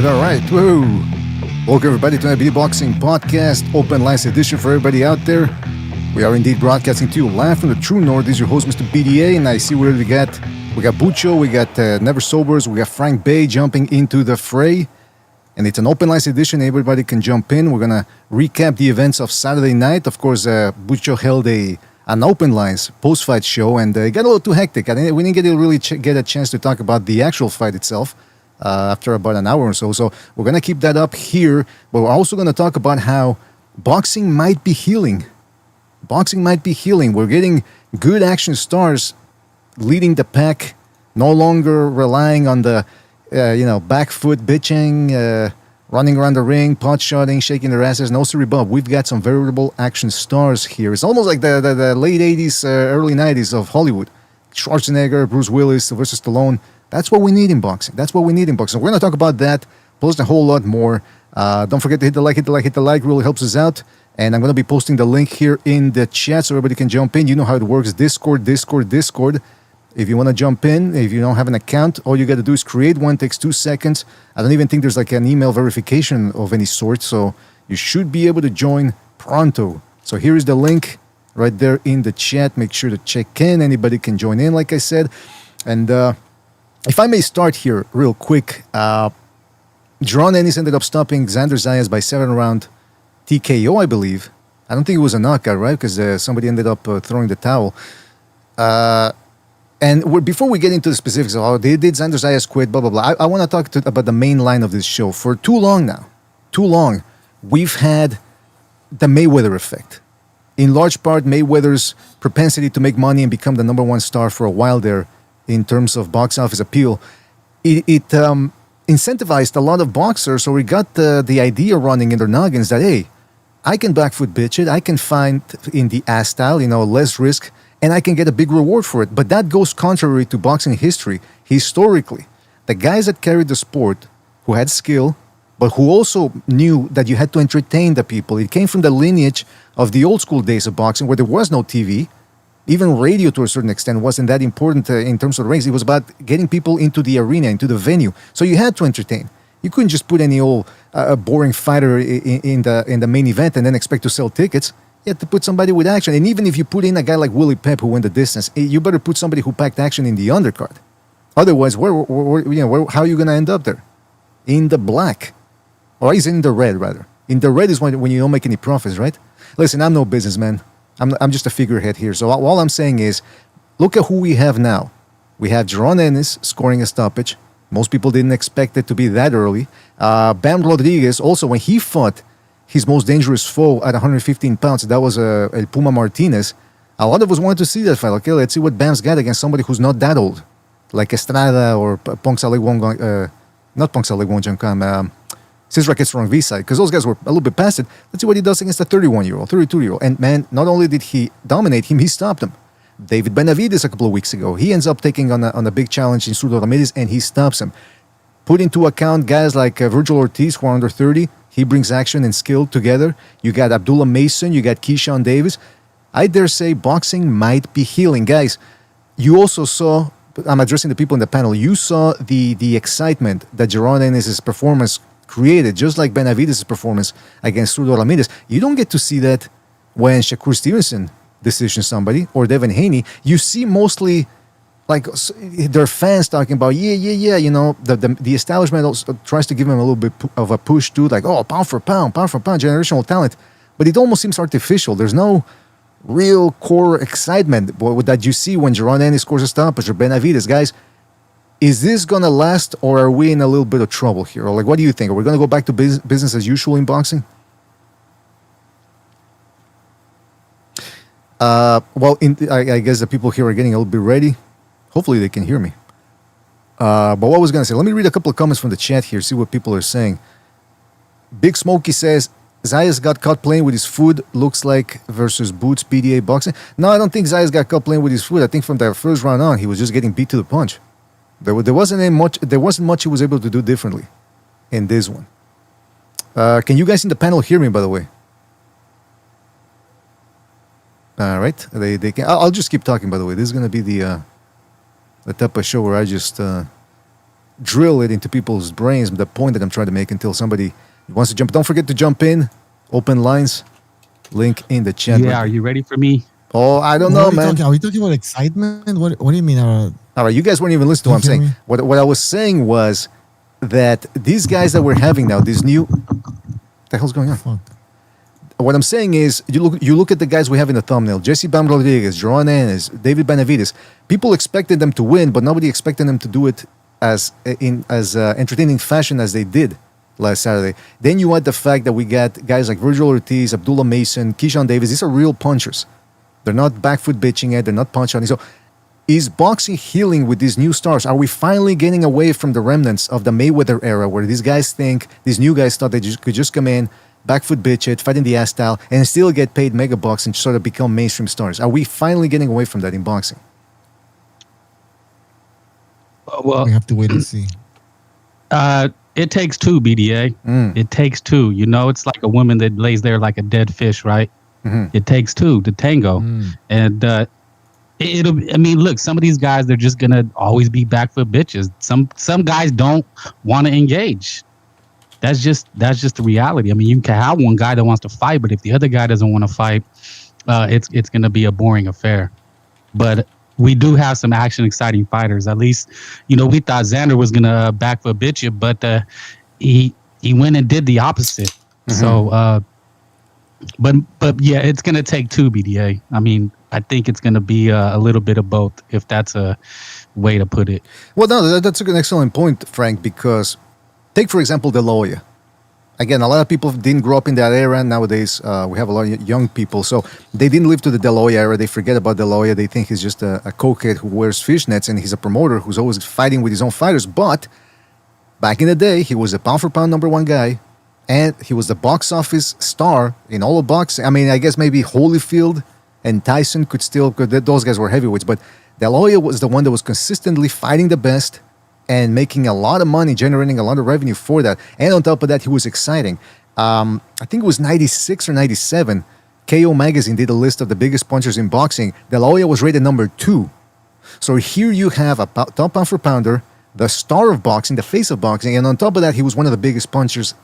right. Woo! Welcome everybody to the Boxing Podcast, Open Lines Edition for everybody out there. We are indeed broadcasting to you live from the True North. This is your host, Mr. BDA, and I see where we got Bucho, we got Never Sobers, we got Frank Bay jumping into the fray. And it's an Open Lines Edition. Everybody can jump in. We're going to recap the events of Saturday night. Of course, Bucho held an Open Lines post-fight show, and it got a little too hectic. We didn't get a chance to talk about the actual fight itself. After about an hour or so. So we're going to keep that up here, but we're also going to talk about how boxing might be healing. Boxing might be healing. We're getting good action stars leading the pack, no longer relying on the, back foot bitching, running around the ring, pot-shotting, shaking their asses. No, sorry, Bob. We've got some veritable action stars here. It's almost like the late 80s, early 90s of Hollywood. Schwarzenegger, Bruce Willis, Sylvester Stallone. That's what we need in boxing. We're going to talk about that, plus a whole lot more. Don't forget to hit the like. Really helps us out. And I'm going to be posting the link here in the chat so everybody can jump in. You know how it works. Discord. If you want to jump in, if you don't have an account, all you got to do is create one. Takes 2 seconds. I don't even think there's like an email verification of any sort. So you should be able to join pronto. So here is the link right there in the chat. Make sure to check in. Anybody can join in, like I said. And if I may start here real quick, Jaron Ennis ended up stopping Xander Zayas by 7-round TKO, I believe. I don't think it was a knockout, right? Because somebody ended up throwing the towel. Before we get into the specifics of how they did Xander Zayas quit, blah, blah, blah, I want to talk about the main line of this show. For too long, we've had the Mayweather effect. In large part, Mayweather's propensity to make money and become the number one star for a while there, in terms of box office appeal, it incentivized a lot of boxers, so we got the idea running in their noggins that, hey, I can back foot bitch it, I can find in the ass style, less risk, and I can get a big reward for it. But that goes contrary to boxing history. Historically, the guys that carried the sport, who had skill, but who also knew that you had to entertain the people, it came from the lineage of the old school days of boxing where there was no TV. Even radio, to a certain extent, wasn't that important in terms of the rings. It was about getting people into the arena, into the venue. So you had to entertain. You couldn't just put any old boring fighter in the main event and then expect to sell tickets. You had to put somebody with action. And even if you put in a guy like Willie Pep who went the distance, you better put somebody who packed action in the undercard. Otherwise, how are you going to end up there? In the black. Or is in the red, rather. In the red is when you don't make any profits, right? Listen, I'm no businessman. I'm just a figurehead here. So all I'm saying is, look at who we have now. We have Jaron Ennis scoring a stoppage. Most people didn't expect it to be that early. Bam Rodriguez, also, when he fought his most dangerous foe at 115 pounds, that was El Puma Martinez. A lot of us wanted to see that fight. Okay, let's see what Bam's got against somebody who's not that old, like Estrada or not Pongsaleg Wongjangkam, Cesar Strong V-side, because those guys were a little bit past it. Let's see what he does against a 31-year-old, 32-year-old. And man, not only did he dominate him, he stopped him. David Benavidez a couple of weeks ago, he ends up taking on a big challenge in Zurdo Ramirez, and he stops him. Put into account guys like Virgil Ortiz, who are under 30, he brings action and skill together. You got Abdullah Mason, you got Keyshawn Davis. I dare say boxing might be healing. Guys, you also saw, I'm addressing the people in the panel, you saw the excitement that Jaron Ennis' performance created, just like Benavidez' performance against Zurdo Ramirez. You don't get to see that when Shakur Stevenson decisions somebody, or Devin Haney. You see mostly like their fans talking about, the establishment also tries to give them a little bit of a push too, like, oh, pound for pound, generational talent. But it almost seems artificial. There's no real core excitement that you see when Jaron Ennis scores a stoppage or Benavidez. Guys, is this going to last, or are we in a little bit of trouble here? Or like, what do you think? Are we going to go back to business as usual in boxing? I guess the people here are getting a little bit ready. Hopefully they can hear me. But what I was going to say, let me read a couple of comments from the chat here, see what people are saying. Big Smokey says, Zayas got caught playing with his food, looks like, versus Boots PDA boxing. No, I don't think Zayas got caught playing with his food. I think from the first round on, he was just getting beat to the punch. There wasn't much he was able to do differently in this one. Can you guys in the panel hear me, by the way? All right. They can. I'll just keep talking, by the way. This is going to be the type of show where I just drill it into people's brains, the point that I'm trying to make until somebody wants to jump. Don't forget to jump in. Open lines. Link in the chat. Yeah, are you ready for me? Oh, I don't What know, are we man. talking? Are we talking about excitement? What do you mean? All right, you guys weren't even listening to what I'm Can you saying. hear What I was saying was that these guys that we're having now, these new, what the hell's going on? Fuck. What I'm saying is, you look at the guys we have in the thumbnail: Jesse Bam Rodriguez, Joran Ennis, David Benavides. People expected them to win, but nobody expected them to do it as entertaining fashion as they did last Saturday. Then you add the fact that we got guys like Virgil Ortiz, Abdullah Mason, Keyshawn Davis. These are real punchers. They're not back foot bitching it. They're not punching. So, is boxing healing with these new stars? Are we finally getting away from the remnants of the Mayweather era, where these new guys thought they could just come in, back foot bitch it, fight in the ass style, and still get paid mega bucks and sort of become mainstream stars? Are we finally getting away from that in boxing? Well, We have to wait and see. it takes two, BDA. It takes two. You know, it's like a woman that lays there like a dead fish, right? It takes two to tango. And I mean, look, some of these guys, they're just gonna always be back foot bitches. Some guys don't want to engage. That's just the reality. I mean, you can have one guy that wants to fight, but if the other guy doesn't want to fight, it's gonna be a boring affair. But we do have some action, exciting fighters. At least, you know, we thought Xander was gonna back foot bitch you, but he went and did the opposite. So, but yeah, it's gonna take two, BDA. I mean, I think it's gonna be a little bit of both, if that's a way to put it. Well, no, that's an excellent point, Frank, because take, for example, De La Hoya. Again, a lot of people didn't grow up in that era. Nowadays, we have a lot of young people, so they didn't live to the De La Hoya era. They forget about De La Hoya. They think he's just a cokehead who wears fishnets, and he's a promoter who's always fighting with his own fighters. But back in the day, he was a pound-for-pound #1 guy, and he was the box office star in all of boxing. I mean, I guess maybe Holyfield and Tyson could still, those guys were heavyweights, but De La Hoya was the one that was consistently fighting the best and making a lot of money, generating a lot of revenue for that. And on top of that, he was exciting. I think it was 96 or 97. KO Magazine did a list of the biggest punchers in boxing. De La Hoya was rated #2. So here you have a top pound for pounder, the star of boxing, the face of boxing, and on top of that, he was one of the biggest punchers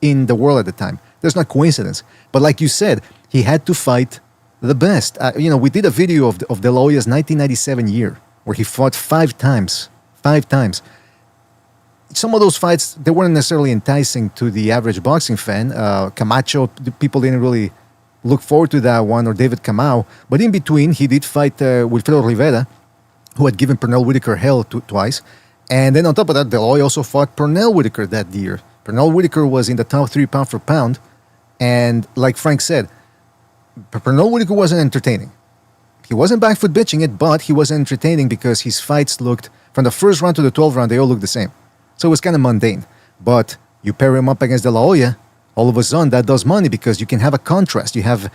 in the world at the time. There's not coincidence. But like you said, he had to fight the best. We did a video of De La Hoya's 1997 year where he fought 5 times. 5 times. Some of those fights, they weren't necessarily enticing to the average boxing fan. Camacho, people didn't really look forward to that one, or David Kamau. But in between, he did fight Wilfredo Rivera, who had given Pernell Whitaker hell twice. And then on top of that, De La Hoya also fought Pernell Whitaker that year. Pernell Whitaker was in the top 3 pound for pound. And like Frank said, Pernell Whitaker wasn't entertaining. He wasn't back foot bitching it, but he was entertaining because his fights looked, from the first round to the 12th round, they all looked the same. So it was kind of mundane. But you pair him up against De La Hoya, all of a sudden that does money because you can have a contrast. You have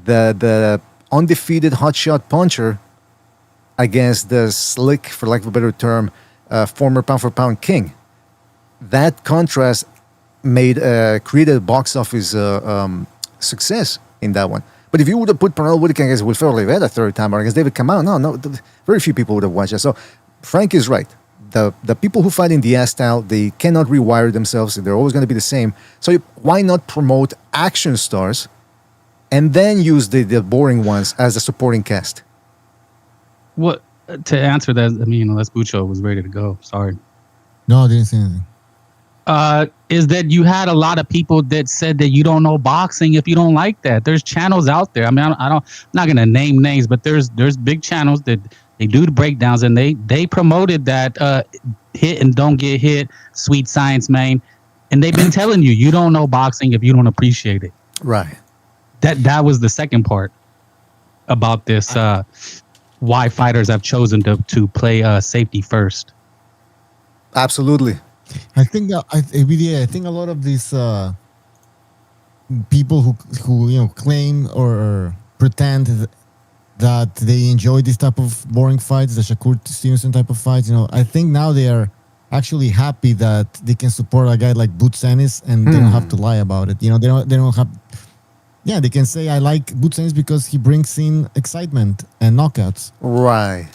the undefeated hotshot puncher against the slick, for lack of a better term, former pound-for-pound king. That contrast created a box office success in that one. But if you would have put Pernell Whitaker against Wilfredo Rivera third time or against David Kamau, no, very few people would have watched that. So Frank is right. The people who fight in the ass style, they cannot rewire themselves. They're always going to be the same. So why not promote action stars and then use the boring ones as a supporting cast? What to answer that? I mean, unless Bucho was ready to go. Sorry. No, I didn't say anything. Is that you had a lot of people that said that you don't know boxing if you don't like that. There's channels out there. I mean, I'm not gonna name names, but there's big channels that they do the breakdowns, and they promoted that hit and don't get hit, sweet science, man. And they've been telling you don't know boxing if you don't appreciate it. Right. That was the second part about this. Why fighters have chosen to play safety first. Absolutely. I think I think a lot of these people who claim or pretend that they enjoy this type of boring fights, the Shakur Stevenson type of fights, I think now they are actually happy that they can support a guy like Boots Ennis and they don't have to lie about it. They don't have. Yeah, they can say I like Boots Ennis because he brings in excitement and knockouts. Right.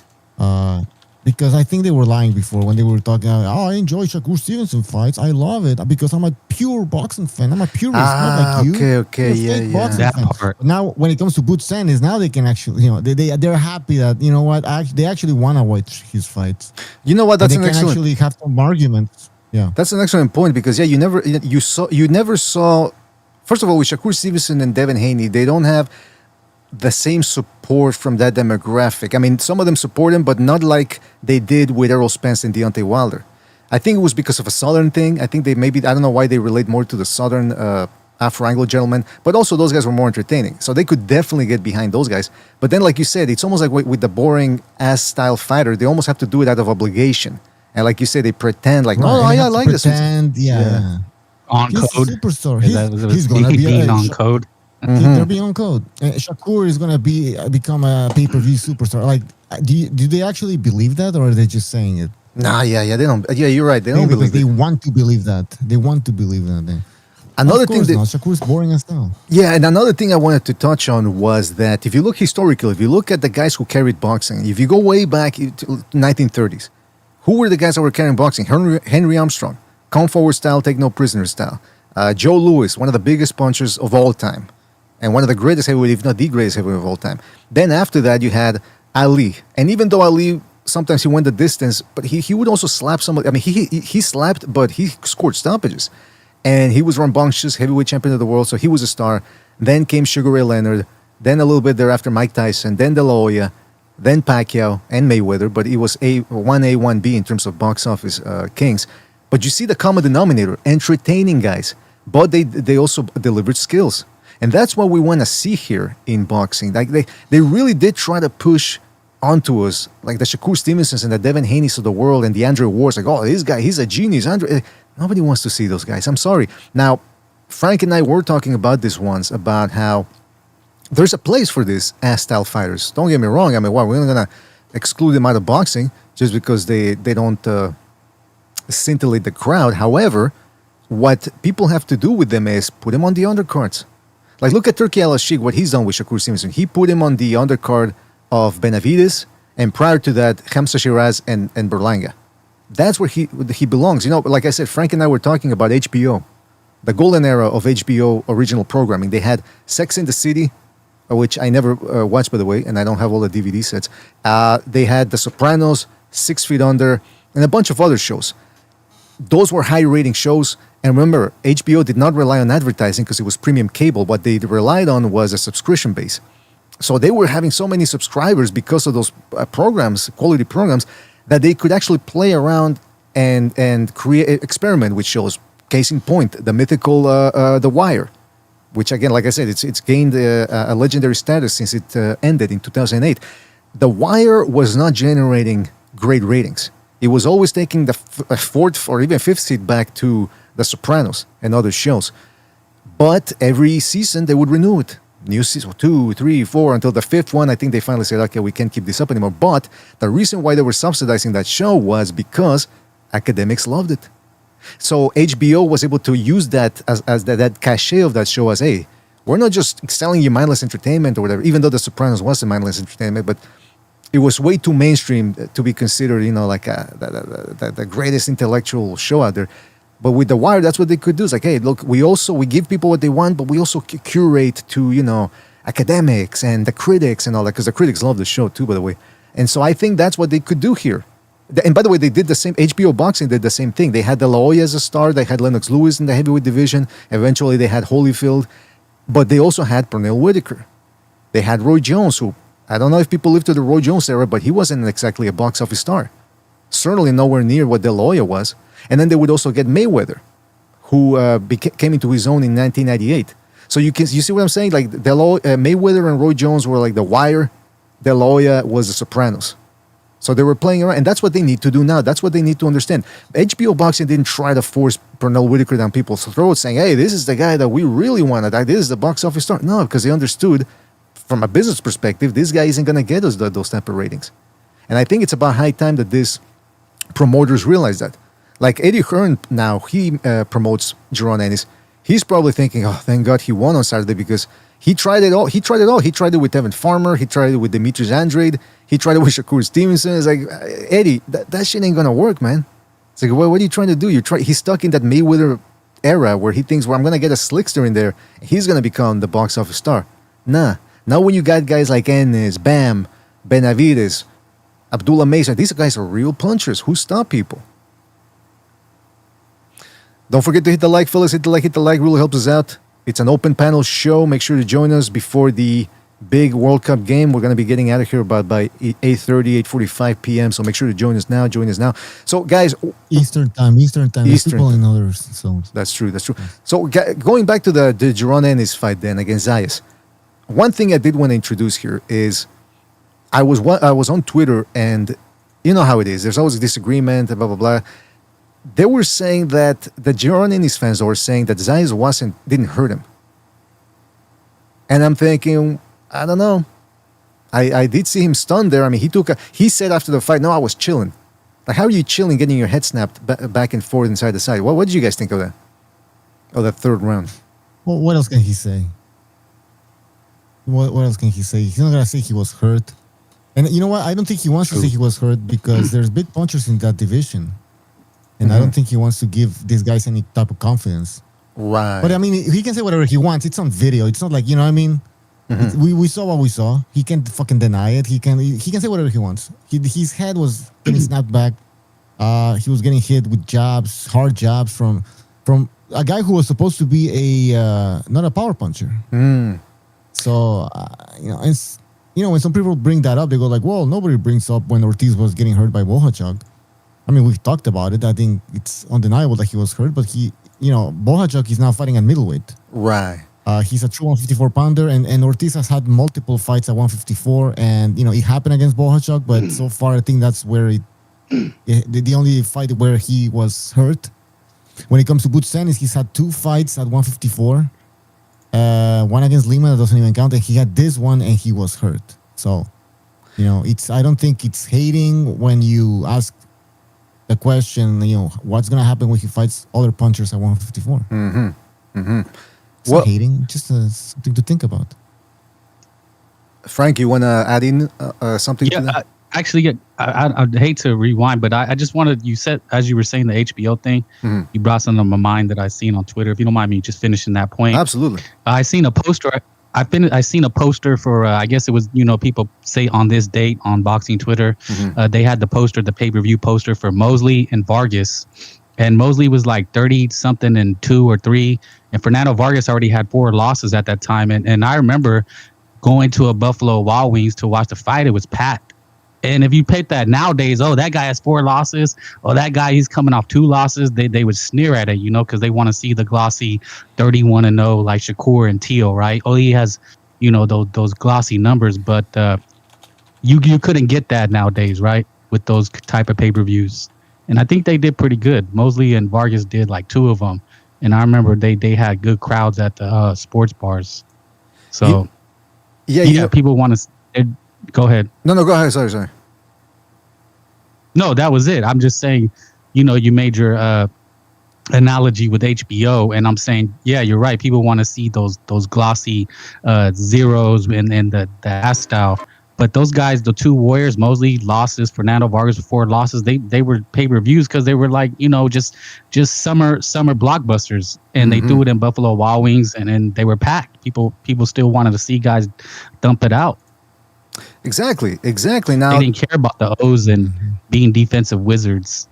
because I think they were lying before when they were talking. Oh, I enjoy Shakur Stevenson fights. I love it because I'm a pure boxing fan. I'm a purist, not like you. Okay, You're a fake boxing That fan. part. But now, when it comes to Boots Ennis, now they can actually, they're happy that they actually want to watch his fights. You know what? And That's they an can excellent. actually have some arguments. Yeah. That's an excellent point because you never saw. First of all, with Shakur Stevenson and Devin Haney, they don't have the same support from that demographic. I mean, some of them support him, but not like they did with Errol Spence and Deontay Wilder. I think it was because of a Southern thing. I think I don't know why they relate more to the Southern Afro-Anglo gentlemen, but also those guys were more entertaining. So they could definitely get behind those guys. But then, like you said, it's almost like with the boring ass style fighter, they almost have to do it out of obligation. And like you said, they pretend like, Right, no, they I have to like this. pretend, Yeah. yeah. On He's code. a superstar. He's gonna be being on code. They're being on code. Shakur is gonna become a pay-per-view superstar. Like, do they actually believe that, or are they just saying it? Nah, yeah, they don't. Yeah, you're right. They don't Because believe they it. want to believe that. They want to believe that. Another Of thing course that, not. Shakur's boring as hell. yeah, and another thing I wanted to touch on was that if you look historically, if you look at the guys who carried boxing, if you go way back to 1930s, who were the guys that were carrying boxing? Henry Armstrong, come forward style, take no prisoner style. Joe Louis, one of the biggest punchers of all time, and one of the greatest heavyweight, if not the greatest heavyweight of all time. Then after that, you had Ali, and even though Ali sometimes he went the distance, but he would also slap somebody. I mean, he slapped, but he scored stoppages. And he was rambunctious, heavyweight champion of the world, so he was a star. Then came Sugar Ray Leonard. Then a little bit thereafter, Mike Tyson. Then De La Hoya. Then Pacquiao and Mayweather. But it was 1A, 1B in terms of box office kings. But you see the common denominator, entertaining guys. But they also delivered skills. And that's what we want to see here in boxing. Like they really did try to push onto us, like the Shakur Stevensons and the Devin Haney's of the world and the Andre Wards. Like, oh, this guy, he's a genius. Nobody wants to see those guys. I'm sorry. Now, Frank and I were talking about this once, about how there's a place for these ass-style fighters. Don't get me wrong. I mean, we're not going to exclude them out of boxing just because they don't scintillate the crowd. However, what people have to do with them is put them on the undercards. Like, look at Turki Al-Ashik, what he's done with Shakur Stevenson. He put him on the undercard of Benavides, and prior to that, Hamza Shiraz and Berlanga. That's where he belongs. You know, like I said, Frank and I were talking about HBO, the golden era of HBO original programming. They had Sex in the City, which I never watched, by the way, and I don't have all the DVD sets. They had The Sopranos, 6 Feet Under, and a bunch of other shows. Those were high-rating shows. And remember, HBO did not rely on advertising because it was premium cable. What they relied on was a subscription base. So they were having so many subscribers because of those programs, quality programs, that they could actually play around and experiment with shows. Case in point, the mythical The Wire, which again, like I said, it's gained a legendary status since it ended in 2008. The Wire was not generating great ratings. It was always taking the fourth or even fifth seat back to The Sopranos and other shows. But every season they would renew it. New season 2, 3, 4, until the fifth one. I think they finally said, okay, we can't keep this up anymore. But the reason why they were subsidizing that show was because academics loved it. So HBO was able to use that as that cachet of that show as, hey, we're not just selling you mindless entertainment or whatever, even though The Sopranos was a mindless entertainment, but it was way too mainstream to be considered, like the greatest intellectual show out there. But with The Wire, that's what they could do. It's like, hey, look, we give people what they want, but we also curate to, academics and the critics and all that, because the critics love the show too, by the way. And so I think that's what they could do here. And by the way, they did the same. HBO Boxing did the same thing. They had De La Hoya as a star. They had Lennox Lewis in the heavyweight division. Eventually, they had Holyfield. But they also had Pernell Whitaker. They had Roy Jones, who, I don't know if people lived to the Roy Jones era, but he wasn't exactly a box office star. Certainly nowhere near what De La Hoya was. And then they would also get Mayweather, who came into his own in 1998. So you see what I'm saying? Like Mayweather and Roy Jones were like The Wire. De La Hoya was The Sopranos. So they were playing around, and that's what they need to do now. That's what they need to understand. HBO Boxing didn't try to force Pernell Whitaker down people's throats, saying, hey, this is the guy that we really wanted. This is the box office star. No, because they understood from a business perspective, this guy isn't going to get us those type of ratings. And I think it's about high time that these promoters realize that. Like Eddie Hearn now, he promotes Jaron Ennis. He's probably thinking, oh, thank God he won on Saturday because He tried it all. He tried it all. He tried it with Evan Farmer. He tried it with Demetrius Andrade. He tried it with Shakur Stevenson. It's like, Eddie, that shit ain't gonna work, man. It's like, what are you trying to do? He's stuck in that Mayweather era where he thinks, well, I'm gonna get a slickster in there. He's gonna become the box office star. Nah. Now when you got guys like Ennis, Bam, Benavides, Abdullah Mesa, these guys are real punchers who stop people. Don't forget to hit the like, fellas. Hit the like. Really helps us out. It's an open panel show. Make sure to join us before the big World Cup game. We're going to be getting out of here about by 8:30, 8:45 p.m. So make sure to join us now. So, guys. Eastern time. There's people in other zones. That's true. So, going back to the Jaron Ennis fight then against Zayas. One thing I did want to introduce here is I was on Twitter, and you know how it is. There's always a disagreement, blah, blah, blah. They were saying that the Jaron Ennis fans were saying that Zayas didn't hurt him. And I'm thinking, I don't know. I did see him stunned there. I mean, he said after the fight, no, I was chilling. Like, how are you chilling, getting your head snapped back and forth inside the side? What did you guys think of that? Of that third round? Well, what else can he say? What else can he say? He's not going to say he was hurt. And you know what? I don't think he wants to say he was hurt because there's big punchers in that division. And I don't think he wants to give these guys any type of confidence. Right. But I mean, he can say whatever he wants. It's on video. It's not like, you know what I mean? We saw what we saw. He can't fucking deny it. He can say whatever he wants. His head was getting snapped back. He was getting hit with jabs, hard jabs from a guy who was supposed to be not a power puncher. So, when some people bring that up, they go like, well, nobody brings up when Ortiz was getting hurt by Bohachuk. I mean, we've talked about it. I think it's undeniable that he was hurt, but Bohachuk is now fighting at middleweight. Right. He's a true 154-pounder, and Ortiz has had multiple fights at 154, and, it happened against Bohachuk, but so far I think that's where the only fight where he was hurt. When it comes to Butch Ennis, he's had 2 fights at 154. One against Lima that doesn't even count, and he had this one and he was hurt. So, I don't think it's hating when you ask the question, what's going to happen when he fights other punchers at 154. It's not hating, just something to think about. Frank, you want to add in something to that? Actually, I'd hate to rewind, but I just wanted, you said, as you were saying the HBO thing, you brought something to my mind that I seen on Twitter. If you don't mind me just finishing that point. Absolutely. I seen a poster. I seen a poster for, I guess it was, people say on this date on boxing Twitter. They had the poster, the pay-per-view poster for Mosley and Vargas. And Mosley was like 30-something and 2 or 3. And Fernando Vargas already had 4 losses at that time. And I remember going to a Buffalo Wild Wings to watch the fight. It was packed. And if you pick that nowadays, that guy has 4 losses. Oh, that guy, he's coming off 2 losses. They would sneer at it, because they want to see the glossy 31-0 like Shakur and Teal, right? Oh, he has, those glossy numbers. But you couldn't get that nowadays, right? With those type of pay-per-views. And I think they did pretty good. Mosley and Vargas did like 2 of them. And I remember they had good crowds at the sports bars. So, people want to... Go ahead. No, go ahead. Sorry. No, that was it. I'm just saying, you made your analogy with HBO, and I'm saying, yeah, you're right. People want to see those glossy zeros and the ass style. But those guys, the 2 Warriors, Mosley losses, Fernando Vargas with 4 losses, they were pay-per-views because they were like, just summer blockbusters, and they threw it in Buffalo Wild Wings, and then they were packed. People still wanted to see guys dump it out. Exactly. Now they didn't care about the O's and being defensive wizards.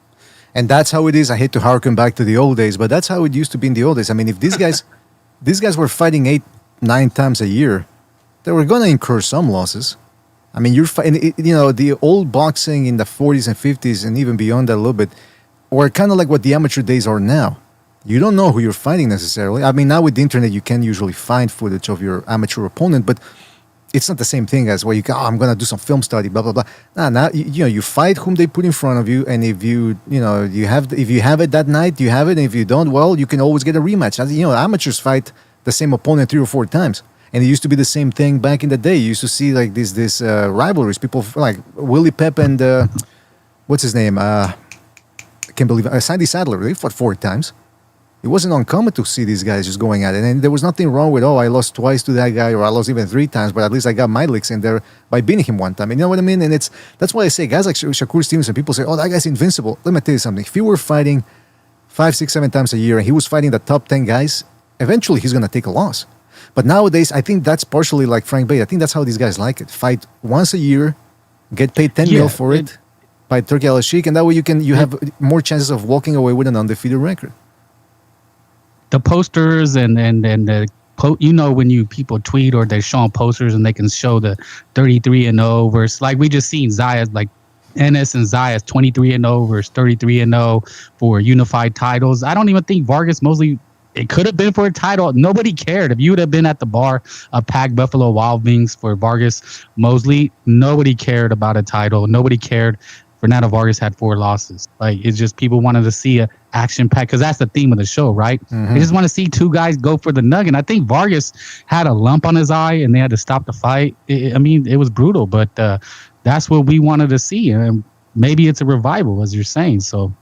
And that's how it is. I hate to harken back to the old days, but that's how it used to be in the old days. I mean, if these guys were fighting 8-9 times a year, they were going to incur some losses. I mean, you're fighting. The old boxing in the 40s and 50s and even beyond that a little bit, were kind of like what the amateur days are now. You don't know who you're fighting necessarily. I mean, now with the internet, you can usually find footage of your amateur opponent, but it's not the same thing as where you go, I'm going to do some film study, blah, blah, blah. Now you fight whom they put in front of you, and if you have it that night, you have it, and if you don't, well, you can always get a rematch. Amateurs fight the same opponent 3 or 4 times, and it used to be the same thing back in the day. You used to see like this rivalries. People like Willie Pep and what's his name? I can't believe Sandy Sadler. They fought 4 times. It wasn't uncommon to see these guys just going at it. And there was nothing wrong with, I lost twice to that guy, or I lost even 3 times, but at least I got my licks in there by beating him one time. And you know what I mean? And that's why I say guys like Shakur Stevenson, people say, that guy's invincible. Let me tell you something. If he were fighting 5, 6, 7 times a year and he was fighting the top 10 guys, eventually he's going to take a loss. But nowadays, I think that's partially like Frank Bate. I think that's how these guys like it. Fight once a year, get paid 10 mil for it, by Turkey Al Sheikh, and that way you have more chances of walking away with an undefeated record. The posters and the when you people tweet or they're showing posters and they can show the 33-0 versus, like we just seen Zayas, like Ennis and Zayas 23-0 versus 33-0 for unified titles. I don't even think Vargas Mosley, it could have been for a title. Nobody cared. If you would have been at the bar of Packed Buffalo Wild Wings for Vargas Mosley, nobody cared about a title. Nobody cared. Fernando Vargas had 4 losses. Like, it's just people wanted to see a action pack, because that's the theme of the show, right? Mm-hmm. They just want to see 2 guys go for the nugget. I think Vargas had a lump on his eye and they had to stop the fight. It was brutal, but that's what we wanted to see. And maybe it's a revival, as you're saying. So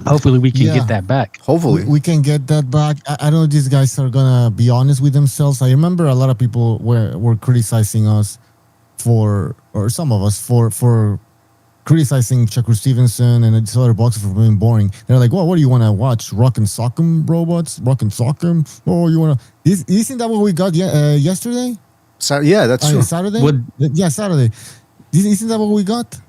hopefully we can get that back. Hopefully we can get that back. I don't know if these guys are gonna be honest with themselves. I remember a lot of people were criticizing us for, or some of us for criticizing Shakur Stevenson and this other boxer for being boring. They're like, well, what do you want to watch? Rock and Sock'em robots? Rock and Sock'em? Oh, you want to... Isn't that what we got yesterday? Yeah, that's true. Saturday? Saturday. Isn't that what we got?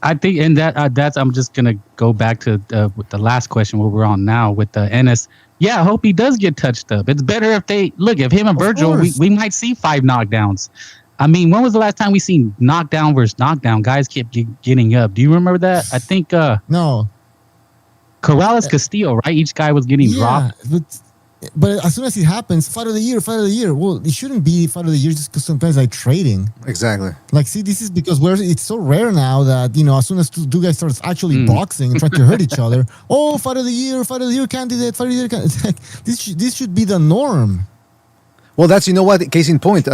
I think, and that's, I'm just going to go back to with the last question where we're on now with the Ennis. Yeah, I hope he does get touched up. It's better if if him and Virgil, we might see 5 knockdowns. I mean, when was the last time we seen knockdown versus knockdown? Guys kept getting up. Do you remember that? I think no. Corrales Castillo, right? Each guy was getting dropped. But as soon as it happens, fight of the year. Well, it shouldn't be fight of the year just because sometimes like trading. Exactly. Like, see, this is because it's so rare now that, as soon as 2 guys starts actually boxing and trying to hurt each other, fight of the year candidate, fight of the year candidate. Like, this should be the norm. Well, that's, you know what, case in point,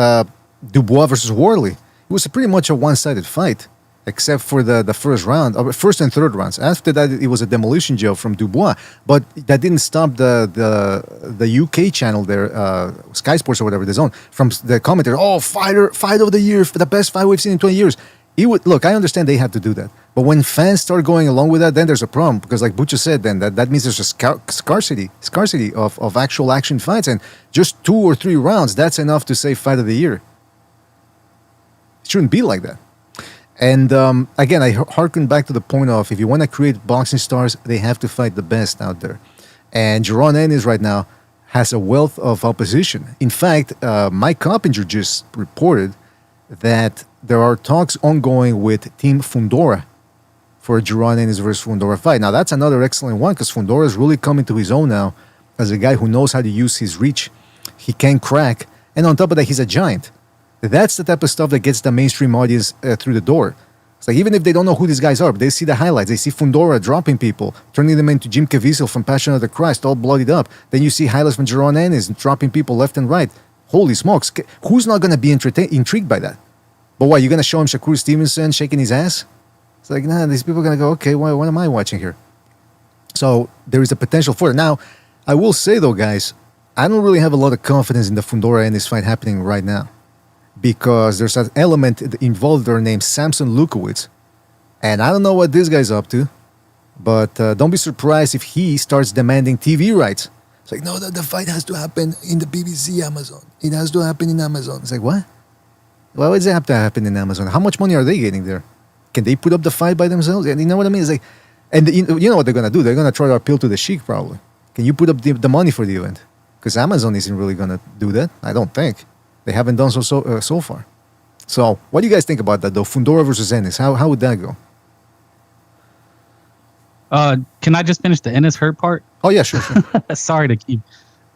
Dubois versus Worley. It was pretty much a one-sided fight, except for the first and third rounds. After that, it was a demolition job from Dubois, but that didn't stop the UK channel there, Sky Sports or whatever, the zone, from the commentator. Fight of the year, the best fight we've seen in 20 years. Look, I understand they have to do that, but when fans start going along with that, then there's a problem, because like Butcher said, then that means there's a scarcity of actual action fights, and just 2 or 3 rounds, that's enough to say fight of the year. It shouldn't be like that. And again, I harken back to the point of, if you want to create boxing stars, they have to fight the best out there. And Jaron Ennis right now has a wealth of opposition. In fact, Mike Coppinger just reported that there are talks ongoing with Team Fundora for a Jaron Ennis versus Fundora fight. Now, that's another excellent one, because Fundora is really coming to his own now as a guy who knows how to use his reach. He can crack. And on top of that, he's a giant. That's the type of stuff that gets the mainstream audience through the door. It's like, even if they don't know who these guys are, but they see the highlights, they see Fundora dropping people, turning them into Jim Caviezel from Passion of the Christ, all bloodied up. Then you see highlights from Jaron Ennis dropping people left and right. Holy smokes. Who's not going to be intrigued by that? But what, you're going to show him Shakur Stevenson shaking his ass? It's like, nah, these people are going to go, okay, what am I watching here? So there is a potential for it. Now, I will say, though, guys, I don't really have a lot of confidence in the Fundora Ennis fight happening right now, because there's an element involved there named Samson Lukowitz. And I don't know what this guy's up to, but don't be surprised if he starts demanding TV rights. It's like, no, the fight has to happen in the BBC Amazon. It has to happen in Amazon. It's like, what? Why does it have to happen in Amazon? How much money are they getting there? Can they put up the fight by themselves? And you know what I mean? It's like, and you know what they're going to do? They're going to try to appeal to the Sheik, probably. Can you put up the money for the event? Because Amazon isn't really going to do that. I don't think. They haven't done so far. So, what do you guys think about that, though? Fundora versus Ennis. How would that go? Can I just finish the Ennis hurt part? Oh, yeah, sure. Sorry to keep...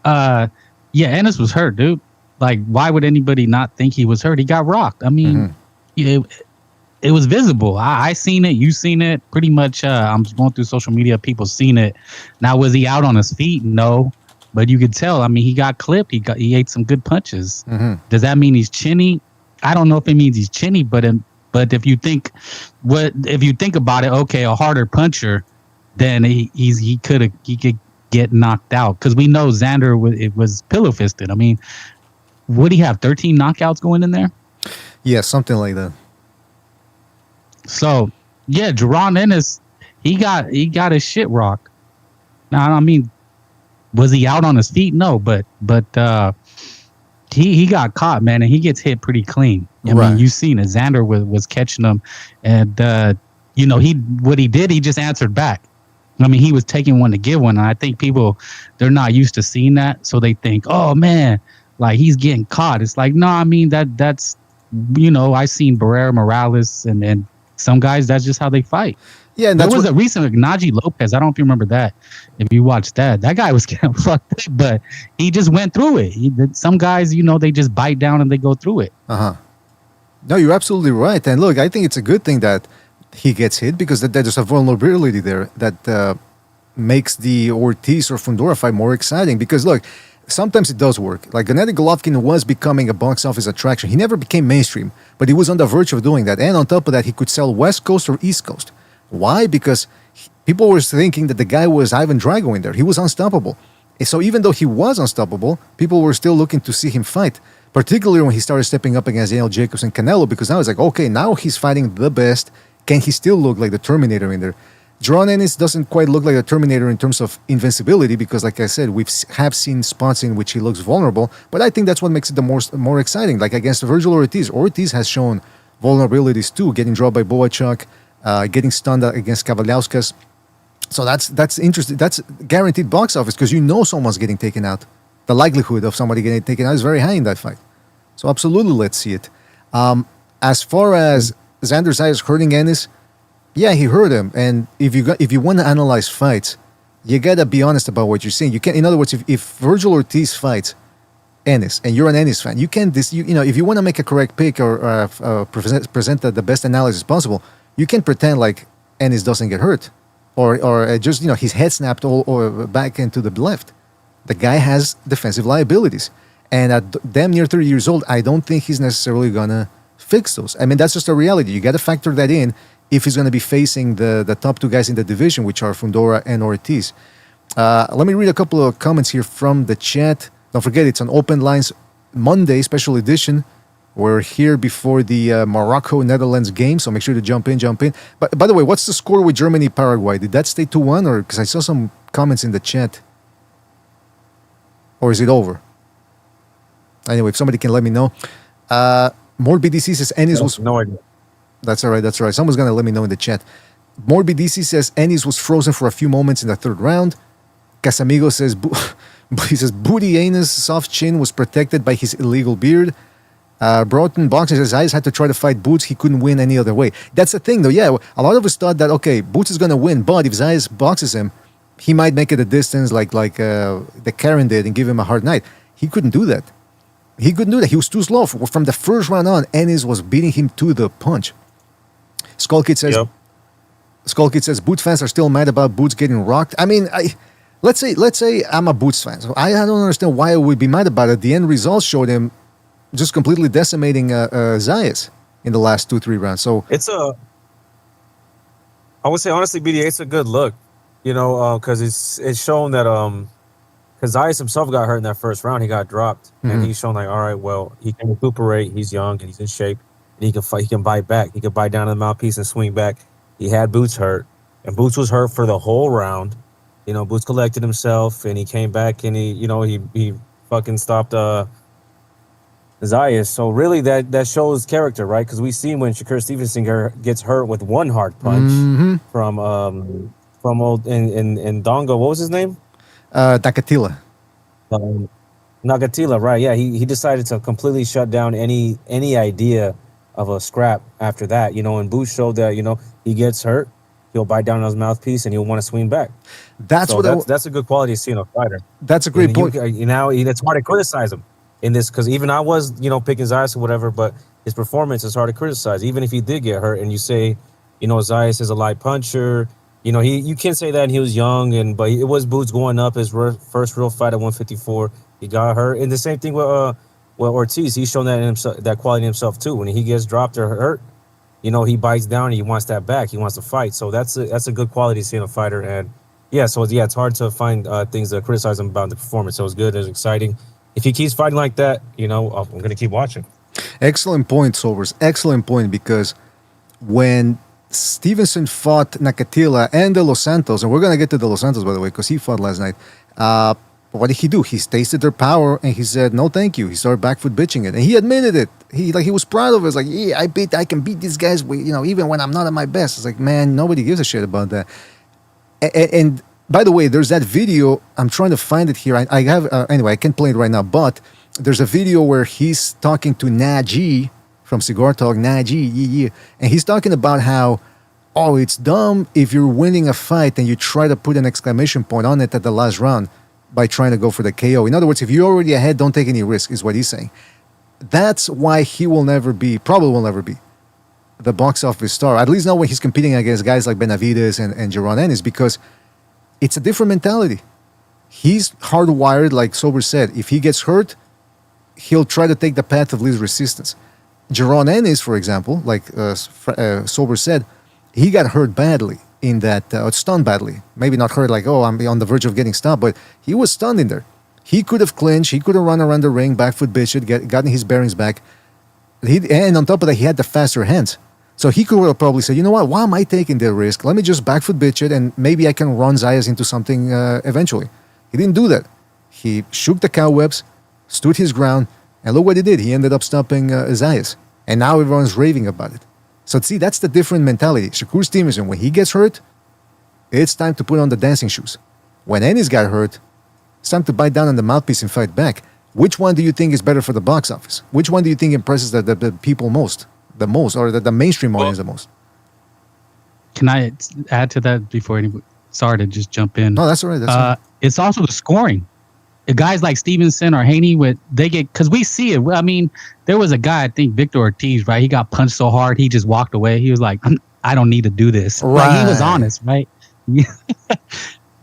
yeah, Ennis was hurt, dude. Like, why would anybody not think he was hurt? He got rocked. I mean, it was visible. I seen it. You seen it. Pretty much, I'm going through social media. People seen it. Now, was he out on his feet? No. But you could tell. I mean, he got clipped. He ate some good punches. Mm-hmm. Does that mean he's chinny? I don't know if it means he's chinny, but if you think about it, okay, a harder puncher, then he could get knocked out because we know Xander was pillow fisted. I mean, would he have 13 knockouts going in there? Yeah, something like that. So yeah, Jaron Ennis, he got his shit rocked. Now I mean, was he out on his feet? No, but he got caught, man, and he gets hit pretty clean. I Right. mean, you seen it. Xander was catching him, and he did. He just answered back. I mean, he was taking one to give one, and I think people they're not used to seeing that, so they think, oh man, like he's getting caught. It's like, no, I mean that's I seen Barrera Morales and some guys. That's just how they fight. Yeah, and There that's was what, a recent Najee Lopez. I don't know if you remember that. If you watched that guy was getting fucked up, but he just went through it. Some guys, they just bite down and they go through it. no, you're absolutely right. And look, I think it's a good thing that he gets hit because there's a vulnerability there that makes the Ortiz or Fundora fight more exciting. Because look, sometimes it does work. Like Gennady Golovkin was becoming a box office attraction. He never became mainstream, but he was on the verge of doing that. And on top of that, he could sell West Coast or East Coast. Why? Because people were thinking that the guy was Ivan Drago in there. He was unstoppable. And so even though he was unstoppable, people were still looking to see him fight. Particularly when he started stepping up against Daniel Jacobs and Canelo, because now it's like, okay, now he's fighting the best. Can he still look like the Terminator in there? Jaron Ennis doesn't quite look like a Terminator in terms of invincibility because, like I said, have seen spots in which he looks vulnerable. But I think that's what makes it the more exciting. Like against Virgil Ortiz, Ortiz has shown vulnerabilities too, getting dropped by Boachuk, getting stunned against Kavaliauskas. So that's interesting. That's guaranteed box office because someone's getting taken out. The likelihood of somebody getting taken out is very high in that fight. So absolutely, let's see it. As far as Xander Zayas hurting Ennis, yeah, he hurt him. And if you want to analyze fights, you gotta be honest about what you're saying. You can, in other words, if Virgil Ortiz fights Ennis and you're an Ennis fan, you can if you want to make a correct pick or present the best analysis possible, you can pretend like Ennis doesn't get hurt, or just his head snapped or back into the left. The guy has defensive liabilities, and at damn near 30 years old, I don't think he's necessarily gonna fix those. I mean, that's just a reality. You got to factor that in if he's going to be facing the top two guys in the division, which are Fundora and Ortiz. Let me read a couple of comments here from the chat. Don't forget, it's on Open Lines Monday special edition. We're here before the Morocco-Netherlands game, so make sure to jump in. But by the way, what's the score with Germany-Paraguay? Did that stay 2-1? Or because I saw some comments in the chat. Or is it over? Anyway, if somebody can let me know. More BDC says Ennis was... No idea. That's all right. Someone's going to let me know in the chat. More BDC says Ennis was frozen for a few moments in the third round. Casamigo says... he says, Booty Anus' soft chin was protected by his illegal beard. Broughton Boxer says, Zayas had to try to fight Boots. He couldn't win any other way. That's the thing, though. Yeah, a lot of us thought that, okay, Boots is going to win, but if Zayas boxes him, he might make it a distance like the Karen did and give him a hard night. He couldn't do that. He was too slow. From the first round on, Ennis was beating him to the punch. Skullkid says, Boots fans are still mad about Boots getting rocked. I mean, let's say I'm a Boots fan. So I don't understand why I would be mad about it. The end results showed him just completely decimating Zayas in the last 2-3 rounds. So I would say honestly, BDA, it's a good look, because it's shown that because Zayas himself got hurt in that first round, he got dropped, and he's shown like, all right, well, he can recuperate, he's young and he's in shape, and he can fight, he can bite back, he can bite down to the mouthpiece and swing back. He had Boots hurt, and Boots was hurt for the whole round. Boots collected himself, and he came back, and he fucking stopped Zayas. So really that shows character, right? Because we seen when Shakur Stevenson gets hurt with one hard punch from old in Dongo. What was his name? Nakatila. Nakatila, right? Yeah, he decided to completely shut down any idea of a scrap after that. And Boots showed that he gets hurt, he'll bite down on his mouthpiece and he'll want to swing back. That's a good quality to see in a fighter. That's a great point. It's hard to criticize him in this because even I was, picking Zayas or whatever, but his performance is hard to criticize. Even if he did get hurt and you say, Zayas is a light puncher, you can say that and he was young, but it was Boots going up his first real fight at 154. He got hurt. And the same thing with Ortiz. He's shown that in himself, that quality in himself too. When he gets dropped or hurt, he bites down and he wants that back. He wants to fight. So that's a good quality to see in a fighter. And, yeah, so yeah, it's hard to find things to criticize him about the performance. So it's good, it's exciting. If he keeps fighting like that, I'm gonna keep watching. Excellent point, Sobers. Excellent point, because when Stevenson fought Nakatila and De Los Santos, and we're going to get to De Los Santos, by the way, because he fought last night, what did he do? He tasted their power, and he said, no, thank you. He started back foot bitching it, and he admitted it. He was proud of it. It's like, yeah, I can beat these guys, even when I'm not at my best. It's like, man, nobody gives a shit about that. And by the way, there's that video. I'm trying to find it here. I have anyway. I can't play it right now, but there's a video where he's talking to Najee from Cigar Talk. Najee, yeah, and he's talking about how, oh, it's dumb if you're winning a fight and you try to put an exclamation point on it at the last round by trying to go for the KO. In other words, if you're already ahead, don't take any risk, is what he's saying. That's why he probably will never be the box office star, at least not when he's competing against guys like Benavidez and Jaron Ennis, because it's a different mentality. He's hardwired, like Sober said. If he gets hurt, he'll try to take the path of least resistance. Jaron Ennis, for example, like Sober said, he got hurt badly in that, stunned badly. Maybe not hurt like, oh, I'm on the verge of getting stopped, but he was stunned in there. He could have clinched, he could have run around the ring, back foot bitch it, gotten his bearings back. And on top of that, he had the faster hands. So he could have probably said, you know what, why am I taking the risk? Let me just back foot bitch it, and maybe I can run Zayas into something eventually. He didn't do that. He shook the cobwebs, stood his ground, and look what he did. He ended up stopping Zayas. And now everyone's raving about it. So see, that's the different mentality. Shakur Stevenson, when he gets hurt, it's time to put on the dancing shoes. When Ennis got hurt, it's time to bite down on the mouthpiece and fight back. Which one do you think is better for the box office? Which one do you think impresses the people most? The most, or the mainstream audience the most? Can I add to that before anybody? Sorry to just jump in. No, that's all right. That's all right. It's also the scoring. Guys like Stevenson or Haney, because we see it. I mean, there was a guy, I think Victor Ortiz, right? He got punched so hard, he just walked away. He was like, I don't need to do this. Right. Like, he was honest, right?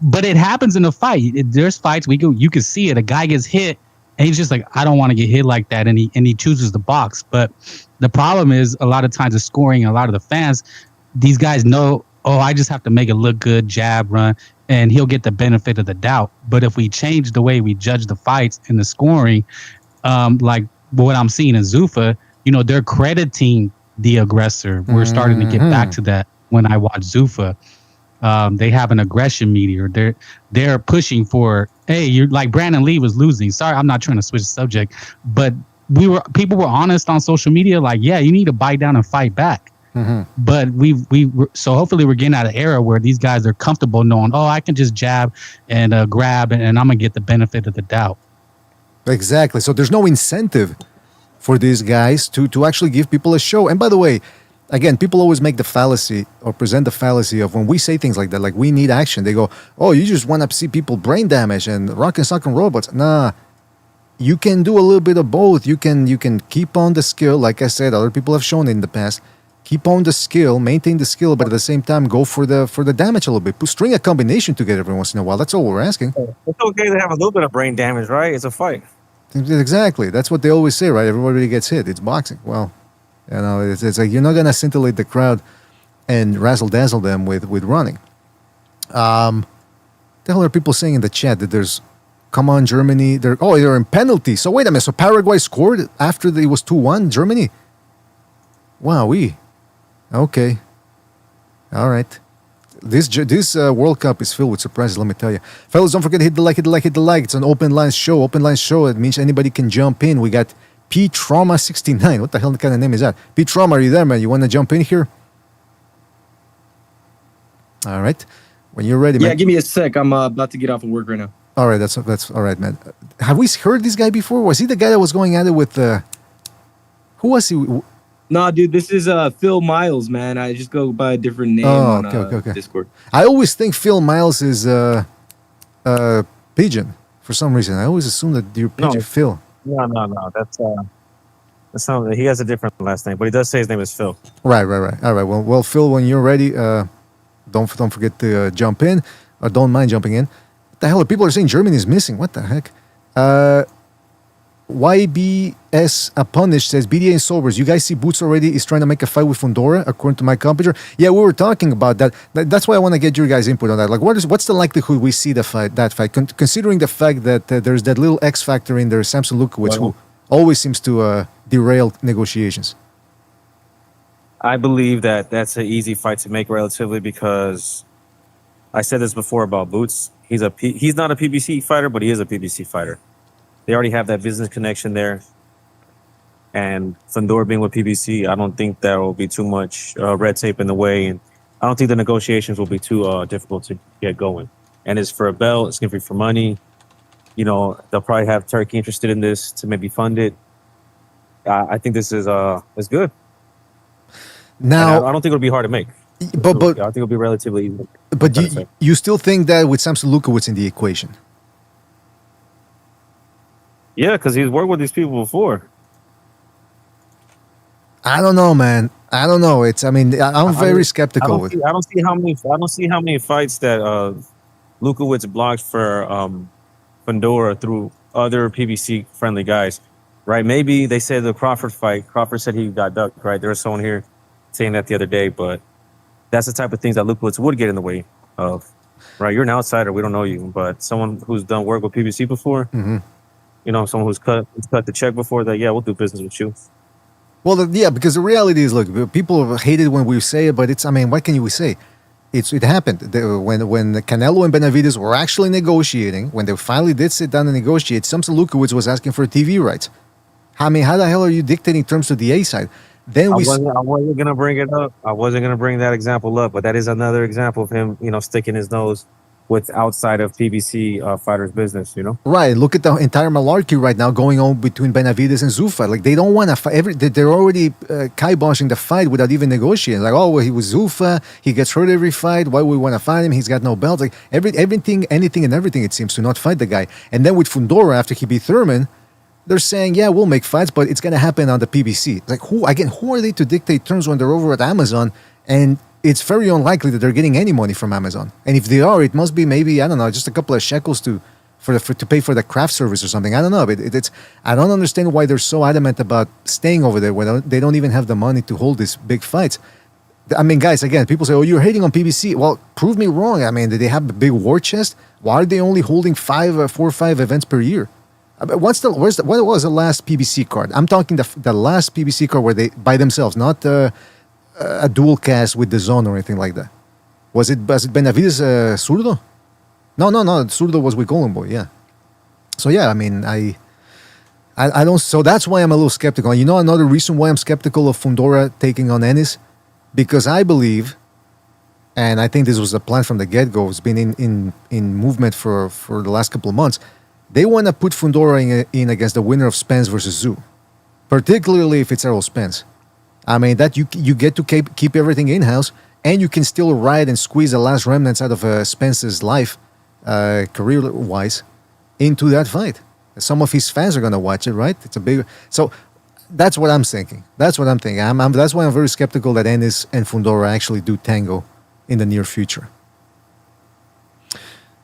But it happens in a fight. There's fights you can see it. A guy gets hit, and he's just like, I don't want to get hit like that, and he chooses the box. But the problem is, a lot of times the scoring, a lot of the fans, these guys know, oh, I just have to make it look good, jab, run, and he'll get the benefit of the doubt. But if we change the way we judge the fights and the scoring, like what I'm seeing in Zuffa, they're crediting the aggressor. We're starting to get back to that when I watch Zuffa. They have an aggression meter. They're pushing for, hey, you're like Brandon Lee was losing. Sorry, I'm not trying to switch the subject, but people were honest on social media, like, yeah, you need to bite down and fight back. Mm-hmm. But so hopefully we're getting out of an era where these guys are comfortable knowing, oh, I can just jab and grab, and I'm gonna get the benefit of the doubt. Exactly. So there's no incentive for these guys to actually give people a show. And by the way, again, people always make the fallacy or present the fallacy of when we say things like that, like we need action. They go, oh, you just want to see people brain damage and rock and sock and robots. Nah, you can do a little bit of both. You can keep on the skill, like I said, other people have shown in the past. Keep on the skill, maintain the skill, but at the same time, go for the damage a little bit. String a combination together every once in a while. That's all we're asking. It's okay to have a little bit of brain damage, right? It's a fight. Exactly. That's what they always say, right? Everybody gets hit. It's boxing. Well, it's like you're not gonna scintillate the crowd and razzle dazzle them with running. The hell are people saying in the chat that there's, come on, Germany? They're in penalty. So wait a minute. So Paraguay scored after it was 2-1. Germany. Wowee. Okay. All right. This World Cup is filled with surprises, let me tell you. Fellas, don't forget to hit the like. It's an open line show. It means anybody can jump in. We got P Trauma 69. What the hell kind of name is that? P Trauma, are you there, man? You want to jump in here? All right. When you're ready, man. Yeah, give me a sec. I'm about to get off of work right now. All right, that's all right, man. Have we heard this guy before? Was he the guy that was going at it with who was he? Nah, dude, this is Phil Miles, man. I just go by a different name on okay. Discord. I always think Phil Miles is Pigeon for some reason. I always assume that you're Pigeon Phil. No. That's not. He has a different last name, but he does say his name is Phil. Right. All right. Well, Phil, when you're ready, don't forget to jump in, or don't mind jumping in. What the hell? People are saying Germany is missing. What the heck? YBS Punish says BDA and Sobers. You guys see Boots already is trying to make a fight with Fundora, according to my computer. Yeah, we were talking about that. That's why I want to get your guys' input on that. Like, what's the likelihood we see that fight? Considering the fact that there's that little X factor in there, Samson Lukowicz, who always seems to derail negotiations. I believe that that's an easy fight to make relatively because I said this before about Boots. He's not a PBC fighter, but he is a PBC fighter. They already have that business connection there. And Fundora being with PBC, I don't think there will be too much red tape in the way. And I don't think the negotiations will be too difficult to get going. And it's for a belt. It's going to be for money. You know, they'll probably have Turkey interested in this to maybe fund it. I think this is good. Now, I don't think it'll be hard to make. But I think it'll be relatively easy. But you still think that with Samson Lukowicz in the equation? Yeah, because he's worked with these people before. I don't know, man. I don't know. I'm very skeptical. I don't see how many fights that Lukowicz blocked for Fundora through other PBC friendly guys, right? Maybe they said the Crawford fight. Crawford said he got ducked, right? There was someone here saying that the other day, but that's the type of things that Lukowicz would get in the way of, right? You're an outsider. We don't know you, but someone who's done work with PBC before, you know, someone who's cut the check before that, yeah, we'll do business with you. Well, yeah, because the reality is, look, people hate it when we say it, but what can you say? It happened. When Canelo and Benavidez were actually negotiating, when they finally did sit down and negotiate, Samson Lukowicz was asking for TV rights. How the hell are you dictating terms to the A side? Then I wasn't gonna bring it up. I wasn't gonna bring that example up, but that is another example of him, you know, sticking his nose with outside of PBC fighters' business. You know, right? Look at the entire malarkey right now going on between Benavidez and Zuffa. Like they don't want to fight. They're already kiboshing the fight without even negotiating. Like, oh, well, he was Zuffa. He gets hurt every fight. Why would we want to fight him? He's got no belt. Like everything, anything, and everything. It seems to not fight the guy. And then with Fundora, after he beat Thurman, they're saying, yeah, we'll make fights, but it's going to happen on the PBC. Like, who are they to dictate terms when they're over at Amazon? And it's very unlikely that they're getting any money from Amazon. And if they are, it must be maybe, I don't know, just a couple of shekels to pay for the craft service or something. I don't know. But I don't understand why they're so adamant about staying over there when they don't even have the money to hold these big fights. I mean, guys, again, people say, oh, you're hating on PBC. Well, prove me wrong. I mean, do they have a big war chest? Why are they only holding 4 or 5 events per year? What was the last PBC card? I'm talking the last PBC card where they by themselves, not a dual cast with the zone or anything like that. Was it Benavidez Zurdo? No. Zurdo was with Golden Boy. Yeah. So yeah, I mean, I don't. So that's why I'm a little skeptical. You know, another reason why I'm skeptical of Fundora taking on Ennis, because I believe, and I think this was the plan from the get-go. It's been in movement for the last couple of months. They want to put Fundora in against the winner of Spence versus Zhu, particularly if it's Errol Spence. I mean, that you get to keep everything in-house, and you can still ride and squeeze the last remnants out of Spence's life, career-wise, into that fight. Some of his fans are going to watch it, right? So that's what I'm thinking. That's what I'm thinking. That's why I'm very skeptical that Ennis and Fundora actually do tango in the near future.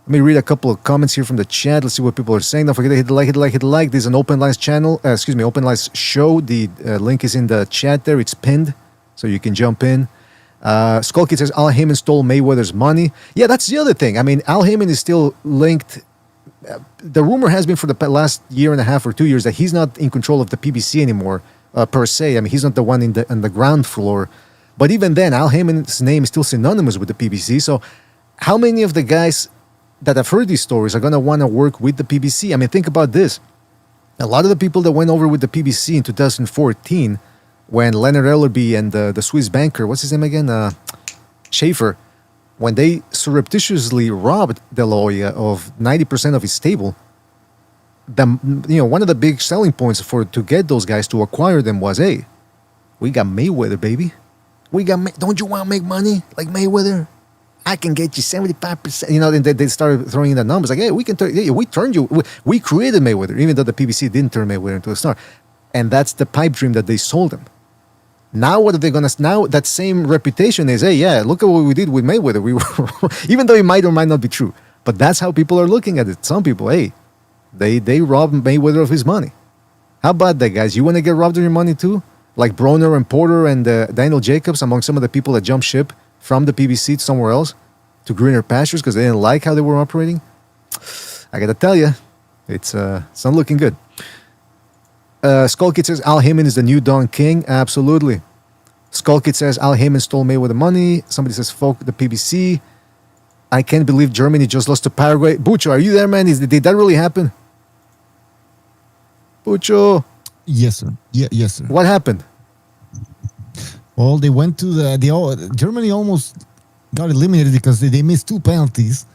Let me read a couple of comments here from the chat. Let's see what people are saying. Don't forget to hit the like. This is an Open Lines channel. Open Lines show. The link is in the chat there. It's pinned, so you can jump in. Skull Kid says Al Heyman stole Mayweather's money. Yeah, that's the other thing. I mean, Al Heyman is still linked. The rumor has been for the last year and a half or 2 years that he's not in control of the PBC anymore, per se. I mean, he's not the one on the ground floor. But even then, Al Heyman's name is still synonymous with the PBC. So how many of the guys that have heard these stories are going to want to work with the PBC? I mean, think about this. A lot of the people that went over with the PBC in 2014, when Leonard Ellerby and the Swiss banker, what's his name again? Schaefer, when they surreptitiously robbed De La Hoya of 90% of his stable, one of the big selling points to get those guys to acquire them was, hey, we got Mayweather, baby. Don't you want to make money like Mayweather? I can get you 75%. You know, and they started throwing in the numbers like, hey, we turned you. We created Mayweather, even though the PBC didn't turn Mayweather into a star. And that's the pipe dream that they sold him. Now what are they gonna? Now that same reputation is, hey, yeah, look at what we did with Mayweather. We were, even though it might or might not be true, but that's how people are looking at it. Some people, hey, they robbed Mayweather of his money. How about that, guys? You want to get robbed of your money too? Like Broner and Porter and Daniel Jacobs, among some of the people that jumped ship from the PBC to somewhere else to greener pastures because they didn't like how they were operating. I gotta tell you, it's not looking good. Skull Kid says Al Heyman is the new Don King. Absolutely. Skull Kid says Al Heyman stole Mayweather money. Somebody says folk the PBC. I can't believe Germany just lost to Paraguay. Bucho, are you there, man? Did that really happen? Bucho. Yes, sir. Yeah, yes, sir. What happened? Well, they went to Germany almost got eliminated because they missed 2 penalties,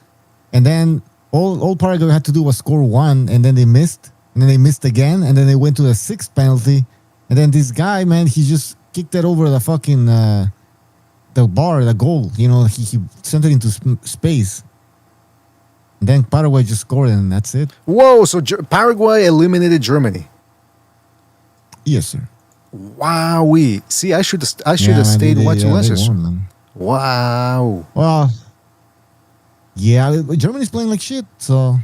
and then all Paraguay had to do was score 1, and then they missed, and then they missed again, and then they went to the 6th penalty, and then this guy, man, he just kicked it over the fucking the bar, the goal. You know, he sent it into space. And then Paraguay just scored, and that's it. Whoa! So Paraguay eliminated Germany. Yes, sir. Wowee! See, I should have stayed watching lessons. Wow. Well, yeah, Germany's playing like shit, so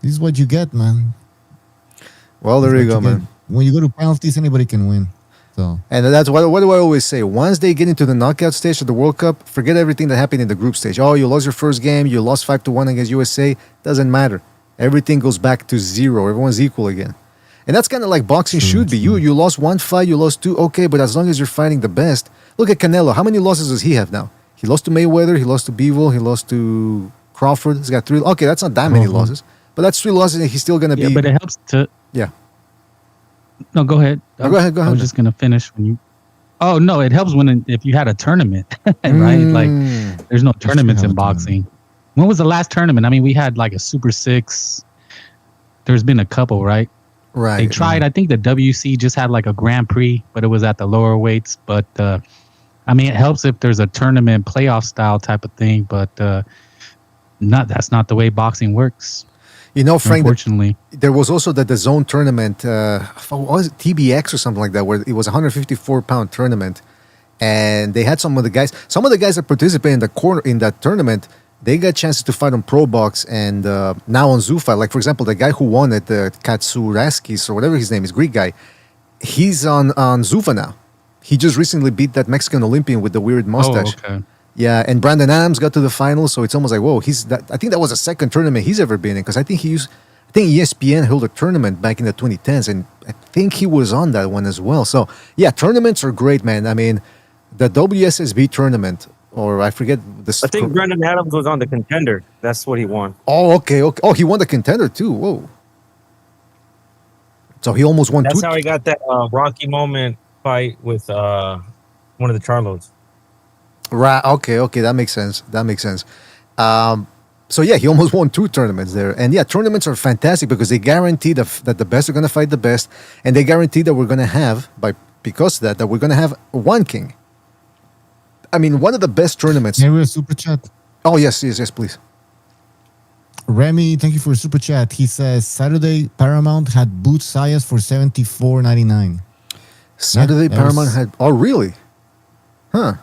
this is what you get, man. Well, there you go, man. When you go to penalties, anybody can win. So, and that's what do I always say? Once they get into the knockout stage of the World Cup, forget everything that happened in the group stage. Oh, you lost your first game, you lost 5-1 against USA. Doesn't matter. Everything goes back to 0. Everyone's equal again. And that's kind of like boxing should be. You lost 1 fight, you lost 2. Okay, but as long as you're fighting the best. Look at Canelo. How many losses does he have now? He lost to Mayweather, he lost to Bivol, he lost to Crawford. He's got 3. Okay, that's not that many losses. But that's 3 losses and he's still going to be... Yeah, but it helps to... Yeah. No, go ahead. No, go ahead. I was just going to finish when you... Oh, no, it helps if you had a tournament, right? Like, there's no tournaments in boxing. When was the last tournament? I mean, we had like a Super 6. There's been a couple, right? Right. They tried. I think the WC just had like a Grand Prix, but it was at the lower weights. But I mean, it helps if there's a tournament playoff style type of thing. But that's not the way boxing works. You know, Frank. Unfortunately, there was also the zone tournament. What was it, TBX or something like that, where it was a 154-pound tournament, and they had some of the guys that participated in that tournament. They got chances to fight on Pro Box and now on Zuffa. Like, for example, the guy who won at the Katsuraskis or whatever his name is, Greek guy, he's on Zuffa now. He just recently beat that Mexican Olympian with the weird mustache. Oh, okay. Yeah, and Brandon Adams got to the final, so it's almost like, whoa, I think that was the second tournament he's ever been in, because I think ESPN held a tournament back in the 2010s, and I think he was on that one as well. So, yeah, tournaments are great, man. I mean, the WSSB tournament, or I forget this. I think Brandon Adams was on the Contender. That's what he won. Oh, okay. Oh, he won the Contender too. Whoa. So he almost won. That's how he got that Rocky moment fight with one of the Charlos. Right. Okay. That makes sense. So yeah, he almost won 2 tournaments there. And yeah, tournaments are fantastic because they guarantee that the best are going to fight the best, and they guarantee that we're going to have because of that we're going to have one king. I mean, one of the best tournaments. Yeah, we have a super chat. Oh, yes, please. Remy, thank you for a super chat. He says Saturday Paramount had Boots Sayas for $74.99. Saturday Paramount had. Oh, really? Huh.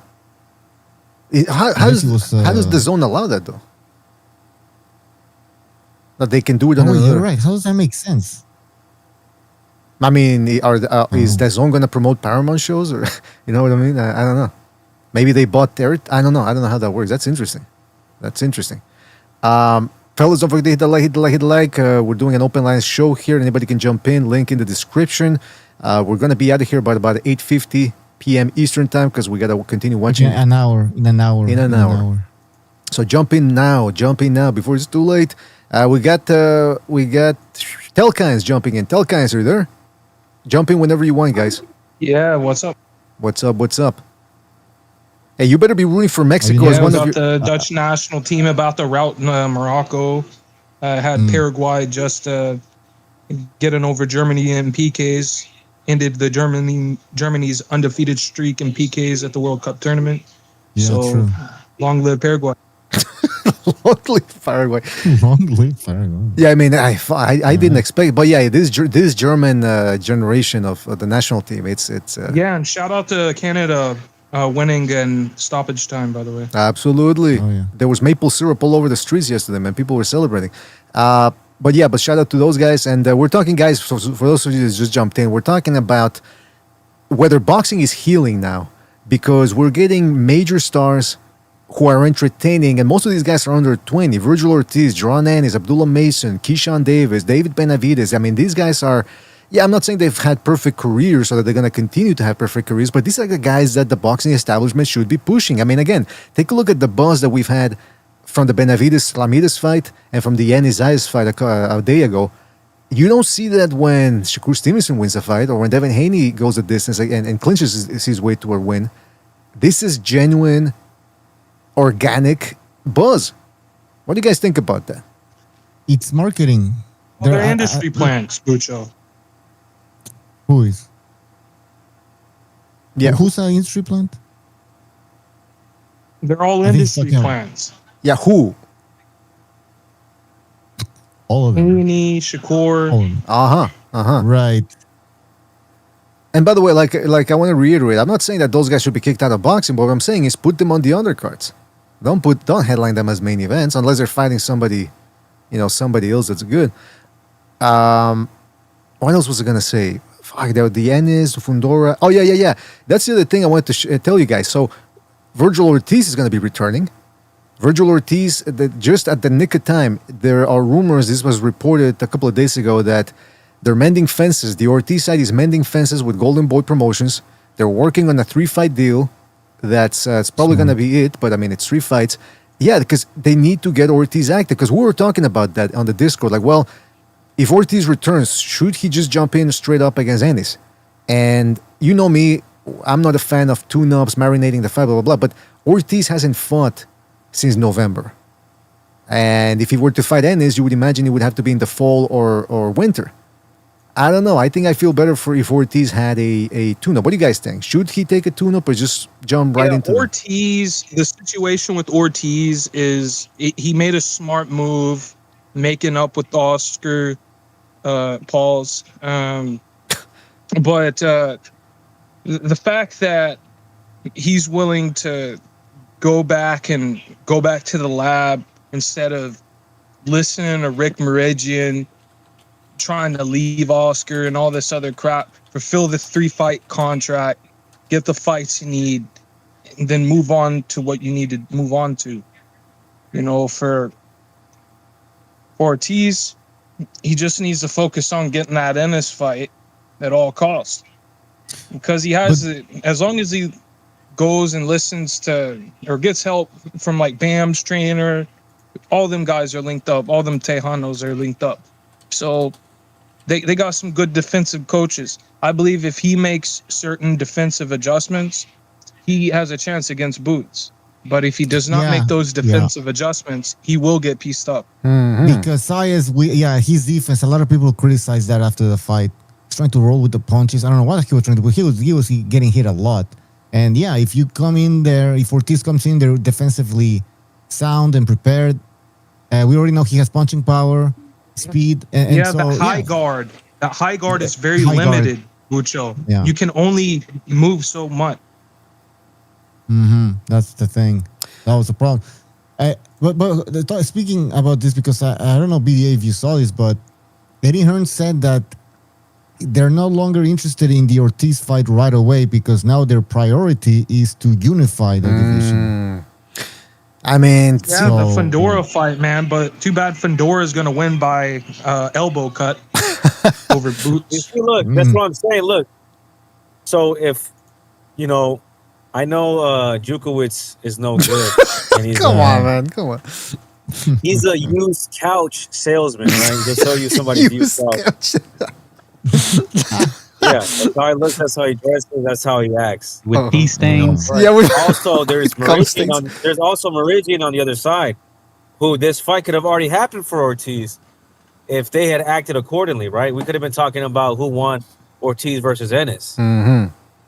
How does the zone allow that though? That they can do it on another. You're right. How does that make sense? I mean, is the zone going to promote Paramount shows, or you know what I mean? I don't know. Maybe they bought their. I don't know how that works. That's interesting. Fellas, don't forget to hit the like. We're doing an open line show here. Anybody can jump in. Link in the description. We're going to be out of here by about 8:50 p.m. Eastern time because we got to continue watching. In an hour. So jump in now before it's too late. We got Telkines jumping in. Telkines, are you there? Jump in whenever you want, guys. Yeah, what's up? What's up? Hey, you better be rooting for Mexico as one of your... the Dutch national team about the route in Morocco. Had Paraguay just getting over Germany in PKs. Ended the Germany's undefeated streak in PKs at the World Cup tournament. Yeah, so true. Long live Paraguay. Long live Paraguay. Long live Paraguay. Yeah, I mean, I didn't expect, but yeah, this German generation of the national team, it's yeah, and shout out to Canada winning in stoppage time, by the way. Absolutely. Oh, yeah. There was maple syrup all over the streets yesterday, man. People were celebrating. but yeah, but shout out to those guys. And we're talking, guys, for those of you that just jumped in, we're talking about whether boxing is healing now because we're getting major stars who are entertaining, and most of these guys are under 20. Virgil Ortiz, Jaron Ennis, Abdullah Mason, Keyshawn Davis, David Benavidez. I mean, these guys are, yeah, I'm not saying they've had perfect careers or that they're going to continue to have perfect careers, but these are the guys that the boxing establishment should be pushing. I mean, again, take a look at the buzz that we've had from the Benavidez-Lamides fight and from the Ennis-Zayas fight a day ago. You don't see that when Shakur Stevenson wins a fight or when Devin Haney goes a distance and clinches his way to a win. This is genuine, organic buzz. What do you guys think about that? It's marketing. Well, they're industry plants, Bucho. Who is? Yeah. Who's an industry plant? They're all I think it's industry okay. plants. Yeah, who? All of them. Haney, Shakur. All of them. Uh-huh. Right. And by the way, like I want to reiterate, I'm not saying that those guys should be kicked out of boxing, but what I'm saying is put them on the undercards. Don't headline them as main events unless they're fighting somebody else that's good. What else was I gonna say? Fuck, there were the Ennis, Fundora. Oh yeah. That's the other thing I wanted to tell you guys. So Virgil Ortiz is gonna be returning. Virgil Ortiz, just at the nick of time, there are rumors. This was reported a couple of days ago that they're mending fences. The Ortiz side is mending fences with Golden Boy Promotions. They're working on a 3-fight deal. That's it's probably going to be it, but I mean, it's 3 fights. Yeah, because they need to get Ortiz active. Because we were talking about that on the Discord. Like, well, if Ortiz returns, should he just jump in straight up against Ennis? And you know me, I'm not a fan of tune-ups, marinating the fight, blah, blah, blah. But Ortiz hasn't fought since November. And if he were to fight Ennis, you would imagine he would have to be in the fall or winter. I don't know. I think I feel better for if Ortiz had a tune-up. What do you guys think? Should he take a tune-up or just jump right into Ortiz? The situation with Ortiz is he made a smart move, making up with Oscar Pauls. But the fact that he's willing to go back to the lab instead of listening to Rick Meridian, trying to leave Oscar and all this other crap, fulfill the 3-fight contract, get the fights you need, and then move on to what you need to move on to. You know, for Ortiz, he just needs to focus on getting that Ennis fight at all costs. Because he has it, as long as he goes and listens to or gets help from like Bam's trainer, all them guys are linked up, all them Tejanos are linked up. So they got some good defensive coaches. I believe if he makes certain defensive adjustments, he has a chance against Boots. But if he does not make those defensive adjustments, he will get pieced up. Because Zayas, his defense, a lot of people criticize that after the fight. He's trying to roll with the punches. I don't know what he was trying to do, but he was getting hit a lot. And yeah, if you come in there, if Ortiz comes in, they're defensively sound and prepared. We already know he has punching power, speed, and so, that high guard. That high guard is very high limited, Mucho. Yeah. You can only move so much. That's the thing. That was the problem. But speaking about this, because I don't know, BDA, if you saw this, but Eddie Hearn said that they're no longer interested in the Ortiz fight right away because now their priority is to unify the division. I mean, Yeah, the Fundora fight, man. But too bad Fundora is going to win by elbow cut over Boots. See, look, that's what I'm saying. Look, so if, I know Djokovic is no good. And he's, come on, man. Come on. He's a used couch salesman, right? He'll sell you somebody's used couch. Yeah, that's how he looks, that's how he dresses, that's how he acts. With pea stains. Right. Yeah, also, there's Meridian on the other side, who this fight could have already happened for Ortiz if they had acted accordingly, right? We could have been talking about who won Ortiz versus Ennis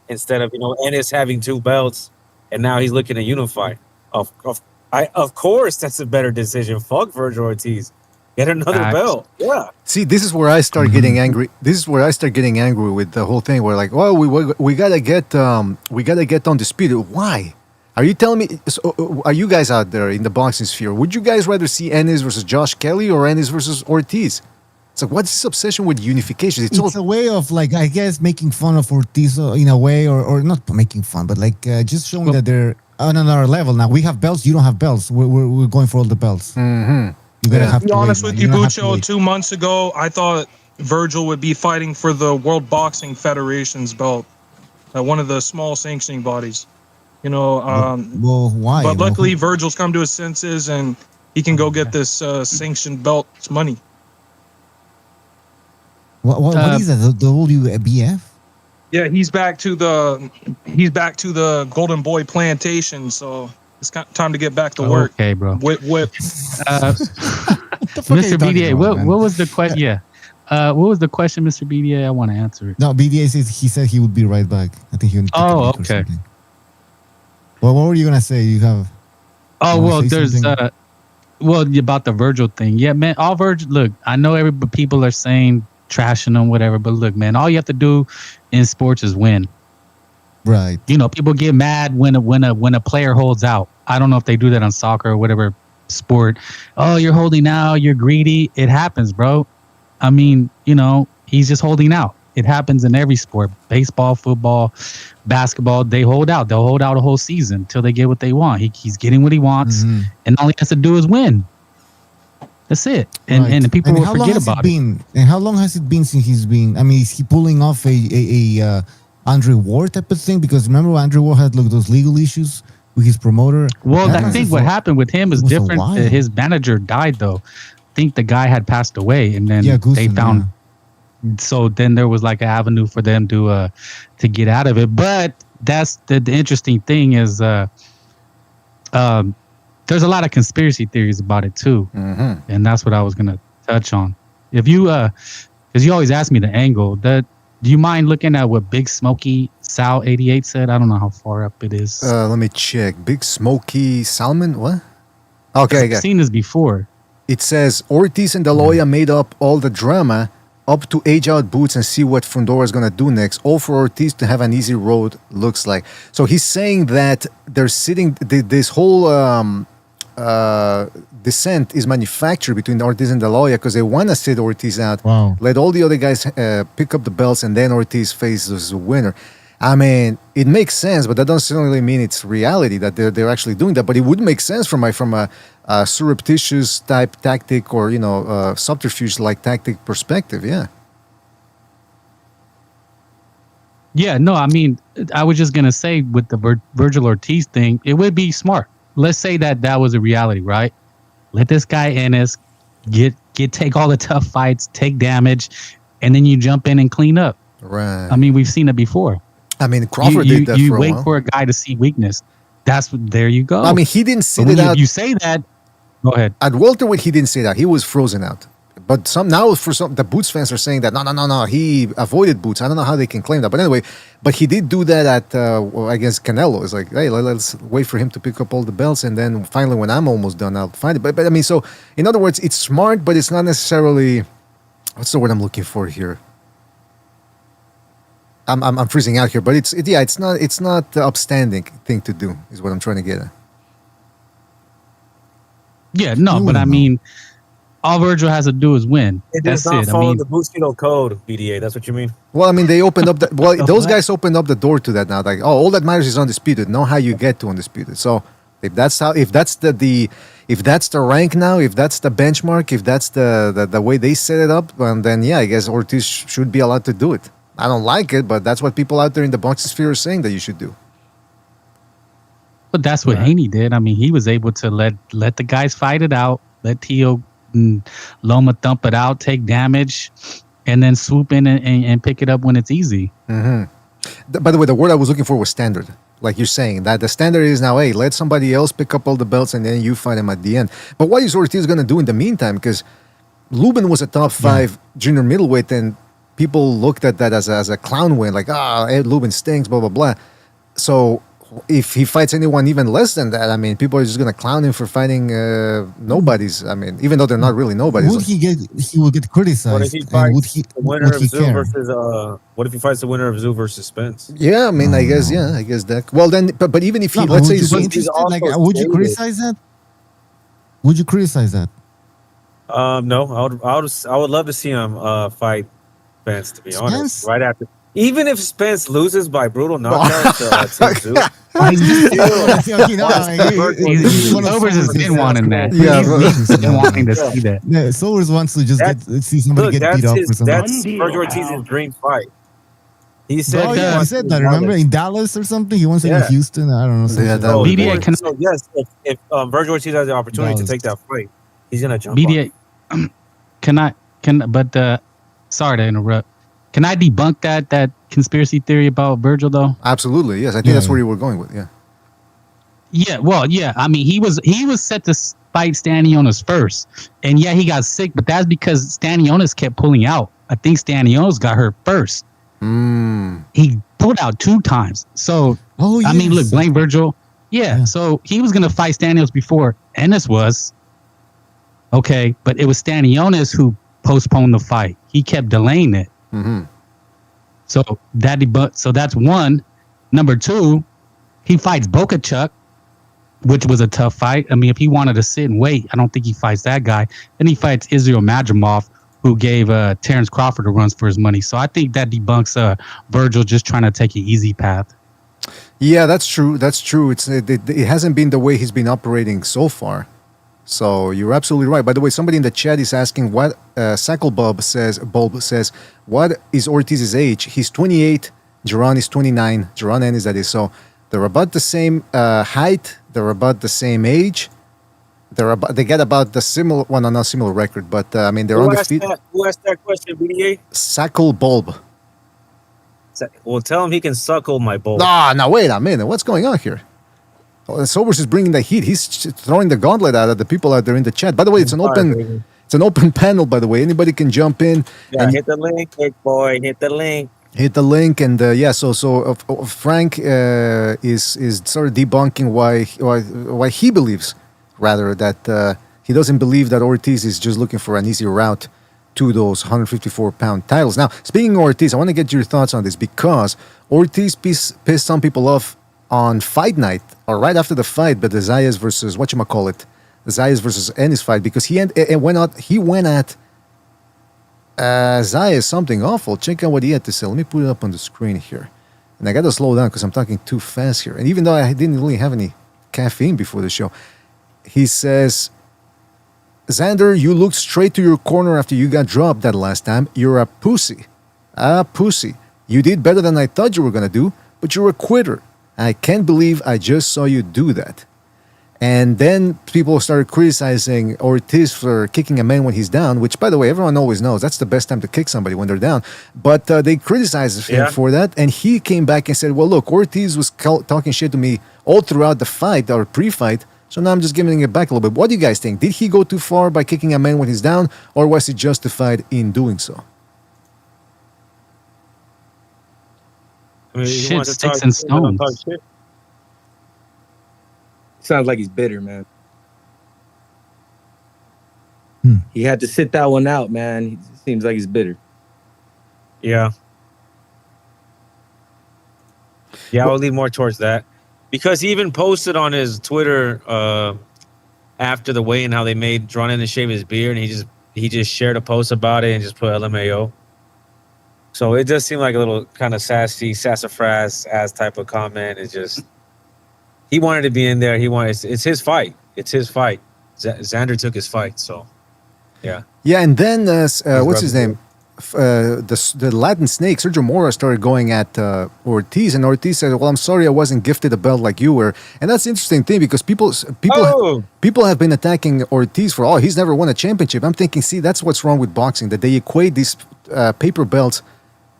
instead of Ennis having 2 belts and now he's looking to unify. Of course, that's a better decision. Fuck Virgil Ortiz. Get another belt. Yeah. See, this is where I start getting angry. This is where I start getting angry with the whole thing. We're like, well, we gotta get undisputed. Why? Are you telling me? So, are you guys out there in the boxing sphere? Would you guys rather see Ennis versus Josh Kelly or Ennis versus Ortiz? It's like, what's this obsession with unification? It's all It's a way of like, I guess, making fun of Ortiz in a way, or not making fun, but like just showing that they're on another level. Now we have belts, you don't have belts. We're going for all the belts. Mm-hmm. You gotta Yeah. have To be to honest wait, with man. you, don't have to Bucho, wait. 2 months ago, I thought Virgil would be fighting for the World Boxing Federation's belt, one of the small sanctioning bodies. You know, Well, why? but Well, luckily Virgil's come to his senses and he can go get this sanctioned belt's money. what is that? The WBF? Yeah, he's back to the Golden Boy plantation, so it's time to get back to work. Okay, bro. Whip. What the fuck are you Mr. talking BDA, about, man? what was the question? Yeah. What was the question, Mr. BDA? I want to answer it. No, BDA says he said he would be right back. I think he would. Oh, okay. Well, what were you gonna say? You have. Oh, You wanna well, say there's something? about the Virgil thing. Yeah, man, all Virgil, look, I know people are saying trashing them, whatever, but look, man, all you have to do in sports is win. Right. You know, people get mad when a player holds out. I don't know if they do that on soccer or whatever sport. Oh, you're holding out, you're greedy. It happens, bro. I mean, you know, he's just holding out. It happens in every sport. Baseball, football, basketball, they hold out. They'll hold out a whole season until they get what they want. He's getting what he wants, Mhm. and all he has to do is win. That's it. And Right. and people will how long forget has about it. been? And how long has it been since he's been? I mean, is he pulling off a Andre Ward type of thing? Because remember, Andre Ward had those legal issues with his promoter. Well, That I was think a- what happened with him is it was a different. while. His manager died, though. I think the guy had passed away, and then Yeah, they Goosen, found. So then there was like an avenue for them to get out of it. But that's the interesting thing is there's a lot of conspiracy theories about it too, Mm-hmm. and that's what I was gonna touch on. If you because you always ask me the angle, do you mind looking at what Big Smokey Sal 88 said? I don't know how far up it is. Let me check. Big Smoky Salmon. What? Okay, I've seen this before. It says Ortiz and De La Hoya made up all the drama up to age out Boots and see what Fundora is going to do next. All for Ortiz to have an easy road, looks like. So he's saying that they're sitting, this whole dissent is manufactured between Ortiz and De La Hoya because they want to sit Ortiz out, Wow. let all the other guys pick up the belts, and then Ortiz faces the winner. I mean, it makes sense, but that doesn't really mean it's reality that they're actually doing that. But it would make sense from a surreptitious type tactic or subterfuge like tactic perspective. Yeah. Yeah, no, I mean, I was just gonna say with the Virgil Ortiz thing, it would be smart. Let's say that was a reality, right? Let this guy Ennis take all the tough fights, take damage, and then you jump in and clean up. Right. I mean, we've seen it before. I mean, Crawford did that you for a wait while. for a guy to see weakness. There you go. I mean, he didn't But sit when it out. you say that, go ahead. At welterweight, he didn't say that. He was frozen out. But the Boots fans are saying that no, he avoided Boots. I don't know how they can claim that. But anyway, but he did do that at against Canelo. It's like, hey, let's wait for him to pick up all the belts, and then finally, when I'm almost done, I'll find it. But I mean, so in other words, it's smart, but it's not necessarily. What's the word I'm looking for here? I'm freezing out here, but it's not the upstanding thing to do is what I'm trying to get at. Yeah, no, but I mean, all Virgil has to do is win. It That's does not it. I follow mean, the Bushido code, BDA. That's what you mean? Well, I mean, they opened up those What? guys opened up the door to that now. Like, oh, all that matters is undisputed. Know how you get to undisputed. So if that's the rank now, if that's the benchmark, if that's the way they set it up, then yeah, I guess Ortiz should be allowed to do it. I don't like it, but that's what people out there in the boxing sphere are saying that you should do. but that's what Haney did. I mean, he was able to let the guys fight it out, let Tio and Loma thump it out, take damage, and then swoop in and pick it up when it's easy. By the way, the word I was looking for was standard. Like you're saying, that the standard is now, hey, let somebody else pick up all the belts and then you fight him at the end. But what is Ortiz going to do in the meantime? Because Lubin was a top 5 junior middleweight, and people looked at that as a clown win, like, Ed Lubin stinks, blah, blah, blah. So if he fights anyone even less than that, I mean, people are just gonna clown him for fighting nobodies. I mean, even though they're not really nobodies. Would he get? He will get criticized. What if he And would fights he? the winner Would of he Zoo care? versus what if he fights the winner of Zoo versus Spence? Yeah, I mean, I guess that. Well, then, but even if he, No, but let's say, would you Zoo- be He's interested? Like, also would you stated- criticize that? Would you criticize that? No, I would love to see him fight Spence. To be honest, Spence? right after, even if Spence loses by brutal knockout to Tim Zoo, Okay, no, he's one of Sobers has Sobers' been wanting that. Yeah, He's bro. been wanting to see that. Yeah, Sobers wants to just see somebody get beat up or something. that's Virgil Ortiz's dream fight. He said, Oh he yeah, he wants said to that. do Remember in Dallas or something? He wants it in Yeah. Houston. I don't know. something Yeah, like that So, was- BDA, can- so yes, if Virgil Ortiz has the opportunity to Dallas. take that fight, he's gonna jump on it. BDA, sorry to interrupt. Can I debunk that conspiracy theory about Virgil though? absolutely, yes, I think Yeah, that's yeah. where you were going with. Yeah, Yeah, well, yeah. I mean, he was set to fight Stanionis first, and yeah, he got sick, but that's because Stanionis kept pulling out. I think Stanionis got hurt first. He pulled out 2 times. So Oh, I mean, look, yes. blame Virgil. Yeah, Yeah. so he was gonna fight Stanionis before Ennis was. Okay, but it was Stanionis who postponed the fight. He kept delaying it. So that's one. Number 2, he fights Bokachuk, which was a tough fight. I mean, if he wanted to sit and wait, I don't think he fights that guy. Then he fights Israel Madrimov, who gave Terrence Crawford a runs for his money. So I think that debunks Virgil just trying to take an easy path. yeah, that's true. That's true. It hasn't been the way he's been operating so far. So you're absolutely right. By the way, somebody in the chat is asking what Bulb says. What is Ortiz's age? He's 28. Duran is 29. Duran Ennis, that is. So they're about the same height. They're about the same age. They get about the similar, well, not similar record, but I mean they're Who on the asked feet. that question, BDA? Sackle Bulb. Well, tell him he can suckle my bowl. Now wait a minute. What's going on here? Oh, Sobers is bringing the heat. He's throwing the gauntlet at the people out there in the chat. By the way, it's an open panel. By the way, anybody can jump in. Yeah, and hit the link, big boy. Hit the link. hit the link and yeah. So Frank is sort of debunking why he believes rather that he doesn't believe that Ortiz is just looking for an easy route to those 154-pound titles. Now, speaking of Ortiz, I want to get your thoughts on this because Ortiz pissed some people off on fight night or right after the fight, but the Zayas versus the Zayas versus Ennis fight, because he went at Zayas something awful. Check out what he had to say. Let me put it up on the screen here, and I got to slow down because I'm talking too fast here. And even though I didn't really have any caffeine before the show, he says, Xander, you looked straight to your corner after you got dropped that last time. You're a pussy. A pussy. You did better than I thought you were going to do, but you're a quitter. I can't believe I just saw you do that. And then people started criticizing Ortiz for kicking a man when he's down, which, by the way, everyone always knows that's the best time to kick somebody when they're down. But they criticized him for that. And he came back and said, well, look, Ortiz was talking shit to me all throughout the fight or pre-fight. So now I'm just giving it back a little bit. What do you guys think? Did he go too far by kicking a man when he's down, or was he justified in doing so? I mean, he Shit, wants to sticks talk- and he wants to talk stones. shit. Sounds like he's bitter, man. Hmm. He had to sit that one out, man. He seems like he's bitter. Yeah. Yeah, I would lean more towards that. Because he even posted on his Twitter after the weigh-in how they made Drawn in to shave his beard, and he just shared a post about it and just put LMAO. So it does seem like a little kind of sassy, sassafras ass type of comment. It's just he wanted to be in there. It's his fight. It's his fight. Xander took his fight, so yeah. Yeah, and then what's his rubbing name? The Latin Snake, Sergio Mora, started going at Ortiz, and Ortiz said, "Well, I'm sorry, I wasn't gifted a belt like you were." And that's the interesting thing because people have been attacking Ortiz for he's never won a championship. I'm thinking, see, that's what's wrong with boxing, that they equate these paper belts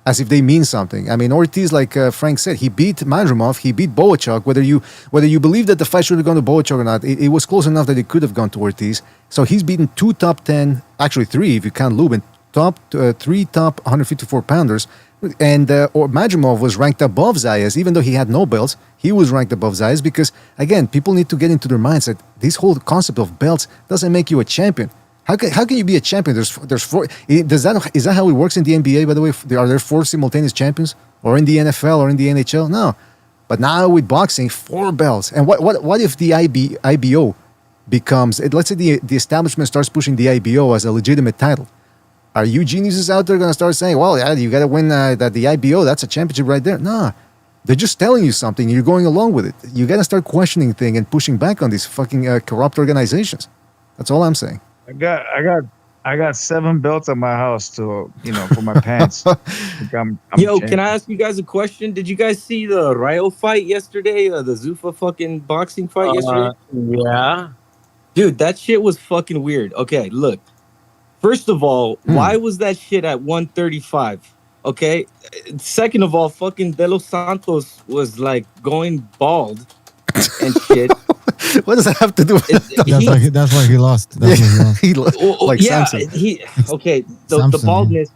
as if they mean something. I mean, Ortiz, like Frank said, he beat Mandrumov, he beat Boachuk. Whether you believe that the fight should have gone to Boachuk or not, it was close enough that it could have gone to Ortiz. So he's beaten 2 top 10, actually 3 if you count Lubin, 3 top 154 pounders, And or Madrimov was ranked above Zayas, even though he had no belts. He was ranked above Zayas because, again, people need to get into their minds that this whole concept of belts doesn't make you a champion. How can you be a champion? There's four. Is that how it works in the NBA? By the way, are there four simultaneous champions, or in the NFL or in the NHL? No, but now with boxing, 4 belts. And what if the IBO becomes? Let's say the establishment starts pushing the IBO as a legitimate title. Are you geniuses out there going to start saying, well, yeah, you got to win the IBO? That's a championship right there. Nah, they're just telling you something. You're going along with it. You got to start questioning things and pushing back on these fucking corrupt organizations. That's all I'm saying. I got 7 belts at my house to for my pants. I'm Yo, champion. can I ask you guys a question? Did you guys see the Ryo fight yesterday? The Zuffa fucking boxing fight yesterday? Yeah. Dude, that shit was fucking weird. Okay, look. First of all, why was that shit at 135? Okay. Second of all, fucking De Los Santos was like going bald and shit. What does that have to do with That's why he lost. That's why he lost. Like yeah, Samson. the Samson, baldness.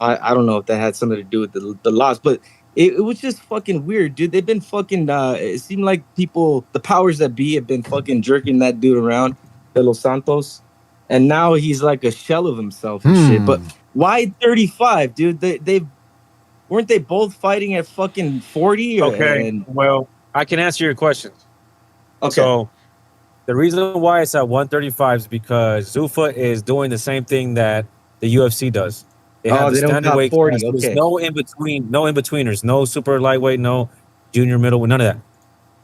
I don't know if that had something to do with the loss, but it was just fucking weird, dude. They've been fucking. It seemed like the powers that be, have been fucking jerking that dude around, De Los Santos, and now he's like a shell of himself and shit. But why 35, dude? Weren't they both fighting at fucking 40? Okay. Well, I can answer your questions. Okay. So the reason why it's at 135 is because Zuffa is doing the same thing that the UFC does. They have the they don't standard have weight 40. class. There's Okay. no in-betweeners, no super lightweight, no junior middle, none of that.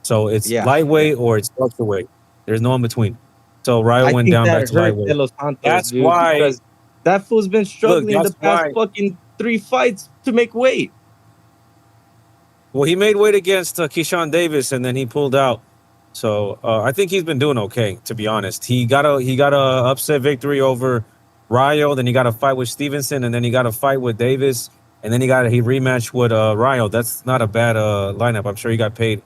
So it's lightweight or it's welterweight. There's no in between. So Ryo went down back to lightweight. De Los Santos, That's dude, why. because that fool's been struggling Look, the past fucking 3 fights to make weight. Well, he made weight against Keyshawn Davis, and then he pulled out. So I think he's been doing okay, to be honest. He got a upset victory over Ryo, then he got a fight with Stevenson, and then he got a fight with Davis, and then he rematched with Ryo. That's not a bad lineup. I'm sure he got paid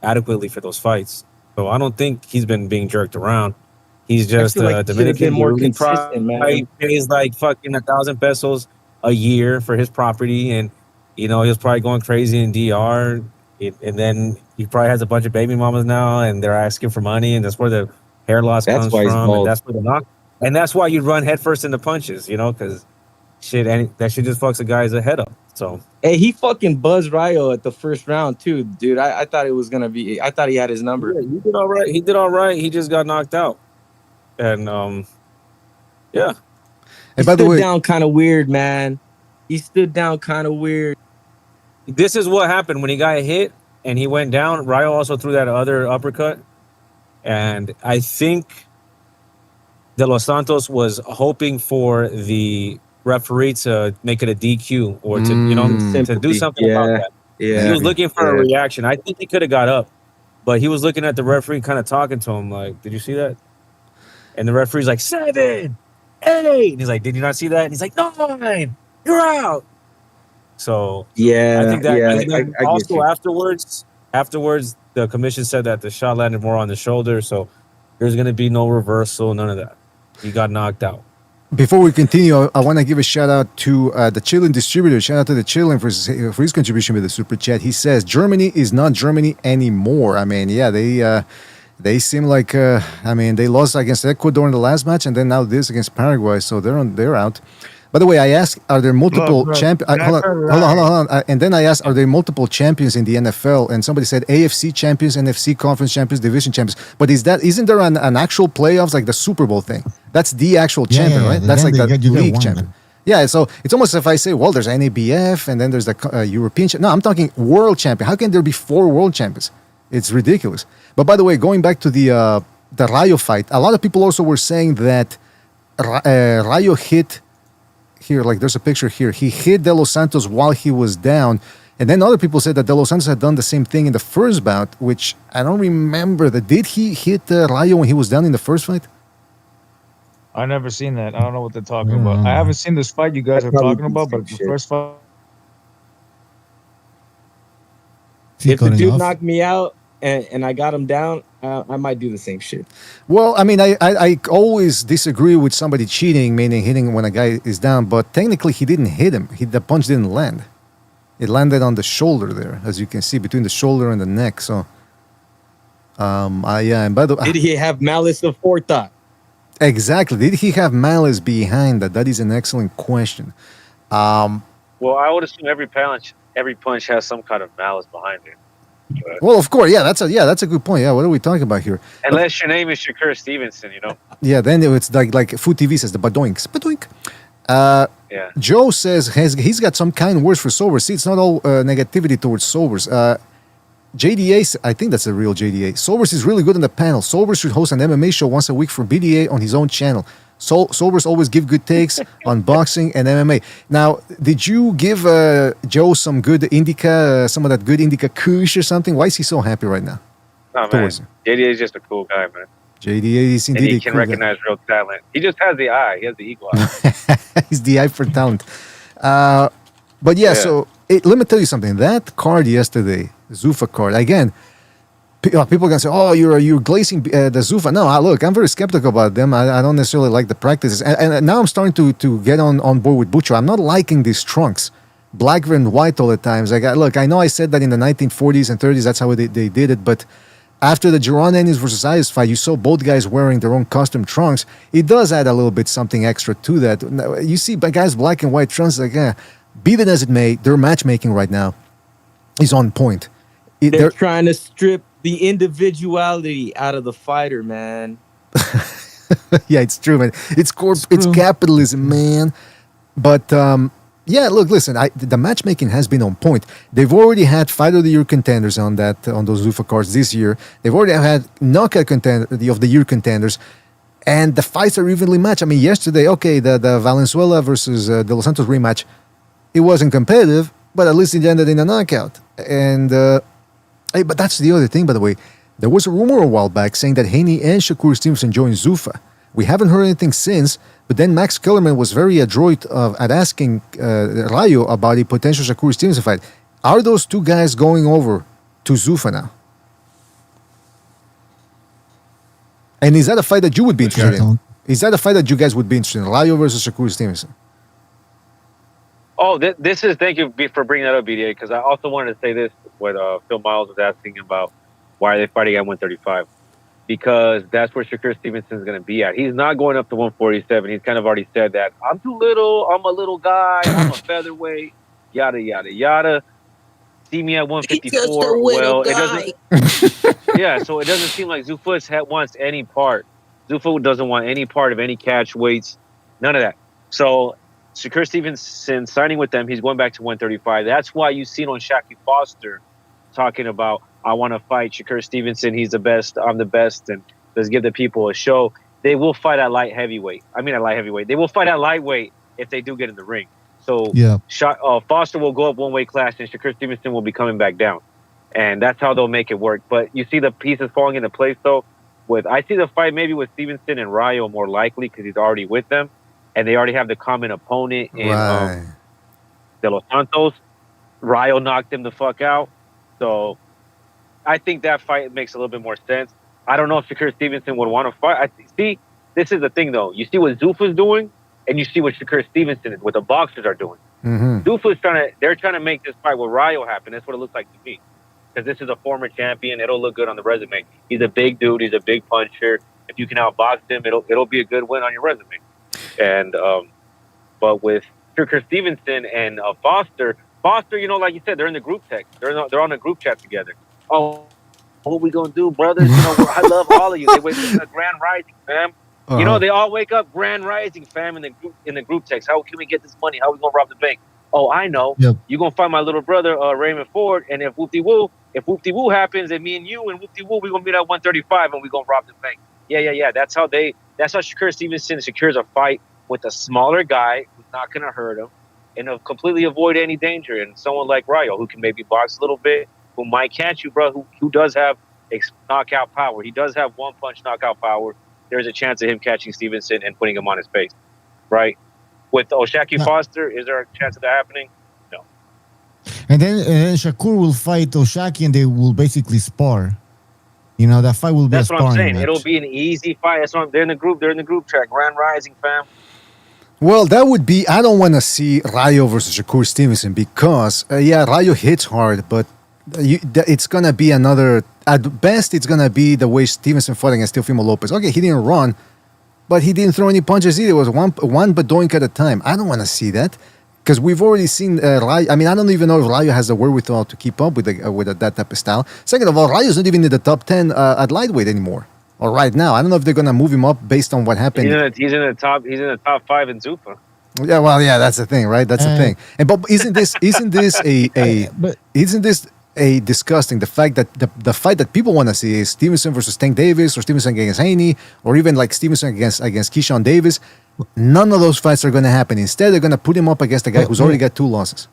adequately for those fights. So I don't think he's been being jerked around. He's just Dominican. More He consistent, man. probably pays like fucking 1,000 pesos a year for his property, and he was probably going crazy in DR. And then he probably has a bunch of baby mamas now, and they're asking for money, and that's where the hair loss comes why he's from, bald. and that's where the knock. And that's why you run headfirst into punches, because that shit just fucks a guy's head up. So Hey, he fucking buzzed Ryo at the first round too, dude. I thought it was gonna be. I thought he had his number. yeah, he did all right. He did all right. He just got knocked out, and yeah. And by the stood way, down kind of weird, man. He stood down kind of weird. This is what happened when he got hit and he went down. Ryo also threw that other uppercut, and I think De Los Santos was hoping for the referee to make it a DQ or to do something about that. Yeah, He was looking for a reaction. I think he could have got up, but he was looking at the referee, kind of talking to him, like, "Did you see that?" And the referee's like, 7, 8. And he's like, "Did you not see that?" And he's like, 9. You're out. So yeah. I think that. yeah, And then I get also you. afterwards, the commission said that the shot landed more on the shoulder, so there's going to be no reversal, none of that. He got knocked out. before we continue, I want to give a shout out to the Chilean distributor. Shout out to the Chilean for his contribution with the super chat. He says Germany is not Germany anymore. I mean, yeah, they seem like they lost against Ecuador in the last match, and then now this against Paraguay, so they're out. By the way, I asked, are there multiple champions? Hold on. And then I asked, are there multiple champions in the NFL? And somebody said AFC champions, NFC conference champions, division champions. But isn't there an actual playoffs like the Super Bowl thing? That's the actual champion, right? That's like the league champion. Yeah, so it's almost if I say, well, there's NABF and then there's the European champion. No, I'm talking world champion. How can there be 4 world champions? It's ridiculous. But by the way, going back to the Rayo fight, a lot of people also were saying that Rayo hit. Here, like there's a picture here. He hit De Los Santos while he was down. And then other people said that De Los Santos had done the same thing in the first bout, which I don't remember. Did he hit Rayo when he was down in the first fight? I never seen that. I don't know what they're talking about. I haven't seen this fight you guys are talking about, but the first fight. If the dude knocked me out, and I got him down, I might do the same shit. Well, I mean, I always disagree with somebody cheating, meaning hitting when a guy is down, but technically he didn't hit him. The punch didn't land. It landed on the shoulder there, as you can see, between the shoulder and the neck. So, yeah, and by the way, Did he have malice of forethought? exactly, did he have malice behind that? That is an excellent question. Well, I would assume every punch has some kind of malice behind it. Well, of course, yeah, that's a good point. Yeah, what are we talking about here? Unless your name is Shakur Stevenson, Yeah, then it's like Food TV says the badoinks, badoink. Yeah. Joe says he's got some kind words for sobers. See, it's not all negativity towards sobers. JDA, I think that's a real JDA. Sobers is really good on the panel. Sobers should host an MMA show once a week for BDA on his own channel. Sobers always give good takes on boxing and MMA. Now, did you give Joe some good indica, some of that good indica kush or something? Why is he so happy right now? Oh, man. Towards him? JDA is just a cool guy, man. JDA is And indeed he a can cool guy. recognize real talent. He just has the eye. He has the eagle eye. He's the eye for talent. But yeah, so let me tell you something. That card yesterday, Zuffa card, again, people can say, "Oh, you're glazing the Zuffa." No, look, I'm very skeptical about them. I don't necessarily like the practices, and now I'm starting to get on board with Butcher. I'm not liking these trunks, black and white all the times. Look, I know I said that in the 1940s and 30s, that's how they did it, but after the Jerron Ennis versus Ayes fight, you saw both guys wearing their own custom trunks. It does add a little bit something extra to that. You see guys black and white trunks, like, be it as it may, their matchmaking right now is on point. They're trying to strip the individuality out of the fighter, man. Yeah, it's true, man. It's capitalism, man. But yeah, look, listen. The matchmaking has been on point. They've already had Fight of the Year contenders on those Zuffa cards this year. They've already had knockout of the year contenders, and the fights are evenly matched. I mean, yesterday, okay, the Valenzuela versus De Los Santos rematch, it wasn't competitive, but at least it ended in a knockout. And but that's the other thing, by the way. There was a rumor a while back saying that Haney and Shakur Stevenson joined Zuffa. We haven't heard anything since, but then Max Kellerman was very adroit at asking Rayo about a potential Shakur Stevenson fight. Are those two guys going over to Zuffa now? And is that a fight that you would be interested in? Is that a fight that you guys would be interested in? Rayo versus Shakur Stevenson? Oh, thank you for bringing that up, BDA, because I also wanted to say this when Phil Miles was asking about why are they fighting at 135. Because that's where Shakur Stevenson is going to be at. He's not going up to 147. He's kind of already said that. I'm too little. I'm a little guy. I'm a featherweight. Yada, yada, yada. See me at 154. Well, it doesn't. Yeah, so it doesn't seem like Zuffa wants any part. Zuffa doesn't want any part of any catch weights. None of that. So Shakur Stevenson signing with them, he's going back to 135. That's why you see it on Shaki Foster talking about, I want to fight Shakur Stevenson. He's the best. I'm the best. And let's give the people a show. They will fight at light heavyweight. They will fight at lightweight if they do get in the ring. So Foster will go up one weight class and Shakur Stevenson will be coming back down. And that's how they'll make it work. But you see the pieces falling into place, though. I see the fight maybe with Stevenson and Rayo more likely because he's already with them. And they already have the common opponent in De Los Santos. Rayo knocked him the fuck out. So I think that fight makes a little bit more sense. I don't know if Shakur Stevenson would want to fight. See, this is the thing, though. You see what Zuffa's doing, and you see what Shakur Stevenson what the boxers are doing. Mm-hmm. Zuffa's they're trying to make this fight with Rayo happen. That's what it looks like to me. Because this is a former champion. It'll look good on the resume. He's a big dude. He's a big puncher. If you can outbox him, it'll be a good win on your resume. And but with Shakur Stevenson and Foster, like you said, they're in the group text. They're on a group chat together. Oh, what we gonna do, brothers? I love all of you. They wake up Grand Rising, fam. Uh-huh. They all wake up Grand Rising, fam, in the group text. How can we get this money? How we gonna rob the bank? Oh, I know. Yep. You gonna find my little brother Raymond Ford, and if whoop-de-woo happens, and me and you and whoop-de-woo, we gonna meet at 135 and we gonna rob the bank. Yeah. That's how Shakur Stevenson secures a fight with a smaller guy who's not gonna hurt him and completely avoid any danger. And someone like Rayo who can maybe box a little bit, who might catch you, bro, who does have knockout power. He does have one punch knockout power. There's a chance of him catching Stevenson and putting him on his face, right? With Oshaki Foster, is there a chance of that happening? No. And then Shakur will fight Oshaki and they will basically spar. You know, that fight will be a That's what I'm sparring saying. match. It'll be an easy fight. That's what they're in the group. They're in the group chat. Grand Rising, fam. Well, that would be. I don't want to see Rayo versus Shakur Stevenson because, yeah, Rayo hits hard, but it's gonna be another. At best, it's gonna be the way Stevenson fought against Teofimo Lopez. Okay, he didn't run, but he didn't throw any punches either. It was one badoink at a time. I don't want to see that because we've already seen Rayo. I mean, I don't even know if Rayo has the wherewithal to keep up with that type of style. Second of all, Rayo's not even in the top 10 at lightweight anymore. Or right now, I don't know if they're gonna move him up based on what happened. He's in the top. He's in the top 5 in Zupa. Yeah, well, yeah, that's the thing, right? That's the thing. And but isn't this a disgusting, the fact that the fight that people want to see is Stevenson versus Tank Davis or Stevenson against Haney or even like Stevenson against Keyshawn Davis? None of those fights are going to happen. Instead, they're going to put him up against a guy who's already got 2 losses.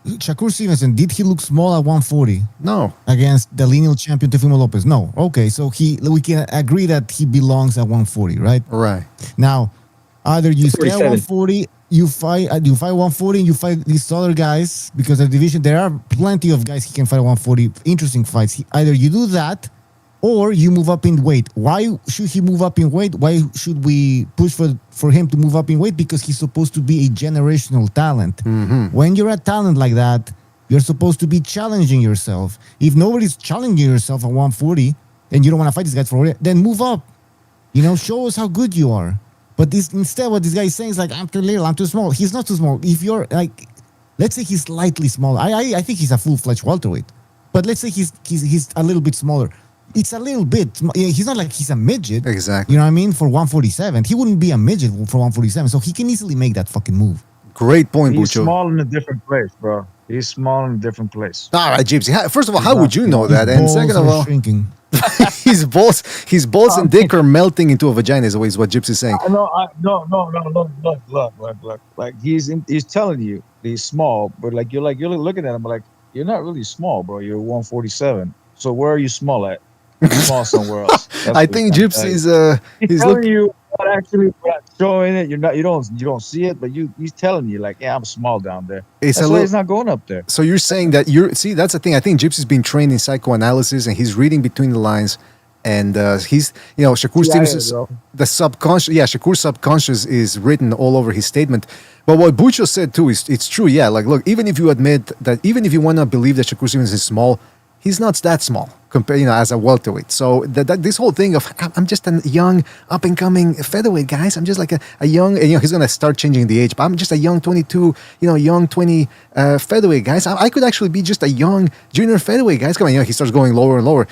Shakur Stevenson, did he look small at 140? No. Against the lineal champion Teofimo Lopez? No. Okay, so we can agree that he belongs at 140, right? Right. Now, either you stay at 47. 140, you fight 140, and you fight these other guys because the division. There are plenty of guys he can fight at 140. Interesting fights. Either you do that, or you move up in weight. Why should he move up in weight? Why should we push for him to move up in weight? Because he's supposed to be a generational talent. Mm-hmm. When you're a talent like that, you're supposed to be challenging yourself. If nobody's challenging yourself at 140 and you don't want to fight these guys for it, then move up. You know, show us how good you are. But instead, what this guy is saying is like, I'm too little, I'm too small. He's not too small. If you're like, let's say he's slightly smaller. I think he's a full-fledged welterweight. But let's say he's a little bit smaller. It's a little bit. He's not like he's a midget. Exactly. You know what I mean? For 147, he wouldn't be a midget for 147. So he can easily make that fucking move. Great point, He's Bucho. small in a different place, bro. He's small in a different place. All right, Gypsy. First of all, how would you know His that? And balls second of are all, shrinking. his balls and dick are melting into a vagina is what Gypsy's saying. No, look. Like he's telling you he's small, but like you're looking at him, but like you're not really small, bro. You're 147. So where are you small at? You're small somewhere else. That's I what think he's trying to Gypsy's tell you. He's he's telling look. you not actually not showing it. You don't see it, but he's telling you like, yeah, I'm small down there. It's That's a why little. he's not going up there. So you're saying that that's the thing. I think Gypsy's been trained in psychoanalysis and he's reading between the lines, and he's Shakur Stevenson's the subconscious. Yeah, Shakur's subconscious is written all over his statement. But what Bucho said too is it's true. Yeah, like look, even if you admit that, even if you want to believe that Shakur Stevenson is small, he's not that small compared, as a welterweight. So that this whole thing of I'm just a young up and coming featherweight, guys. I'm just like a young, and he's gonna start changing the age, but I'm just a young 22, young 20 featherweight, guys. I could actually be just a young junior featherweight, guys. Come on, he starts going lower and lower.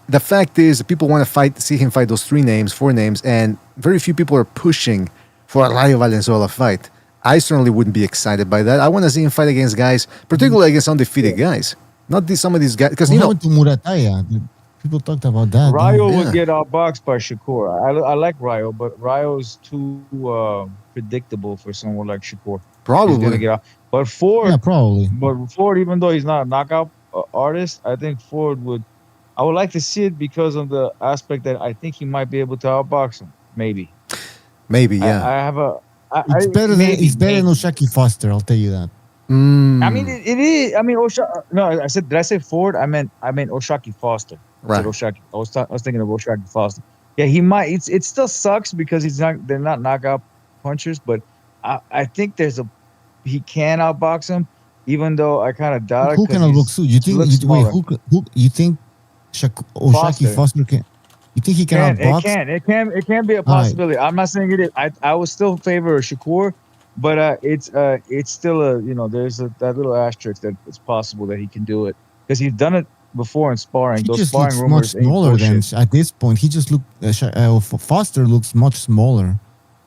The fact is, people want to see him fight those 4 names, and very few people are pushing for a Rayo Valenzuela fight. I certainly wouldn't be excited by that. I want to see him fight against guys, particularly against undefeated guys. Not some of these guys, because What happened to Murataya? People talked about that. Rayo yeah. would get outboxed by Shakur. I like Rayo, but Rayo is too predictable for someone like Shakur. He's gonna probably. get out. But Ford, Yeah, probably. but Ford, even though he's not a knockout artist, I think Ford would. I would like to see it because of the aspect that I think he might be able to outbox him. Maybe. Maybe, yeah. I have a. It's better than Oshaki Foster. I'll tell you that. I mean, it is. I mean, No, I said. Did I say Ford? I meant Oshaki Foster. Right. I said Oshaki. I was thinking of Oshaki Foster. Yeah, he might. It still sucks because they're not knockout punchers, but I think he can outbox him, even though I kind of doubt it. Who can outbox who? You think? Who you think? Oshaki Foster can? You think he can outbox? It can be a possibility. Right. I'm not saying it is. I would still favor Shakur, but it's still there's that little asterisk that it's possible that he can do it because he's done it before in sparring. He Those just sparring looks rumors much smaller than at this point. He just Foster looks much smaller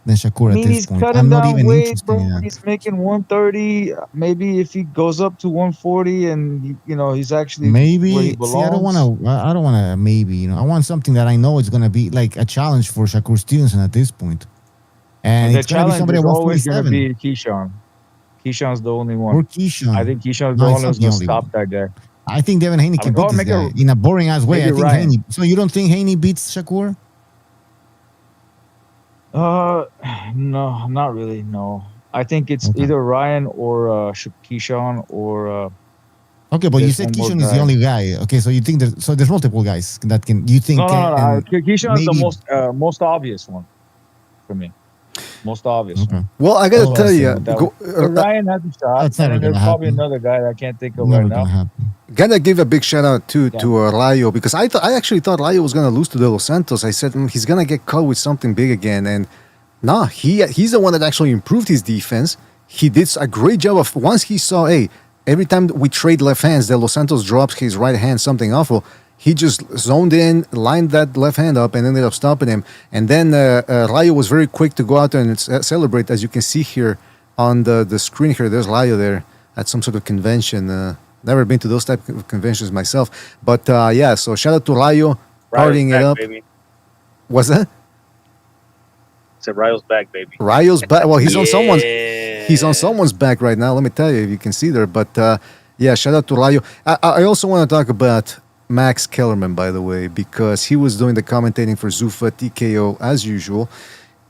than Shakur at this point. I'm not even interested in that. He's making 130. Maybe if he goes up to 140 and he's actually maybe. where he belongs. See, I don't want to. Maybe I want something that I know is going to be like a challenge for Shakur Stevenson at this point. And the it's going to be somebody at 147. Going to be Keyshawn. Keyshawn's the only one. Or Keyshawn. I think Keyshawn's the one who's going to stop that guy. I think Devin Haney can beat this guy in a boring ass way. I think Haney. So you don't think Haney beats Shakur? No, not really. No, I think it's either Ryan or Keyshawn or Okay, but you There's said one more Keyshawn is the guy. only guy. Okay, so you think there's multiple guys that can you think No. Keyshawn is the maybe most obvious one for me. Most obvious okay. one. Well, I gotta tell Otherwise, you, But that one. But Ryan has a shot, that's and never then gonna there's probably happen. another guy that I can't think of Never right gonna now. happen. gotta give a big shout out to Yeah. Rayo, because I actually thought Rayo was gonna lose to De Los Santos. I said he's gonna get caught with something big again, and nah, he's the one that actually improved his defense. He did a great job of once he saw, hey, every time we trade left hands, De Los Santos drops his right hand something awful. He just zoned in, lined that left hand up, and ended up stopping him. And then Rayo was very quick to go out there and celebrate, as you can see here on the screen here. There's Rayo there at some sort of convention. Never been to those type of conventions myself, but yeah. So shout out to Rayo, partying it back, up. baby. What's that? Said Rayo's back, baby. Rayo's back. Well, he's on someone's. Yeah. He's on someone's back right now. Let me tell you, if you can see there. But yeah, shout out to Rayo. I also want to talk about Max Kellerman, by the way, because he was doing the commentating for Zuffa TKO as usual.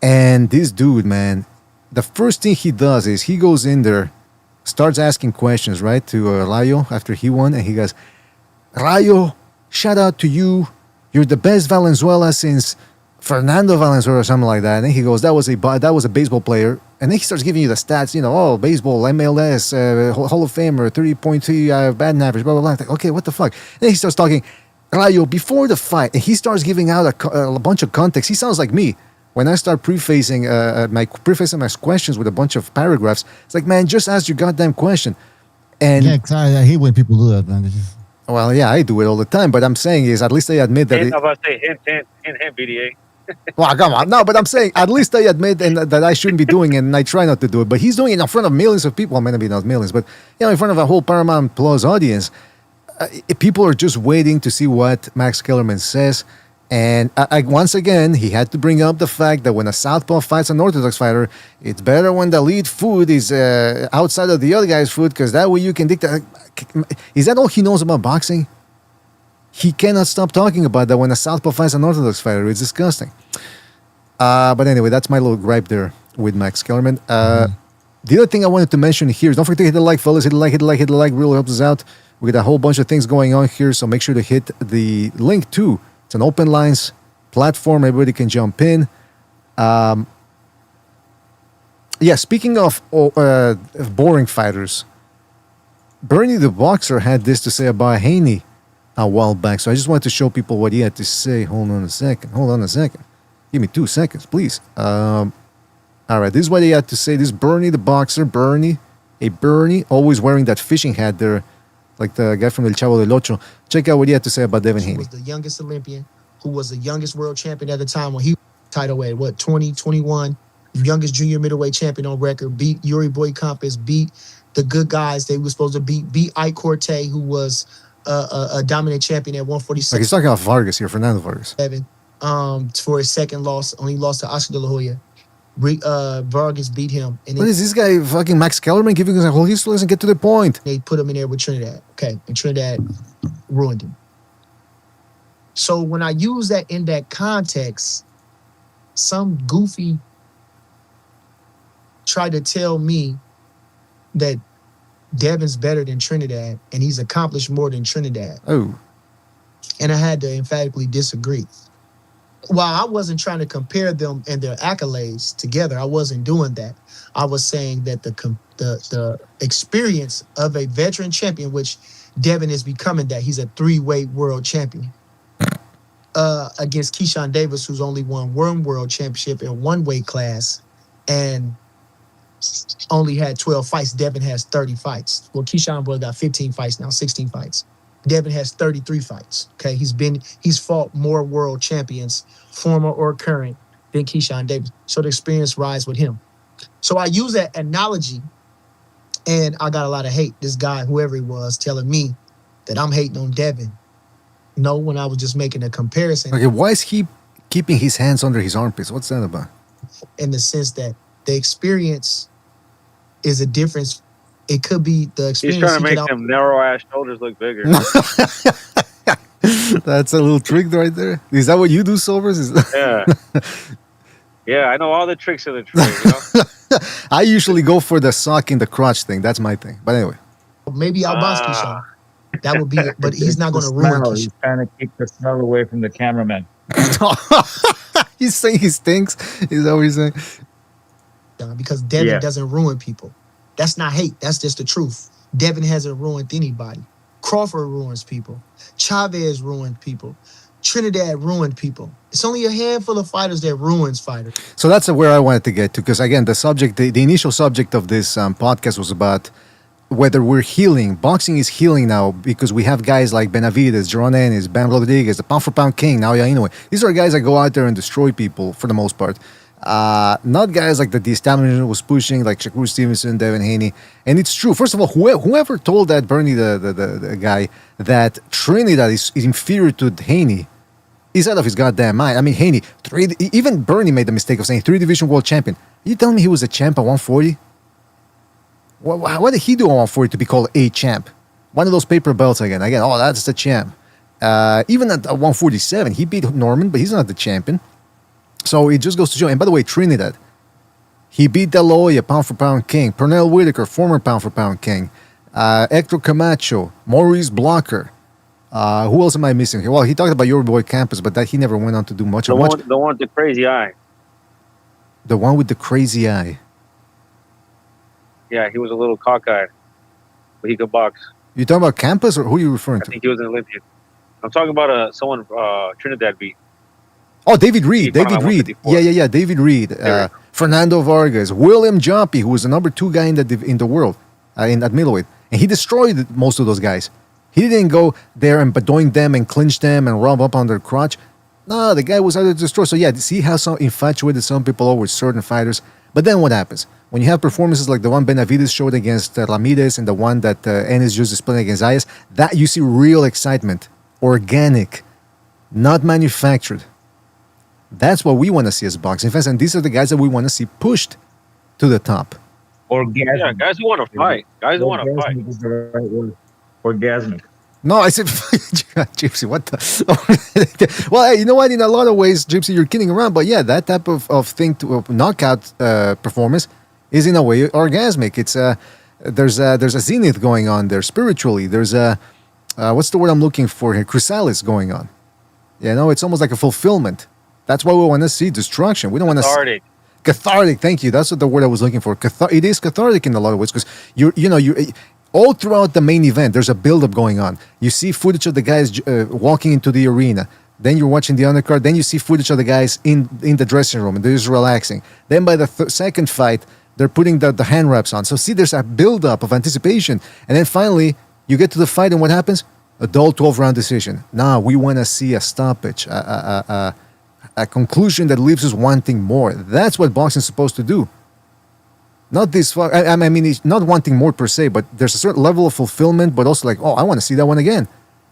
And this dude, man, the first thing he does is he goes in there, starts asking questions, right, to Rayo after he won, and he goes, Rayo, shout out to you. You're the best Valenzuela since Fernando Valenzuela or something like that. And then he goes, that was a baseball player. And then he starts giving you the stats, baseball, MLS, Hall of Famer, 30.3 batting average, blah, blah, blah. Like, okay, what the fuck? And then he starts talking, Rayo, before the fight, and he starts giving out a bunch of context. He sounds like me. When I start prefacing my questions with a bunch of paragraphs, it's like, man, just ask your goddamn question. And Yeah, I hate when people do that, man. well, yeah, I do it all the time. But I'm saying is, at least they admit that. I'm about to say hint, BDA. Well, come on. No, but I'm saying at least I admit that I shouldn't be doing it, and I try not to do it. But he's doing it in front of millions of people. Well, maybe not millions, but in front of a whole Paramount Plus audience. People are just waiting to see what Max Kellerman says. And once again, he had to bring up the fact that when a southpaw fights an orthodox fighter, it's better when the lead food is outside of the other guy's food, because that way you can dictate. Is that all he knows about boxing? He cannot stop talking about that when a southpaw fights an orthodox fighter. It's disgusting. But anyway, that's my little gripe there with Max Kellerman. The other thing I wanted to mention here is don't forget to hit the like, fellas. Hit the like. Really helps us out. We got a whole bunch of things going on here, so make sure to hit the link too. It's an open lines platform. Everybody can jump in. Yeah, speaking of boring fighters, Bernie the Boxer had this to say about Haney a while back. So I just wanted to show people what he had to say. Hold on a second. Give me 2 seconds, please. All right, this is what he had to say. This is Bernie the Boxer. Bernie, always wearing that fishing hat there, like the guy from El Chavo del Ocho. Check out what he had to say about Devin Haney. Who was the youngest Olympian, who was the youngest world champion at the time when he title at 20, 21, youngest junior middleweight champion on record, beat Yuri Boykampis, beat the good guys they were supposed to beat Ike Corte, who was a dominant champion at 147. Like he's talking about Vargas here, Fernando Vargas. For his second loss, only lost to Oscar De La Hoya. Vargas beat him. And what is this guy, fucking Max Kellerman, giving us a whole history lesson? Get to the point. They put him in there with Trinidad. Okay, and Trinidad ruined him. So when I use that in that context, some goofy tried to tell me that Devin's better than Trinidad and he's accomplished more than Trinidad. Oh. And I had to emphatically disagree. While I wasn't trying to compare them and their accolades together, I wasn't doing that. I was saying that the experience of a veteran champion, which Devin is becoming that, he's a 3-weight world champion, against Keyshawn Davis, who's only won one world championship in one weight class and only had 12 fights. Devin has 30 fights. Well, Keyshawn Boy got 15 fights now, 16 fights. Devin has 33 fights. Okay, he's fought more world champions, former or current, than Keyshawn Davis. So the experience rides with him. So I use that analogy, and I got a lot of hate. This guy, whoever he was, telling me that I'm hating on Devin. No, when I was just making a comparison. Okay, why is he keeping his hands under his armpits? What's that about? In the sense that the experience is a difference. It could be the experience. He's trying to make them narrow ass shoulders look bigger. That's a little trick right there. Is that what you do, Sobers? Yeah. Yeah, I know all the tricks of the trade, you know? I usually go for the sock in the crotch thing. That's my thing. But anyway. Maybe I'll box Keyshawn. That would be, but he's It's not the going to ruin smell. Keisha. He's trying to keep the smell away from the cameraman. He's saying he stinks. Is that what he's saying? Because Devin Yeah. doesn't ruin people. That's not hate. That's just the truth. Devin hasn't ruined anybody. Crawford ruins people. Chavez ruined people. Trinidad ruined people. It's only a handful of fighters that ruins fighters. So that's where I wanted to get to, because again, the subject, the initial subject of this podcast was about whether we're healing. Boxing is healing now because we have guys like Benavidez, Jerron Ennis, Bam Rodriguez, the pound for pound king, Naoya Inoue. These are guys that go out there and destroy people for the most part. Not guys like the establishment was pushing, like Shakur Stevenson, Devin Haney. And it's true. First of all, whoever told that Bernie, the guy, that Trinidad is inferior to Haney, he's out of his goddamn mind. I mean, Haney, even Bernie made the mistake of saying 3-division world champion. You telling me he was a champ at 140? What did he do at 140 to be called a champ? One of those paper belts again. Oh, that's the champ. Even at 147, he beat Norman, but he's not the champion. So it just goes to show. And by the way, Trinidad, he beat De La Hoya, pound for pound king. Pernell Whitaker, former pound for pound king. Hector Camacho, Maurice Blocker. Who else am I missing here? Well, he talked about your boy Campos, but that he never went on to do much. The one with the crazy eye. The one with the crazy eye. Yeah, he was a little cockeyed, but he could box. You talking about Campos, or who are you referring I to? think he was an Olympian. I'm talking about someone Trinidad beat. Oh, David Reed. He fought David at Reed. 154. Yeah. David Reed. Fernando Vargas. William Joppy, who was the number 2 guy in the world at middleweight. And he destroyed most of those guys. He didn't go there and bedoing them and clinch them and rub up on their crotch. No, the guy was out to destroy. So yeah, see how infatuated some people are with certain fighters. But then what happens? When you have performances like the one Benavidez showed against Ramirez and the one that Ennis just displayed against Zayas, that you see real excitement. Organic. Not manufactured. That's what we want to see as boxing fans. And these are the guys that we want to see pushed to the top. Orgasmic. Yeah, guys who want to fight. Guys who want to fight. Orgasmic is the right word. Orgasmic. No, I said, Gypsy, what the? Well, hey, you know what? In a lot of ways, Gypsy, you're kidding around. But yeah, that type of thing, knockout performance, is in a way orgasmic. It's there's a zenith going on there spiritually. There's a, what's the word I'm looking for here? Chrysalis going on. You know, it's almost like a fulfillment. That's why we want to see destruction. We don't want to see cathartic. Thank you. That's what the word I was looking for. It is cathartic in a lot of ways because you all throughout the main event, there's a build-up going on. You see footage of the guys walking into the arena. Then you're watching the undercard. Then you see footage of the guys in the dressing room, and they're just relaxing. Then by the second fight, they're putting the hand wraps on. So see, there's a build-up of anticipation. And then finally, you get to the fight, and what happens? A dull 12-round decision. Now we want to see a stoppage, a conclusion that leaves us wanting more. That's what boxing's supposed to do. Not this far. I mean, it's not wanting more per se, but there's a certain level of fulfillment, but also like, oh, I want to see that one again.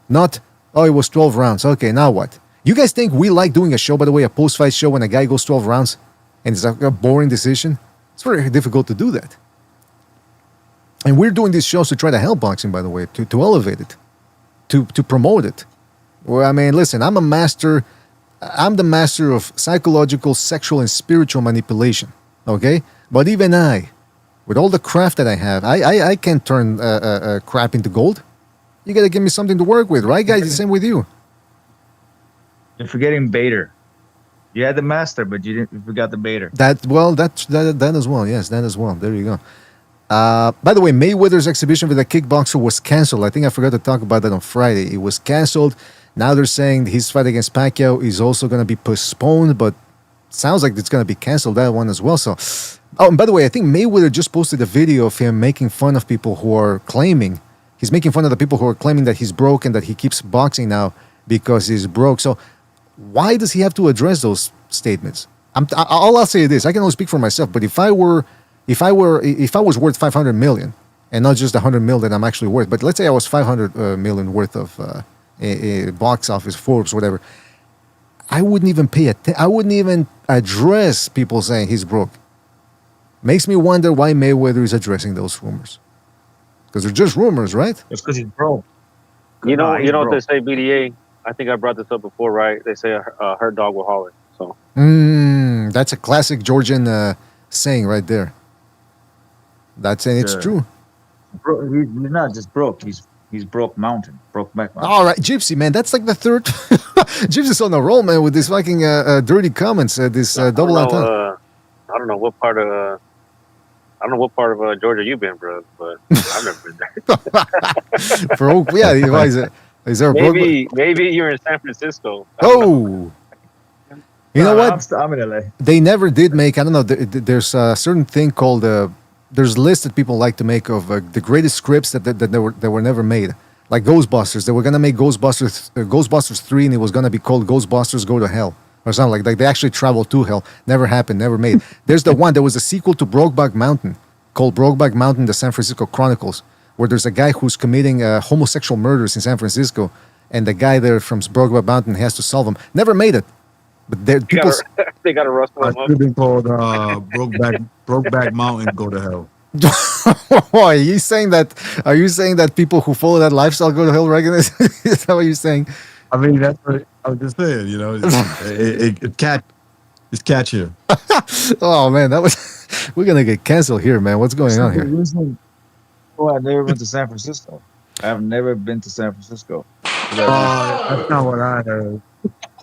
Not, oh, it was 12 rounds. Okay, now what? You guys think we like doing a show, by the way, a post-fight show when a guy goes 12 rounds and it's a boring decision? It's very difficult to do that. And we're doing these shows to try to help boxing, by the way, to elevate it, to promote it. Well, I mean, listen, I'm the master of psychological, sexual, and spiritual manipulation, okay? But even I, with all the craft that I have, I can't turn crap into gold. You got to give me something to work with, right, guys? The same with you. You're forgetting Bader. You had the master, but you forgot the Bader. That as well. Yes, that as well. There you go. By the way, Mayweather's exhibition with the kickboxer was canceled. I think I forgot to talk about that on Friday. It was canceled. Now they're saying his fight against Pacquiao is also going to be postponed, but sounds like it's going to be canceled, that one as well. So, oh, and by the way, I think Mayweather just posted a video of him making fun of people who are claiming, he's making fun of the people who are claiming that he's broke and that he keeps boxing now because he's broke. So why does he have to address those statements? I'll say this, I can only speak for myself, but if I was worth 500 million and not just 100 million that I'm actually worth, but let's say I was 500 million worth of a box office, Forbes, whatever, I wouldn't even I wouldn't even address people saying he's broke. Makes me wonder why Mayweather is addressing those rumors. Because they're just rumors, right? It's because he's broke. You know what they say, BDA? I think I brought this up before, right? They say hurt dog will holler. So that's a classic Georgian saying right there. That's saying it's true. He's not just broke. He's He's Brokeback Mountain. All right, Gypsy, man, that's like the third. Gypsy's on the roll, man, with these fucking dirty comments. This double entendre. I don't know what part of Georgia you've been, bro, but I've never been there. Why is it? Is there a maybe you're in San Francisco. Oh, you know what? I'm in LA. They never did make. I don't know. There's a certain thing called. There's lists that people like to make of the greatest scripts that were never made. Like Ghostbusters, they were gonna make Ghostbusters 3, and it was gonna be called Ghostbusters Go to Hell or something like that. They actually traveled to hell. Never happened. Never made. There's the one. There was a sequel to Brokeback Mountain called Brokeback Mountain: The San Francisco Chronicles, where there's a guy who's committing homosexual murders in San Francisco, and the guy there from Brokeback Mountain has to solve them. Never made it. But they got to rustle them up. It's been called Brokeback Mountain Go to Hell. Are you saying that people who follow that lifestyle go to hell regularly? Is that what you're saying? I mean, that's what I was just saying. You know, it's catchier. Oh man, we're gonna get canceled here, man. What's going on here? Oh, I've never been to San Francisco. I've never been to San Francisco. That's not what I heard.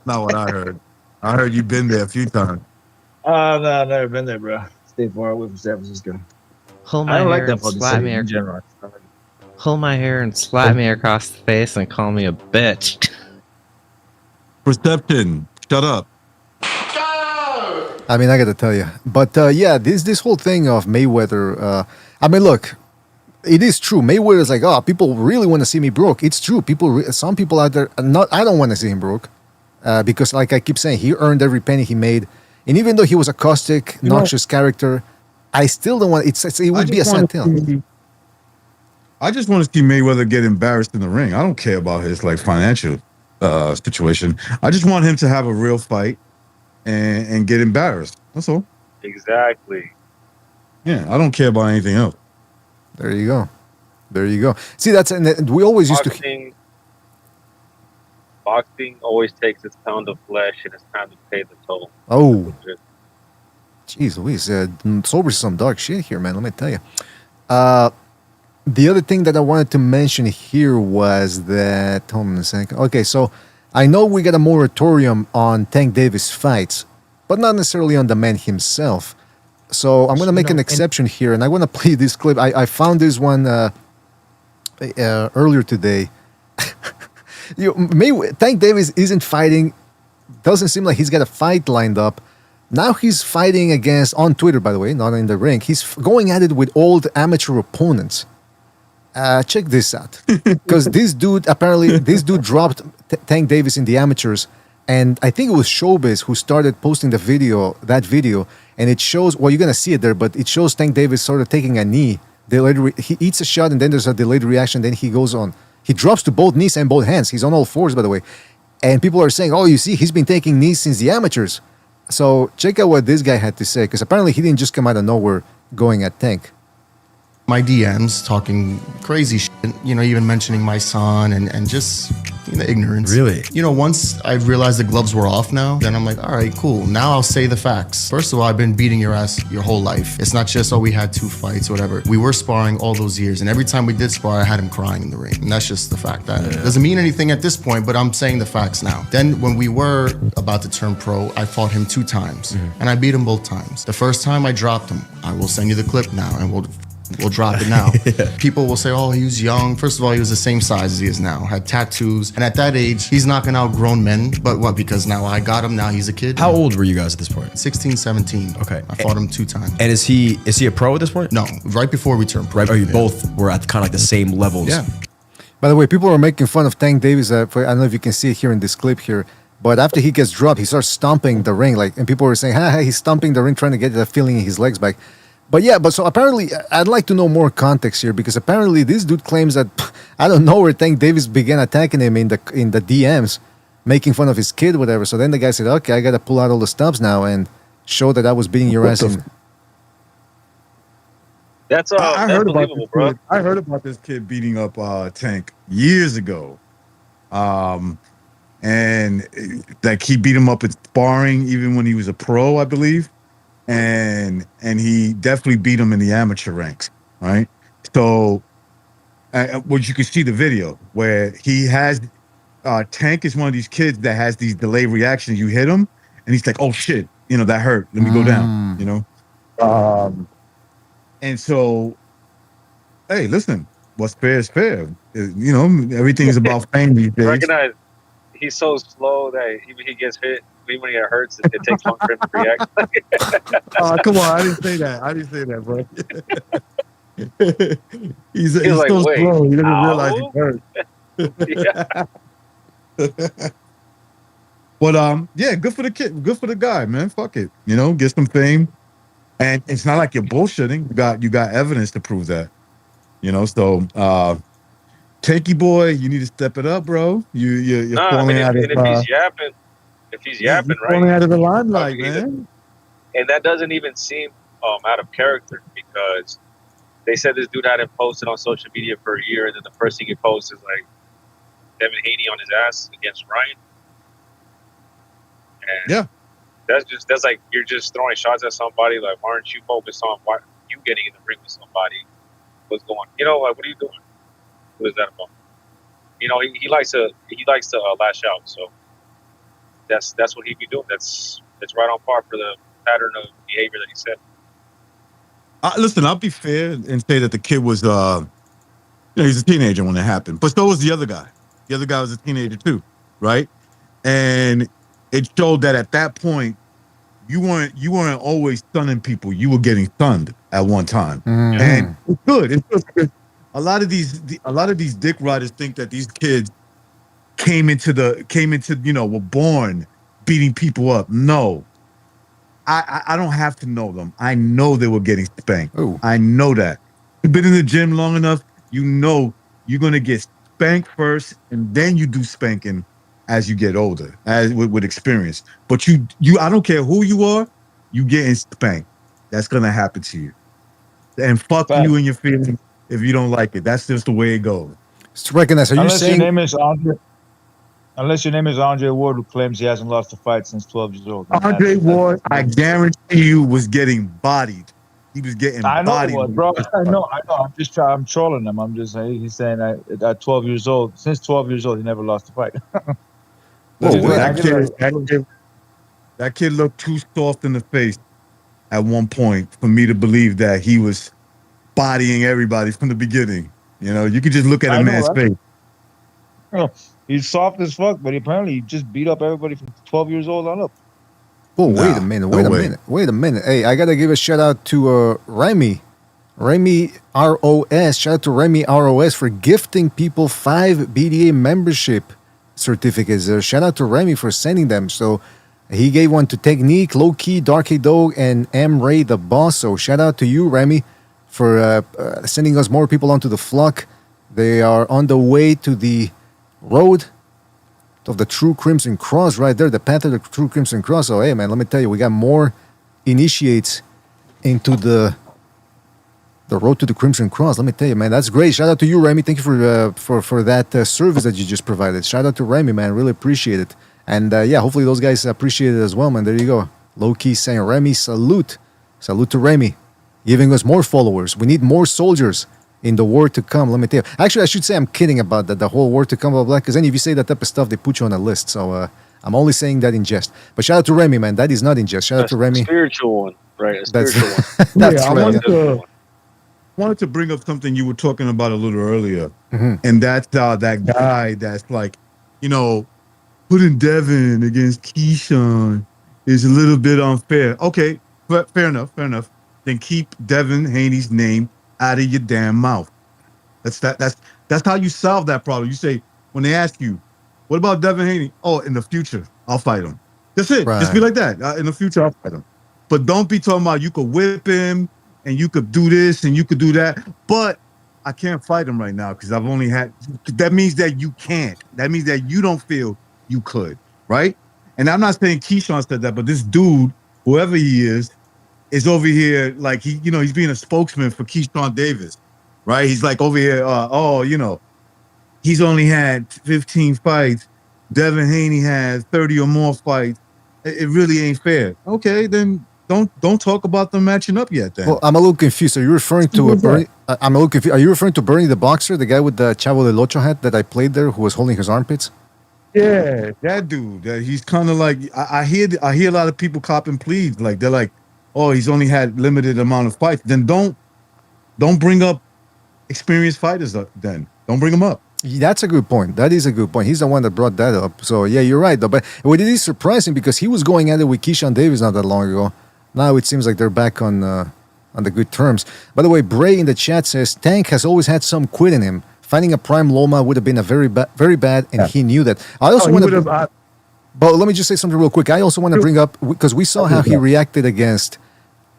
Not what I heard. I heard you've been there a few times. No, I've never been there, bro. Stay far away from San Francisco. Hold my hair and slap me in general. Hold my hair and slap me across the face and call me a bitch. Perception. Shut up. I mean, I got to tell you, but yeah, this whole thing of Mayweather. I mean, look, it is true. Mayweather is like, oh, people really want to see me broke. It's true. Some people out there, I don't want to see him broke, because, like I keep saying, he earned every penny he made, and even though he was a caustic, noxious character, I still don't want. It would be a sad tale. I just want to see Mayweather get embarrassed in the ring. I don't care about his financial situation. I just want him to have a real fight and get embarrassed. That's all. Exactly. Yeah, I don't care about anything else. There you go. See, and we always used to. Boxing always takes its pound of flesh, and it's time to pay the toll. Oh, jeez Louise, sober some dark shit here, man. Let me tell you. The other thing that I wanted to mention here was that. Hold on a second. Okay, so I know we got a moratorium on Tank Davis fights, but not necessarily on the man himself. So I'm going to make an exception here, and I want to play this clip. I found this one earlier today. Tank Davis isn't fighting. Doesn't seem like he's got a fight lined up. Now he's fighting on Twitter, by the way, not in the ring. He's going at it with old amateur opponents. Check this out. Because this dude dropped Tank Davis in the amateurs. And I think it was Showbiz who started posting that video. And it shows, well, you're going to see it there, but it shows Tank Davis sort of taking a knee. He eats a shot, and then there's a delayed reaction. Then he goes on. He drops to both knees and both hands. He's on all fours, by the way. And people are saying, oh, you see, he's been taking knees since the amateurs. So check out what this guy had to say, because apparently he didn't just come out of nowhere going at Tank. My DMs talking crazy shit, even mentioning my son and just ignorance. Really? Once I realized the gloves were off now, then I'm like, all right, cool. Now I'll say the facts. First of all, I've been beating your ass your whole life. It's not just, we had 2 fights or whatever. We were sparring all those years, and every time we did spar, I had him crying in the ring. And that's just the fact. That doesn't mean anything at this point, but I'm saying the facts now. Then when we were about to turn pro, I fought him 2 times, and I beat him both times. The first time I dropped him. I will send you the clip now, and we'll drop it now. People will say, oh, he was young. First of all, he was the same size as he is now, had tattoos. And at that age, he's knocking out grown men. But what? Because now I got him, now he's a kid. How old were you guys at this point? 16, 17. Okay. I fought him 2 times. And is he a pro at this point? No, right before we turned pro. Right, you both were at kind of like the same levels. Yeah. By the way, people are making fun of Tank Davis. I don't know if you can see it here in this clip here. But after he gets dropped, he starts stomping the ring. And people were saying, he's stomping the ring, trying to get the feeling in his legs back. But so apparently, I'd like to know more context here, because apparently this dude claims that I don't know where Tank Davis began attacking him in the DMs, making fun of his kid, whatever. So then the guy said, "Okay, I got to pull out all the stops now and show that I was beating your ass." That's I heard about unbelievable, bro. I heard about this kid beating up Tank years ago, and he beat him up at sparring even when he was a pro, I believe. And he definitely beat him in the amateur ranks, right? So Which you can see the video where he has Tank is one of these kids that has these delayed reactions. You hit him, and he's like, "Oh shit, that hurt. Let me go down." And so, hey, listen, what's fair is fair. Everything's about fame these days. Recognize he's so slow that even he gets hit. Even when he hurts, it takes long for him to react. Come on, I didn't say that, bro. he's like, so wait, slow. He doesn't realize he hurt. But yeah, good for the kid, good for the guy, man. Fuck it, get some fame, and it's not like you're bullshitting. You got evidence to prove that, So, Tanky boy, you need to step it up, bro. You're falling out of. If he's yapping, right? Falling out of the limelight, man. And that doesn't even seem out of character, because they said this dude hadn't posted on social media for a year, and then the first thing he posts is like Devin Haney on his ass against Ryan. And yeah, that's like you're just throwing shots at somebody. Like, why aren't you focused on what you getting in the ring with somebody? What's going? Like, what are you doing? What is that about? He likes to lash out. So that's what he'd be doing. That's right on par for the pattern of behavior that he said. Listen, I'll be fair and say that the kid was, he's a teenager when it happened, but so was the other guy. The other guy was a teenager too, right? And it showed that at that point, you weren't always stunning people. You were getting stunned at one time, and it's good. It's good. A lot of these dick riders think that these kids were born beating people up. No. I don't have to know them. I know they were getting spanked. Ooh. I know that. You've been in the gym long enough, you're going to get spanked first, and then you do spanking as you get older, as with experience. But I don't care who you are, you getting spanked. That's going to happen to you. And fuck you and your feelings if you don't like it. That's just the way it goes. Just recognize, are you saying... Unless your name is Andre Ward, who claims he hasn't lost a fight since 12 years old. Andre Ward, I guarantee you, was getting bodied. He was getting bodied. I know, bro. I know. I'm trolling him. I'm just saying. He's saying that at 12 years old, since 12 years old, he never lost a fight. That kid looked too soft in the face at one point for me to believe that he was bodying everybody from the beginning. You could just look at a man's face. He's soft as fuck, but apparently he just beat up everybody from 12 years old on up. Oh, wait a minute. Hey, I got to give a shout out to Remy ROS. Shout out to Remy ROS for gifting people 5 BDA membership certificates. Shout out to Remy for sending them. So he gave one to Technique, Low Key, Dark Dog, and M Ray the Boss. So shout out to you, Remy, for sending us more people onto the flock. They are on the way to the road of the True Crimson Cross right there, the path of the True Crimson Cross. So, hey, man, let me tell you, we got more initiates into the road to the Crimson Cross. Let me tell you, man, that's great. Shout out to you, Remy. Thank you for that service that you just provided. Shout out to Remy, man. Really appreciate it. And, yeah, hopefully those guys appreciate it as well, man. There you go. Low-key saying, Remy, salute. Salute to Remy, giving us more followers. We need more soldiers in the war to come, let me tell you. Actually, I should say I'm kidding about that, the whole war to come, blah, blah, because then if you say that type of stuff, they put you on a list. So I'm only saying that in jest. But shout out to Remy, man. That is not in jest. Shout out to Remy. Spiritual one, right? A spiritual one. That's I right. wanted to bring up something you were talking about a little earlier. And that's that guy that's like, putting Devin against Keyshawn is a little bit unfair. Okay, but fair enough. Then keep Devin Haney's name out of your damn mouth. That's how you solve that problem. You say, when they ask you, what about Devin Haney? Oh, in the future, I'll fight him. That's it. Right. Just be like that. In the future, I'll fight him. But don't be talking about you could whip him and you could do this and you could do that. But I can't fight him right now because I've only had. That means that you can't. That means that you don't feel you could, right? And I'm not saying Keyshawn said that, but this dude, whoever he is over here like he's being a spokesman for Keyshawn Davis, right? He's like over here, he's only had 15 fights. Devin Haney has 30 or more fights. It really ain't fair. Okay, then don't talk about them matching up yet. Then. Well, I'm a little confused. Are you referring to I'm a little confused. Are you referring to Bernie the boxer, the guy with the Chavo del Ocho hat that I played there, who was holding his armpits? Yeah, that dude. That he's kind of like I hear a lot of people copping pleas. Like they're like, oh, he's only had limited amount of fights. Then don't bring up experienced fighters. Then don't bring them up. That's a good point. That is a good point. He's the one that brought that up. So yeah, you're right though. But it is surprising because he was going at it with Keyshawn Davis not that long ago. Now it seems like they're back on the good terms. By the way, Bray in the chat says Tank has always had some quit in him. Finding a prime Loma would have been a very bad, and he knew that. I also want to. But let me just say something real quick. I also want to bring up because we saw how he reacted against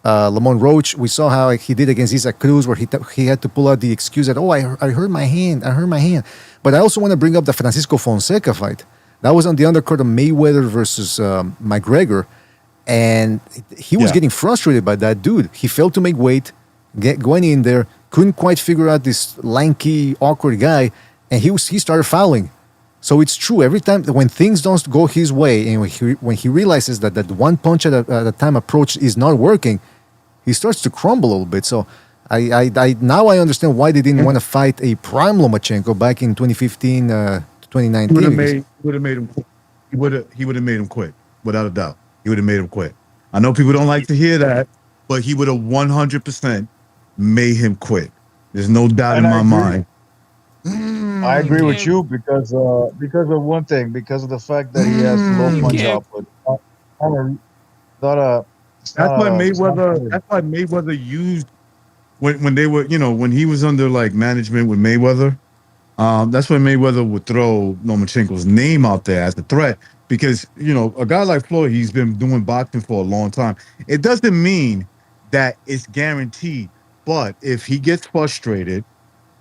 Lamont Roach. We saw how he did against Isaac Cruz, where he had to pull out the excuse that I hurt my hand. But I also want to bring up the Francisco Fonseca fight. That was on the undercard of Mayweather versus McGregor, and he was getting frustrated by that dude. He failed to make weight, going in there, couldn't quite figure out this lanky, awkward guy, and he started fouling. So it's true. Every time when things don't go his way, and when he realizes that one punch at a time approach is not working, he starts to crumble a little bit. So I now I understand why they didn't want to fight a prime Lomachenko back in 2015 to 2019. He would have made him. He would have made him quit without a doubt. He would have made him quit. I know people don't like to hear that, but he would have 100% made him quit. There's no doubt in my mind. I agree with you because of one thing, because of the fact that he has low punch output. That's why Mayweather used when they were, when he was under like management with Mayweather. That's why Mayweather would throw Lomachenko's name out there as a threat because a guy like Floyd, he's been doing boxing for a long time. It doesn't mean that it's guaranteed, but if he gets frustrated,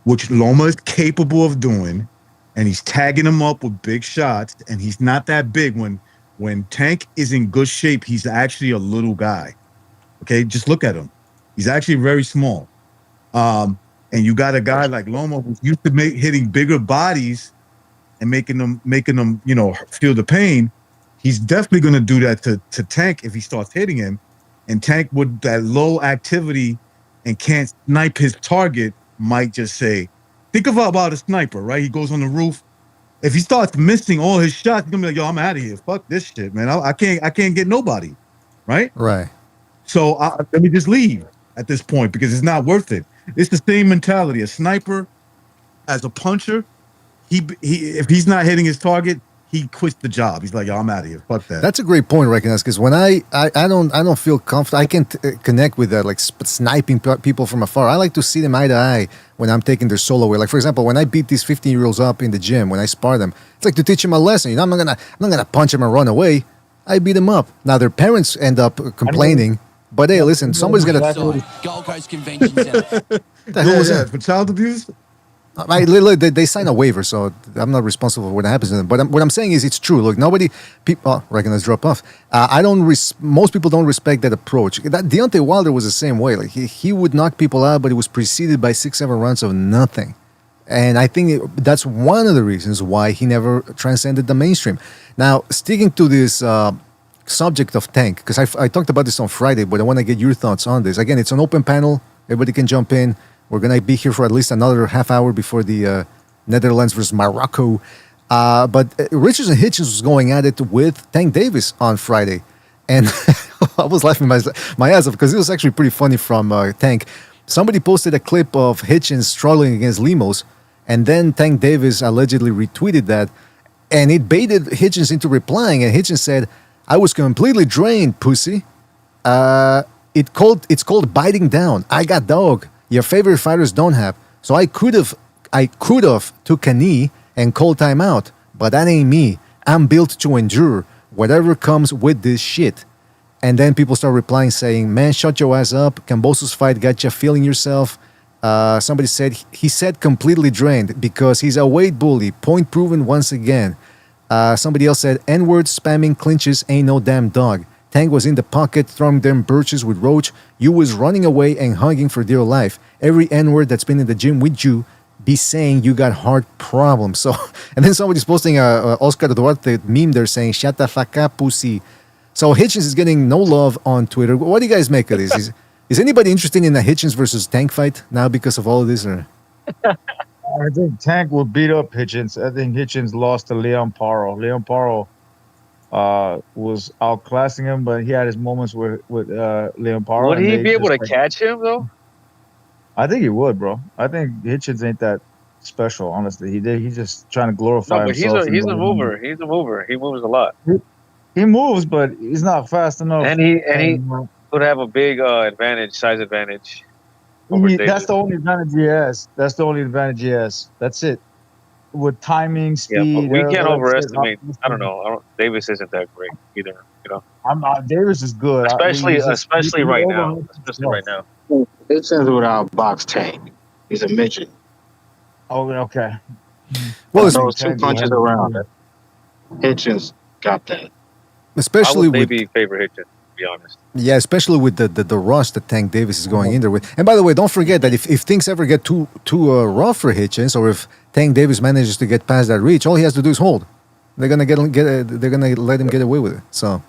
which Loma is capable of doing, and he's tagging him up with big shots, and he's not that big. When Tank is in good shape, he's actually a little guy. Okay, just look at him. He's actually very small. And you got a guy like Loma who's used to hitting bigger bodies and making them feel the pain. He's definitely going to do that to Tank if he starts hitting him. And Tank, with that low activity and can't snipe his target, might just say, think about a sniper, right? He goes on the roof. If he starts missing all his shots, he's gonna be like, yo, I'm out of here. Fuck this shit, man. I can't get nobody. Right? Right. So let me just leave at this point because it's not worth it. It's the same mentality. A sniper, as a puncher, he if he's not hitting his target, he quits the job. He's like, yo, I'm out of here. Fuck that. That's a great point, Recognize, because when I don't feel comfortable. I can't connect with that, like sniping people from afar. I like to see them eye to eye when I'm taking their solo away. Like for example, when I beat these 15-year-olds up in the gym, when I spar them, it's like to teach them a lesson. I'm not gonna punch them and run away. I beat them up. Now their parents end up complaining. But hey, listen, somebody's gonna. Gold Coast Convention Center. The hell was that? For child abuse? They sign a waiver, so I'm not responsible for what happens to them. But what I'm saying is, it's true. Look, Recognize drop off. Most people don't respect that approach. Deontay Wilder was the same way. Like he would knock people out, but it was preceded by 6-7 rounds of nothing. And I think that's one of the reasons why he never transcended the mainstream. Now, sticking to this subject of Tank, because I talked about this on Friday, but I want to get your thoughts on this. Again, it's an open panel. Everybody can jump in. We're going to be here for at least another half hour before the Netherlands versus Morocco. But Richards and Hitchens was going at it with Tank Davis on Friday. And I was laughing my ass off because it was actually pretty funny from Tank. Somebody posted a clip of Hitchens struggling against Lemos, and then Tank Davis allegedly retweeted that. And it baited Hitchens into replying. And Hitchens said, I was completely drained, pussy. It's called biting down. I got dog. Your favorite fighters don't have. So I could have took a knee and called timeout, but that ain't me. I'm built to endure whatever comes with this shit. And then people start replying saying, man, shut your ass up. Camboso's fight got you feeling yourself. Somebody said, he said completely drained because he's a weight bully. Point proven once again. Somebody else said, N-word spamming clinches ain't no damn dog. Tank was in the pocket throwing them birches with Roach. You was running away and hugging for dear life. Every N-word that's been in the gym with you be saying you got heart problems. So, and then somebody's posting a Oscar Duarte meme there saying, shut the fuck up, pussy. So Hitchens is getting no love on Twitter. What do you guys make of this? Is anybody interested in a Hitchens versus Tank fight now because of all of this? Or I think Tank will beat up Hitchens. I think Hitchens lost to Leon Paro. Leon Paro was outclassing him, but he had his moments with Leon Paro, Would and he they be able just to like. catch him though? I think he would, bro. I think Hitchens ain't that special, honestly. He's just trying to No, glorify but he's himself. a And he's a mover. He's a mover. He moves a lot, he moves, but he's not fast enough. and he And would have a big advantage, size advantage over that's Davis. the only advantage he has. That's the only advantage he has. That's it. With timing, Yeah, but speed, we can't like I said, overestimate. I don't know. Davis isn't that great either. You know, I'm not. Davis is good. especially He's just especially he right now. overhyped Especially himself. right now. Hitchens without box Tank. He's a midget. Oh, okay. well, Throws two punches around. Hitchens got that. I especially would with maybe favor Hitchens, to be honest. yeah, especially with the rush that Tank Davis is going in there with. And by the way, don't forget that if things ever get too rough for Hitchens, or if Tank Davis manages to get past that reach, all he has to do is hold. They're gonna they're gonna let him get away with it. So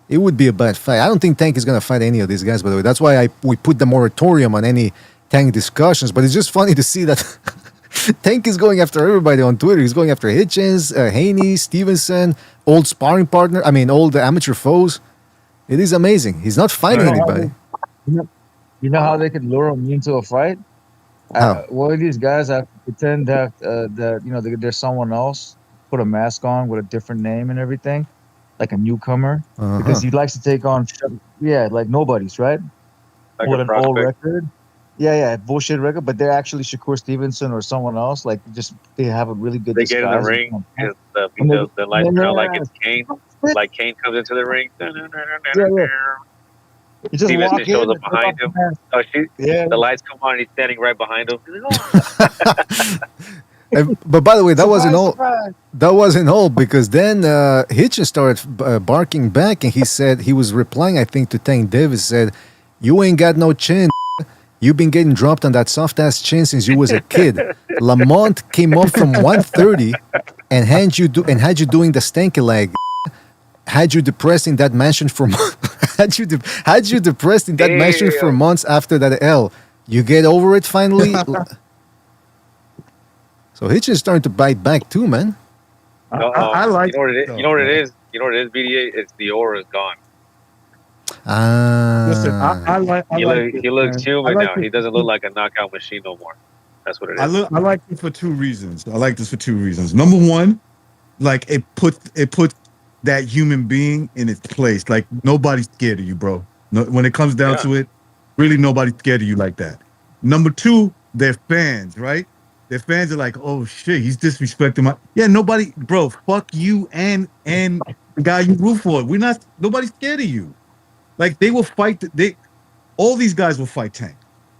it would be a bad fight. I don't think Tank is gonna fight any of these guys. By the way, that's why we put the moratorium on any Tank discussions. But it's just funny to see that Tank is going after everybody on Twitter. He's going after Hitchens, Haney, Stevenson, old sparring partner. I mean, old amateur foes. It is amazing. He's not fighting anybody. You know how they could lure him into a fight? How? One of these guys have to pretend that they're someone else, put a mask on with a different name and everything, like a newcomer, because he likes to take on like nobodies, right? Like with a an old prospect. record. Yeah, bullshit record, but they're actually Shakur Stevenson or someone else. Like, they have a really good They get in the disguise. ring, And the lights and turn out like yeah, it's Kane. Like Kane comes into the ring. yeah. You just Stevenson walk shows in up and take behind off the him. mask. Oh, Yeah. the lights come on and he's standing right behind him. He's like, oh. But by the way, that wasn't all. Surprise. That wasn't all, because then Hitchens started barking back, and he said he was replying, I think, to Tank Davis. Said, "You ain't got no chin. You've been getting dropped on that soft ass chin since you was a kid. Lamont came up from 130 and had you doing the stanky leg. Had you depressed in that mansion for had you depressed in that mansion for months after that L. You get over it finally." So Hitchens is starting to bite back too, man. I like. You know what it is? You know what it is? You know what it is? BDA. It's the aura is gone. Listen, I like. He looks human like now. this. He doesn't look like a knockout machine no more. That's what it is. I like this for two reasons. I like this for two reasons. Number one, like it puts that human being in its place. Like nobody's scared of you, bro. No, when it comes down to it, really nobody's scared of you like that. Number two, they're fans, right? Their fans are like, oh shit, he's disrespecting my. Yeah, nobody, bro. Fuck you and the guy you root for. Nobody's scared of you. Like they will fight. All these guys will fight Tank.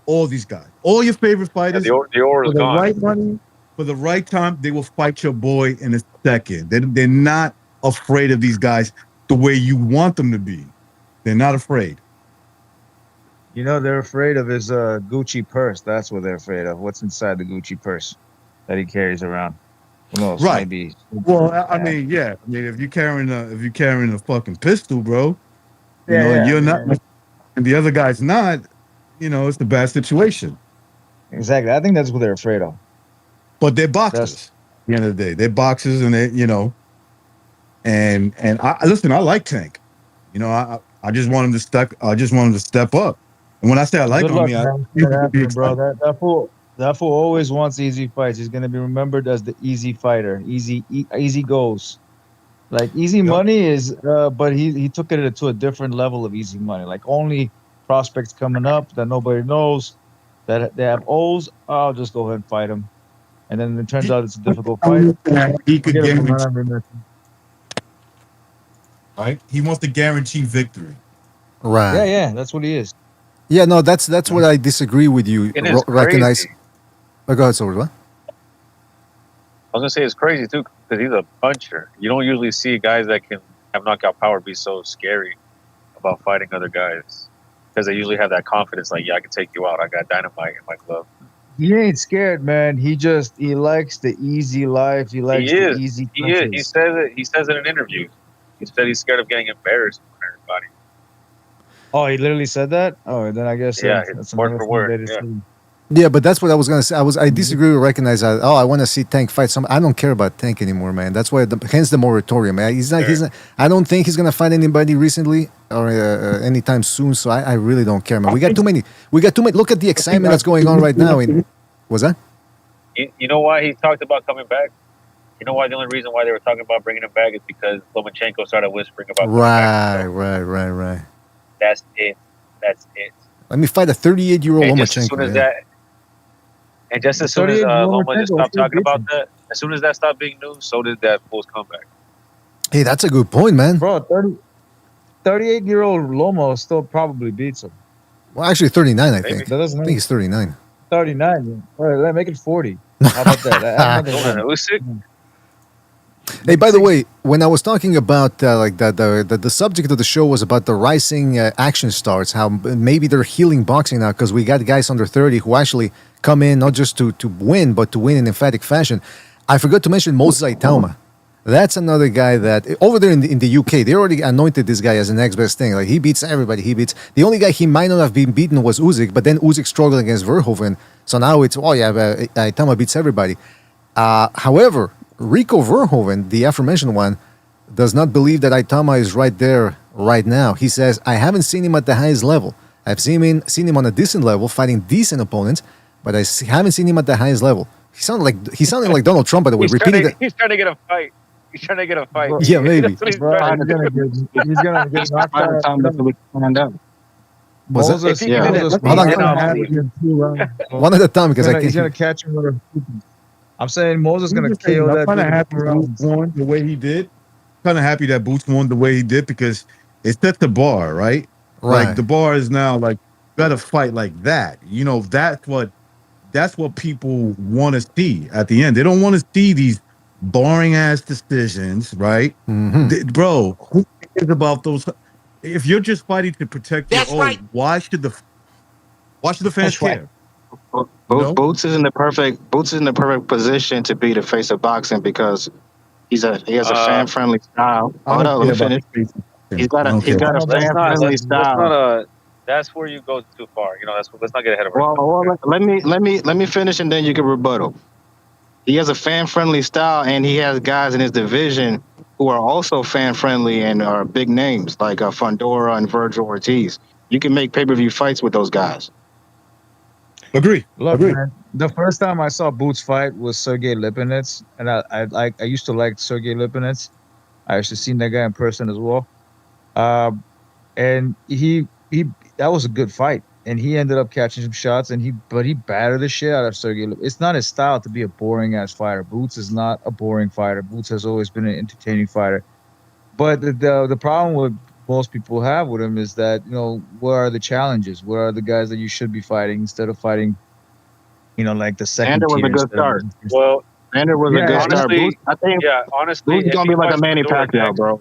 All these guys, all your favorite fighters. Yeah, the aura is for the gone. right money, for the right time, they will fight your boy in a second. They're not afraid of these guys the way you want them to be. They're not afraid. You know, they're afraid of his Gucci purse. That's what they're afraid of. What's inside the Gucci purse that he carries around? Who knows? Right. Maybe. Well, I mean, yeah. I mean, if you're carrying a fucking pistol, bro, and you're not, and the other guy's not, it's a bad situation. Exactly. I think that's what they're afraid of. But they're boxers. At the end of the day, they're boxers, and they, and I listen. I like Tank. I just want him to step up. And when I say I like him, I mean, bro. That fool always wants easy fights. He's gonna be remembered as the easy fighter. Easy goes. Like easy money is, but he took it to a different level of easy money. Like only prospects coming up that nobody knows, that they have O's. I'll just go ahead and fight him. And then it turns out it's a difficult fight. He could right? He wants to guarantee victory. Right. Yeah, that's what he is. Yeah, no, that's what I disagree with you. It is Recognize. crazy. Oh, go ahead, sorry, what? I was gonna say it's crazy too because he's a puncher. You don't usually see guys that can have knockout power be so scary about fighting other guys because they usually have that confidence. Like, yeah, I can take you out. I got dynamite in my glove. He ain't scared, man. He likes the easy life. He likes the easy punches. He says it in interviews. He said he's scared of getting embarrassed in front of everybody. Oh, he literally said that. Oh, then I guess Yeah, that's word another for thing word. that is. Yeah. Yeah, but that's what I was gonna say. I Mm-hmm. disagree with recognize that. Oh, I want to see Tank fight some. I don't care about Tank anymore, man. That's why hence the moratorium. Man. He's not. He's not. I don't think he's gonna fight anybody recently or anytime soon. So I really don't care, man. We got too many. We got too many. Look at the excitement that's going on right now. Was that? You know why he talked about coming back? You know why the only reason why they were talking about bringing him back is because Lomachenko started whispering about coming back. Right. That's it. That's it. Let me fight a 38-year-old And just as Lomachenko. soon as Yeah. that, and just as soon as 38 Loma just Lomachenko stopped still talking beats about him. that, as soon as that stopped being news, so did that fool's comeback. Hey, that's a good point, man. Bro, 38-year-old Lomo still probably beats him. Well, actually, 39. I Maybe. think. That doesn't I make think he's 39. 39. All right, let's make it 40. How about that? Add another Going one. to Usyk? Hey, by the way, when I was talking about like the subject of the show was about the rising action stars, how maybe they're healing boxing now because we got guys under 30 who actually come in not just to win, but to win in emphatic fashion. I forgot to mention Moses Aitama. That's another guy that over there in the UK, they already anointed this guy as the next best thing. Like he beats everybody. He beats the only guy he might not have been beaten was Usyk, but then Usyk struggled against Verhoeven. So now it's Aitama beats everybody. However, Rico Verhoeven, the aforementioned one, does not believe that Aitama is right there right now. He says, I haven't seen him at the highest level. I've seen him on a decent level, fighting decent opponents, but haven't seen him at the highest level. He sounded like Donald Trump, by the way. He's trying to get a fight. He's trying to get a fight. Bro, Yeah, maybe. That's what he's Bro, trying to do. he's gonna get knocked out. Time to find out. Was it? Moses, If he can do Moses, that, Hold on. then I'll see. One at a time because I he's gonna can't. catch him with a. I'm saying Moses I'm gonna just saying, KO I'm that. kind of dude happy in 2 Boots rounds. won the way he did. Kind of happy that Boots won the way he did because it set the bar, right? Right. Like the bar is now like you got to fight like that. You know, that's what people want to see at the end. They don't want to see these boring ass decisions, right? Mhm. Bro, who cares about those? If you're just fighting to protect your own, why should the fans That's right. care? Boots is in the perfect position to be the face of boxing because he has a fan friendly style. Hold on, let me finish. He's got a fan friendly style. That's where you go too far. You know, let's not get ahead of Well, ourselves. let me finish and then you can rebuttal. He has a fan friendly style and he has guys in his division who are also fan friendly and are big names like Fundora and Virgil Ortiz. You can make pay-per-view fights with those guys. Agree. Look, man, the first time I saw Boots fight was Sergey Lipinets, and I used to like Sergey Lipinets. I used to seen that guy in person as well. And he that was a good fight, and he ended up catching some shots, and he battered the shit out of Sergey. It's not his style to be a boring ass fighter. Boots is not a boring fighter. Boots has always been an entertaining fighter. But the problem with most people have with him is that, you know, what are the challenges? What are the guys that you should be fighting instead of fighting, you know, like the second Xander was tier? a good start. Well, Xander was a good start. honestly, Boots, I think honestly, Boots is gonna be like a Manny Pacquiao, bro.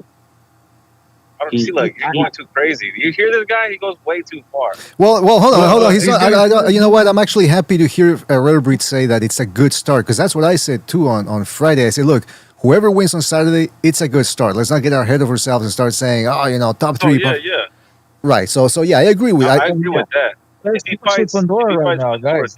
I don't see like he's going too crazy. You hear this guy? He goes way too far. Well, hold on. He's not, you know what? I'm actually happy to hear Rare Breed say that it's a good start because that's what I said too on Friday. I said, look, whoever wins on Saturday, it's a good start. Let's not get our head of ourselves and start saying, oh, you know, top three. Yeah. Right. So yeah, I agree with. I agree with that. If he fights Pandora right now, guys.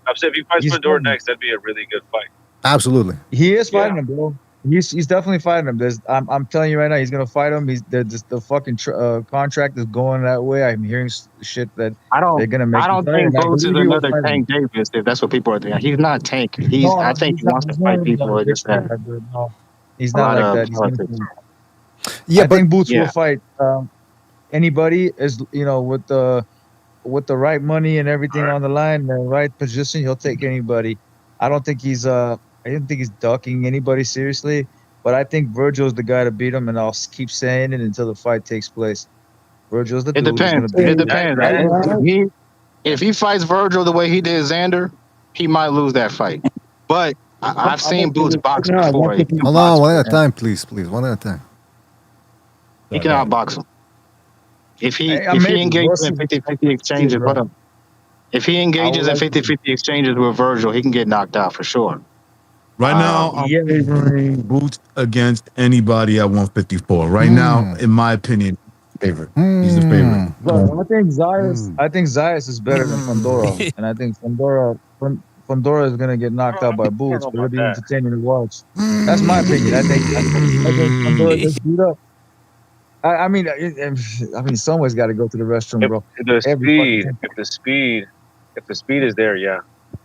I'm saying if he fights Pandora next, that'd be a really good fight. Absolutely. He is fighting him, bro. He's definitely fighting him. I'm telling you right now, he's gonna fight him. The fucking contract is going that way. I'm hearing shit that they're gonna make. I don't think Boots is another Tank Davis. If that's what people are thinking, he's not Tank. I think he wants to fight people. He's not like that. Yeah, I think Boots will fight anybody, as you know, with the right money and everything on the line, the right position. He'll take anybody. I don't think he's ducking anybody seriously, but I think Virgil's the guy to beat him, and I'll keep saying it until the fight takes place. Virgil's the dude. It depends. If he fights Virgil the way he did Xander, he might lose that fight. But I've seen Boots box before. Hold on, one at a time, please. One at a time. He can outbox him. If he engages in 50-50 exchanges, if he engages in 50-50 exchanges with Virgil, he can get knocked out for sure. Right now, I'm favoring Boots against anybody at 154. Right now, in my opinion, favorite. He's the favorite. But I think Zayas is better than Fondora, and I think Fondora is gonna get knocked out by Boots, but it'll be entertaining to watch. That's my opinion. I think Fondora gets beat up. I mean, someone's got to go to the restroom, bro. If the speed is there, yeah,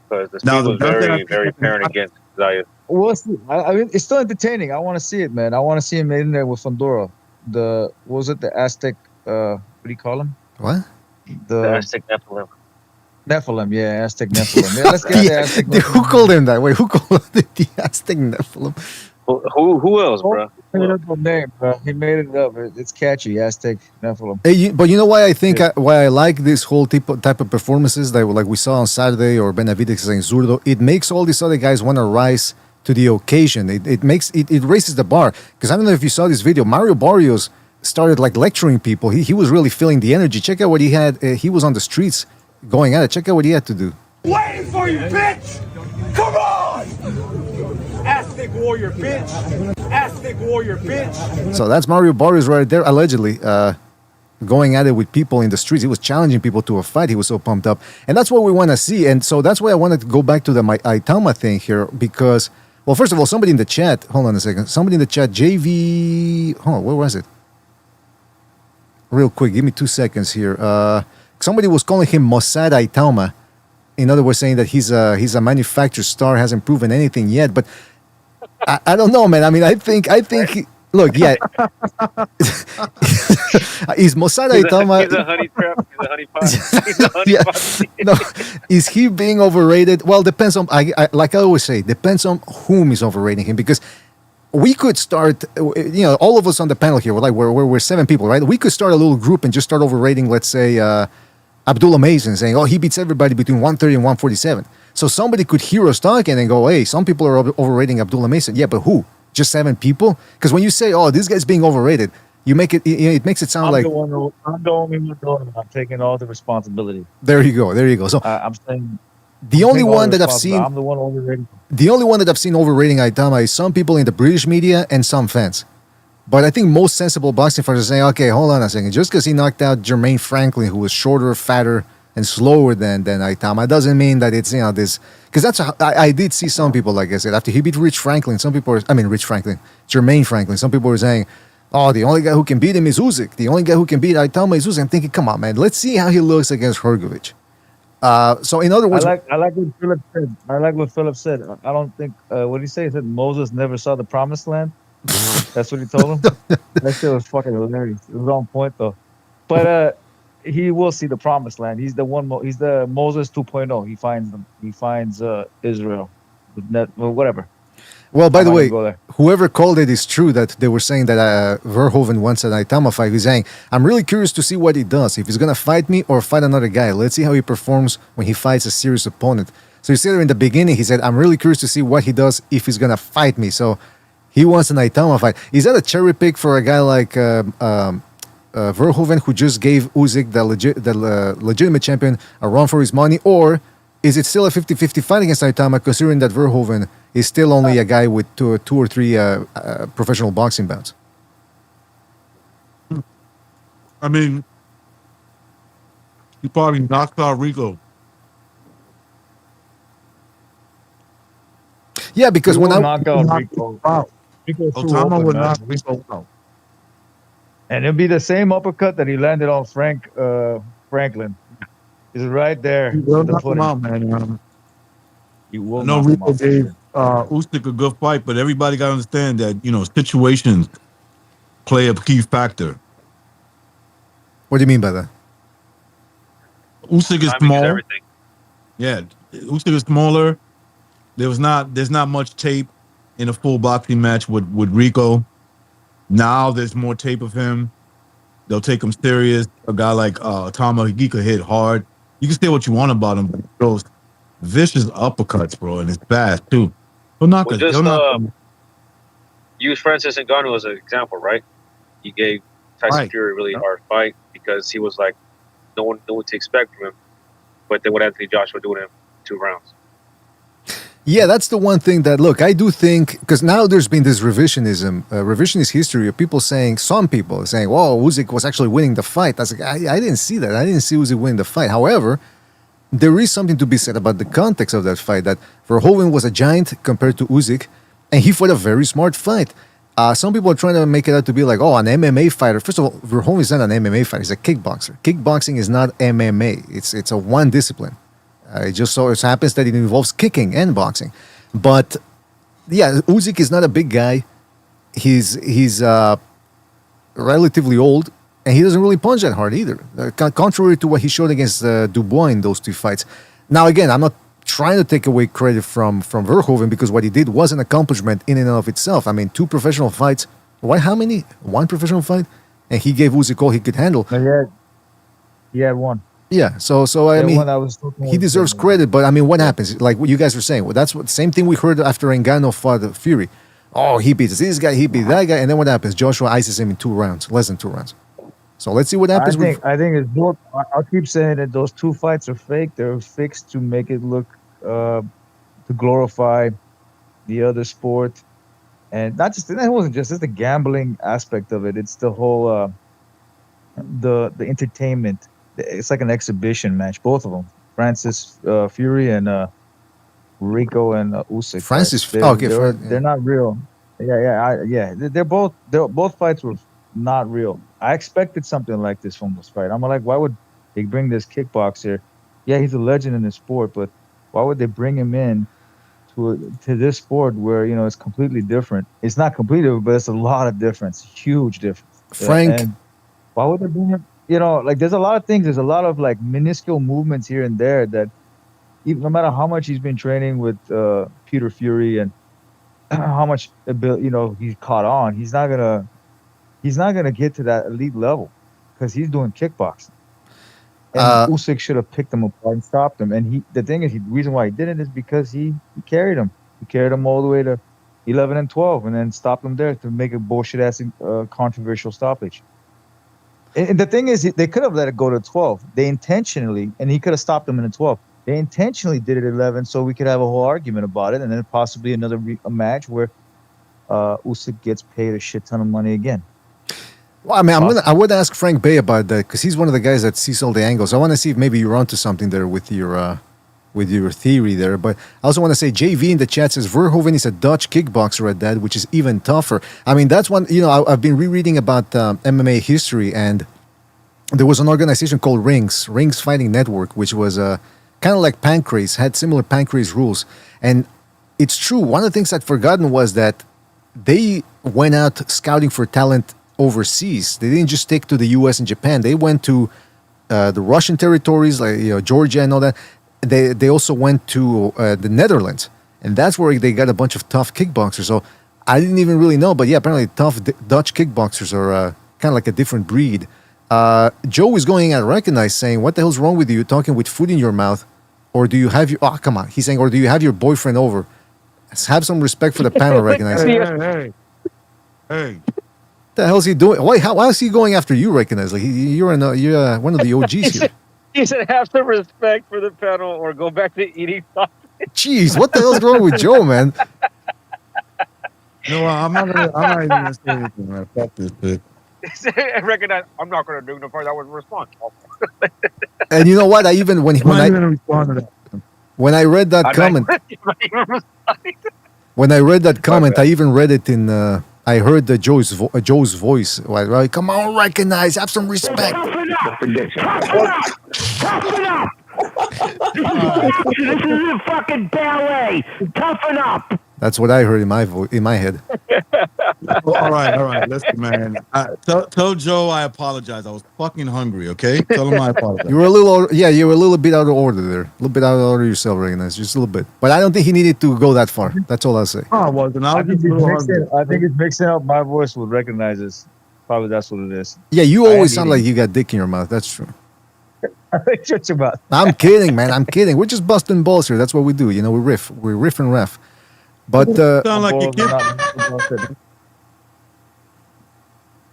because the speed Now, was very apparent against Zayas. We'll see. I mean, it's still entertaining. I want to see it, man. I want to see him in there with Fondora. What was it, the Aztec? What do you call him? What? The Aztec Nephilim. Nephilim, yeah, Aztec Nephilim. Yeah, let's get the Aztec Dude, Nephilim. who called him that? Wait, who called him the Aztec Nephilim? Who else, bro? He made up a name, bro. He made it up. It's catchy, Aztec Nephilim. Hey, but you know why I think why I like this whole type of performances that like we saw on Saturday or Benavides and Zurdo. It makes all these other guys want to rise to the occasion. It raises the bar. Because I don't know if you saw this video. Mario Barrios started like lecturing people. He was really feeling the energy. Check out what he had. He was on the streets going at it. Check out what he had to do. Waiting for you, bitch! Come on! Aztec warrior, bitch! Aztec warrior, bitch! So that's Mario Barrios right there, allegedly going at it with people in the streets. He was challenging people to a fight. He was so pumped up. And that's what we want to see. And so that's why I wanted to go back to the Aitama thing here because, well, first of all, somebody in the chat, hold on a second. Somebody in the chat, JV, hold on, where was it? Real quick, give me 2 seconds here. Somebody was calling him Mossad Aitama. In other words, saying that he's a manufactured star, hasn't proven anything yet. But I don't know, man. I mean, I think. Look, yeah. Is Mossad Aitama? He's a honey trap. He's a honey pot. He's a honey pot. No, is he being overrated? Well, depends on. Like I always say, depends on whom is overrating him because. We could start, all of us on the panel here. We're 7 people, right? We could start a little group and just start overrating, let's say, Abdullah Mason, saying, "Oh, he beats everybody between 130 and 147." So somebody could hear us talking and go, "Hey, some people are overrating Abdullah Mason." Yeah, but who? Just 7 people? Because when you say, "Oh, this guy's being overrated," you make it. It makes it sound like I'm the only one doing it. I'm taking all the responsibility. There you go. So I'm saying. The only one that I've seen, I'm the one overrating. The only one that I've seen overrating Aitama is some people in the British media and some fans. But I think most sensible boxing fans are saying, okay, hold on a second. Just because he knocked out Jermaine Franklin, who was shorter, fatter, and slower than Aitama, doesn't mean that it's, this. Because I did see some people, like I said, after he beat Jermaine Franklin, some people were saying, oh, the only guy who can beat him is Usyk. The only guy who can beat Aitama is Usyk. I'm thinking, come on, man, let's see how he looks against Hrgovic. So in other words, I like what Philip said. I don't think what did he say? He said Moses never saw the promised land. That's what he told him. That shit was fucking hilarious. It was on point though. But he will see the promised land. He's the one. He's the Moses 2.0. He finds them. He finds Israel. Whatever. Well, by the way, whoever called it is true that they were saying that Verhoeven wants an Aitama fight. He's saying, I'm really curious to see what he does. If he's going to fight me or fight another guy. Let's see how he performs when he fights a serious opponent. So you see there in the beginning, he said, I'm really curious to see what he does if he's going to fight me. So he wants an Aitama fight. Is that a cherry pick for a guy like Verhoeven who just gave Usyk, the legitimate champion, a run for his money? Or is it still a 50-50 fight against Aitama, considering that Verhoeven is still only a guy with two or three professional boxing bouts? I mean, he probably knocked out Rico. Yeah, because when I knock out Rico, Aitama would knock Rico out. And it'll be the same uppercut that he landed on Franklin. Is right there. He will knock him out, man. You will. No, Rico gave Usyk a good fight, but everybody got to understand that situations play a key factor. What do you mean by that? Usyk is small. Yeah, Usyk is smaller. There's not much tape in a full boxing match with Rico. Now there's more tape of him. They'll take him serious. A guy like Tama, he could hit hard. You can say what you want about him, but he throws vicious uppercuts, bro, and it's fast too. Use Francis Ngannou as an example, right? He gave Tyson Fury a really hard fight because he was like, no one to expect from him. But then what Anthony Joshua doing him 2 rounds. Yeah, that's the one thing that, look, I do think, because now there's been this revisionist history of people saying, some people saying, whoa, Usyk was actually winning the fight. I was like, I didn't see that. I didn't see Usyk winning the fight. However, there is something to be said about the context of that fight, that Verhoeven was a giant compared to Usyk, and he fought a very smart fight. Some people are trying to make it out to be like, oh, an MMA fighter. First of all, Verhoeven is not an MMA fighter. He's a kickboxer. Kickboxing is not MMA. It's a one discipline. It just so it happens that it involves kicking and boxing. But yeah, Usyk is not a big guy. He's relatively old, and he doesn't really punch that hard either. Contrary to what he showed against Dubois in those two fights. Now again, I'm not trying to take away credit from Verhoeven, because what he did was an accomplishment in and of itself. I mean, 2 professional fights. Why? How many? 1 professional fight, and he gave Usyk all he could handle. He had one. Yeah, so I mean, he deserves credit, but I mean, what happens? Like what you guys were saying, well, that's what same thing we heard after Ngannou fought Fury. Oh, he beats this guy, he beat that guy, and then what happens? Joshua ices him in 2 rounds, less than 2 rounds. So let's see what happens. I think it's both. I'll keep saying that those 2 fights are fake. They're fixed to make it look to glorify the other sport, and not just that wasn't just the gambling aspect of it. It's the whole the entertainment. It's like an exhibition match, both of them. Francis Fury and Rico and Usyk. Francis, they're not real. Yeah. They're both fights were not real. I expected something like this from this fight. I'm like, why would they bring this kickboxer? Yeah, he's a legend in the sport, but why would they bring him in to this sport where it's completely different? It's not completely, but it's a lot of difference, huge difference. Frank, and why would they bring him? Like there's a lot of things. There's a lot of like minuscule movements here and there that, even no matter how much he's been training with Peter Fury and how much he's caught on, he's not gonna get to that elite level because he's doing kickboxing. And Usyk should have picked him apart and stopped him. And the reason why he didn't is because he carried him. He carried him all the way to 11 and 12, and then stopped him there to make a bullshit ass controversial stoppage. And the thing is, they could have let it go to 12. They intentionally, and he could have stopped them in the 12. They intentionally did it at 11 so we could have a whole argument about it, and then possibly another a match where Usyk gets paid a shit ton of money again. Well, I mean, I would ask Frank Bay about that, because he's one of the guys that sees all the angles. I want to see if maybe you're onto something there with your theory there. But I also want to say, JV in the chat says Verhoeven is a Dutch kickboxer at that, which is even tougher. I mean, that's one. I've been rereading about MMA history, and there was an organization called Rings Fighting Network, which was kind of like Pancrase, had similar Pancrase rules. And it's true. One of the things I'd forgotten was that they went out scouting for talent overseas. They didn't just stick to the U.S. and Japan. They went to the Russian territories, like Georgia and all that. They also went to the Netherlands, and that's where they got a bunch of tough kickboxers. So I didn't even really know, but yeah, apparently tough Dutch kickboxers are kind of like a different breed. Joe is going out recognized, saying, "What the hell's wrong with you? Talking with food in your mouth, or do you have your? Oh, come on!" He's saying, "Or do you have your boyfriend over? Have some respect for the panel." Recognize. Hey. What the hell's he doing? Why is he going after you? Recognize? Like you're one of the OGs here. He said, "Have some respect for the panel, or go back to eating sausage." Jeez, what the hell's wrong with Joe, man? No, I'm not even gonna say anything, man. Fuck this bitch. I recognize. I'm not going to dignify that with a response. And you know what? When I read that comment, I even read it in. I heard Joe's voice. Right? Come on, recognize. Have some respect. Toughen up! This isn't fucking ballet. Toughen up! That's what I heard in my head. All right. Listen, man. Tell Joe I apologize. I was fucking hungry. Okay, tell him I apologize. You were a little bit out of order there. A little bit out of order yourself, recognize. Just a little bit. But I don't think he needed to go that far. That's all I'll say. Oh, I wasn't. I think it's mixing up my voice with recognizes. Probably that's what it is. Yeah, you always sound like you got dick in your mouth. That's true. Shut your mouth. I'm kidding, man. I'm kidding. We're just busting balls here. That's what we do. We riff. We riff and ref. But sound like a kid.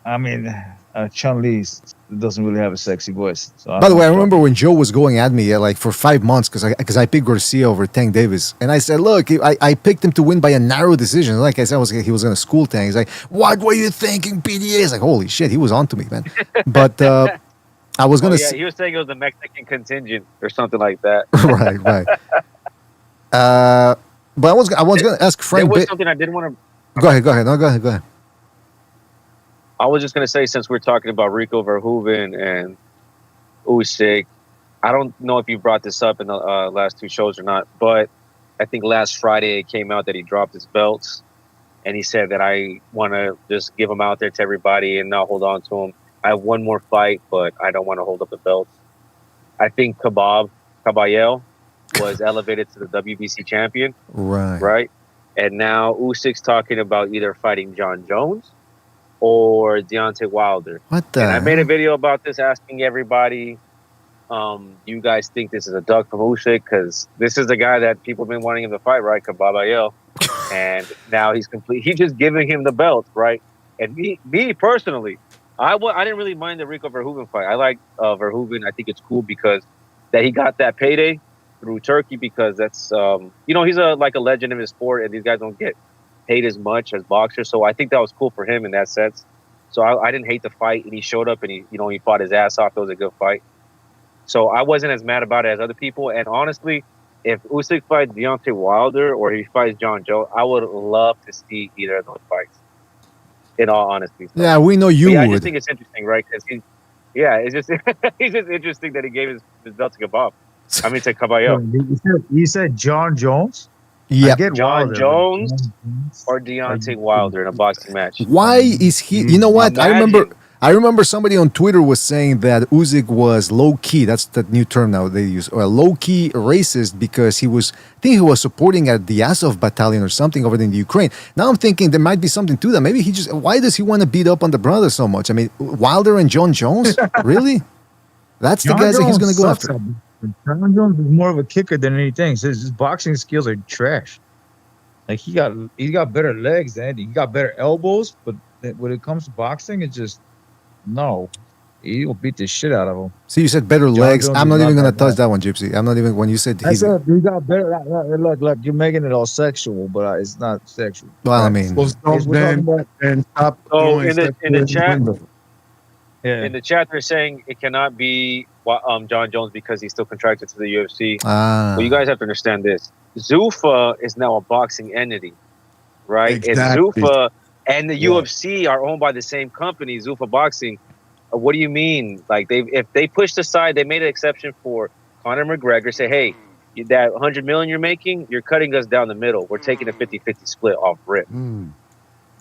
I mean, Chun-Li doesn't really have a sexy voice. So By the way, I don't remember when Joe was going at me like for 5 months because I picked Garcia over Tank Davis, and I said, "Look, I picked him to win by a narrow decision." Like I said, he was going to school Tank. He's like, "What were you thinking, PDA?" It's like, "Holy shit, he was on to me, man." But I was going to he was saying it was the Mexican contingent or something like that. right. But I was going to ask Frank. There was something I didn't want to. Go ahead. No, go ahead. I was just going to say, since we're talking about Rico Verhoeven and Usyk, I don't know if you brought this up in the last two shows or not, but I think last Friday it came out that he dropped his belts, and he said that I want to just give them out there to everybody and not hold on to them. I have one more fight, but I don't want to hold up the belts. I think Caballero was elevated to the WBC champion. Right. And now Usyk's talking about either fighting John Jones or Deontay Wilder. What the? And I made a video about this, asking everybody, you guys think this is a duck from Usyk? Because this is the guy that people have been wanting him to fight, right? Caballero. And now he's just giving him the belt, right? And me personally, I didn't really mind the Rico Verhoeven fight. I like Verhoeven. I think it's cool because that he got that payday through Turkey, because that's he's like a legend in his sport, and these guys don't get paid as much as boxers. So I think that was cool for him in that sense. So I didn't hate the fight, and he showed up and he fought his ass off. It was a good fight. So I wasn't as mad about it as other people. And honestly, if Usyk fights Deontay Wilder or he fights John Jones, I would love to see either of those fights. In all honesty. So, yeah, we know you would. I just think it's interesting, right? Because it's just it's just interesting that he gave his belt to Kebab. I mean, to Caballero. You said John Jones? Yeah, John Jones or Deontay Wilder in a boxing match. Why is he? You know what? I remember somebody on Twitter was saying that Usyk was low key. That's the new term now they use. Or low key racist because I think he was supporting at the Azov battalion or something over in the Ukraine. Now I'm thinking there might be something to that. Maybe why does he want to beat up on the brothers so much? I mean, Wilder and John Jones, really? That's the guys that he's going to go after. John Jones is more of a kicker than anything. So his boxing skills are trash. Like he got better legs than he got better elbows, but when it comes to boxing, it's just no. He'll beat the shit out of him. See, you said better legs. I'm not even going to touch that one, Gypsy. I'm not even when you said he got better. Look, you're making it all sexual, but it's not sexual. Well, I mean, and stop. So in the chat. Yeah. In the chat, they're saying it cannot be John Jones because he's still contracted to the UFC. Well, you guys have to understand this. Zuffa is now a boxing entity, right? Exactly. And Zuffa and the UFC are owned by the same company, Zuffa Boxing. What do you mean? Like if they pushed aside, they made an exception for Conor McGregor. Say, hey, that $100 million you're making, you're cutting us down the middle. We're taking a 50-50 split off rip.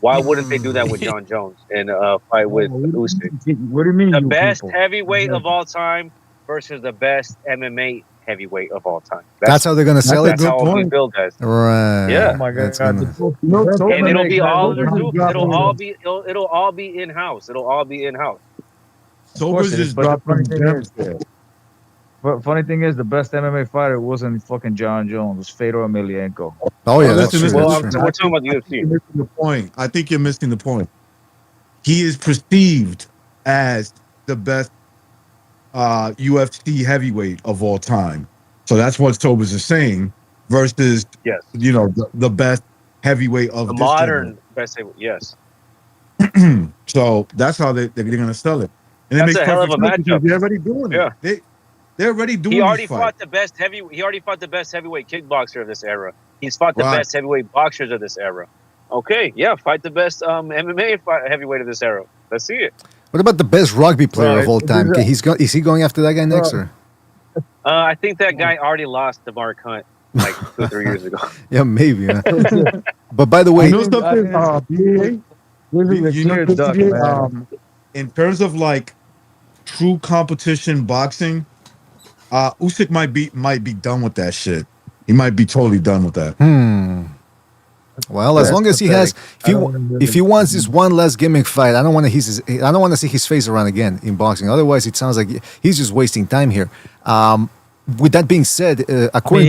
Why wouldn't they do that with John Jones in a fight with Usyk? What do you mean? The best heavyweight of all time versus the best MMA heavyweight of all time. That's how they're going to sell it. That's how we build guys. Right. Yeah. Oh my God. And it'll be all be in house. It'll all be in house. Sober's just dropping gems there. But funny thing is, the best MMA fighter wasn't fucking John Jones. It was Fedor Emelianenko. Oh yeah, that's true. Well, we're talking about the UFC. You're missing the point. I think you're missing the point. He is perceived as the best UFC heavyweight of all time. So that's what Sobers is saying. Versus, the best heavyweight of the this modern best heavyweight. Yes. So that's how they're going to sell it. And that's it makes a hell of a matchup. They're already doing it. They're already doing. He already fought the best heavyweight kickboxer of this era. He's fought the best heavyweight boxers of this era. Okay, yeah, fight the best MMA heavyweight of this era. Let's see it. What about the best rugby player of all time? Is he going after that guy next? Or? I think that guy already lost to Mark Hunt like 2 or 3 years ago. Yeah, maybe. Yeah. But by the way, in terms of like true competition boxing, Usyk might be done with that shit. He might be totally done with that. Well, as long as he has, if he wants this one last gimmick fight, I don't want to see his face around again in boxing. Otherwise, it sounds like he's just wasting time here. With that being said, according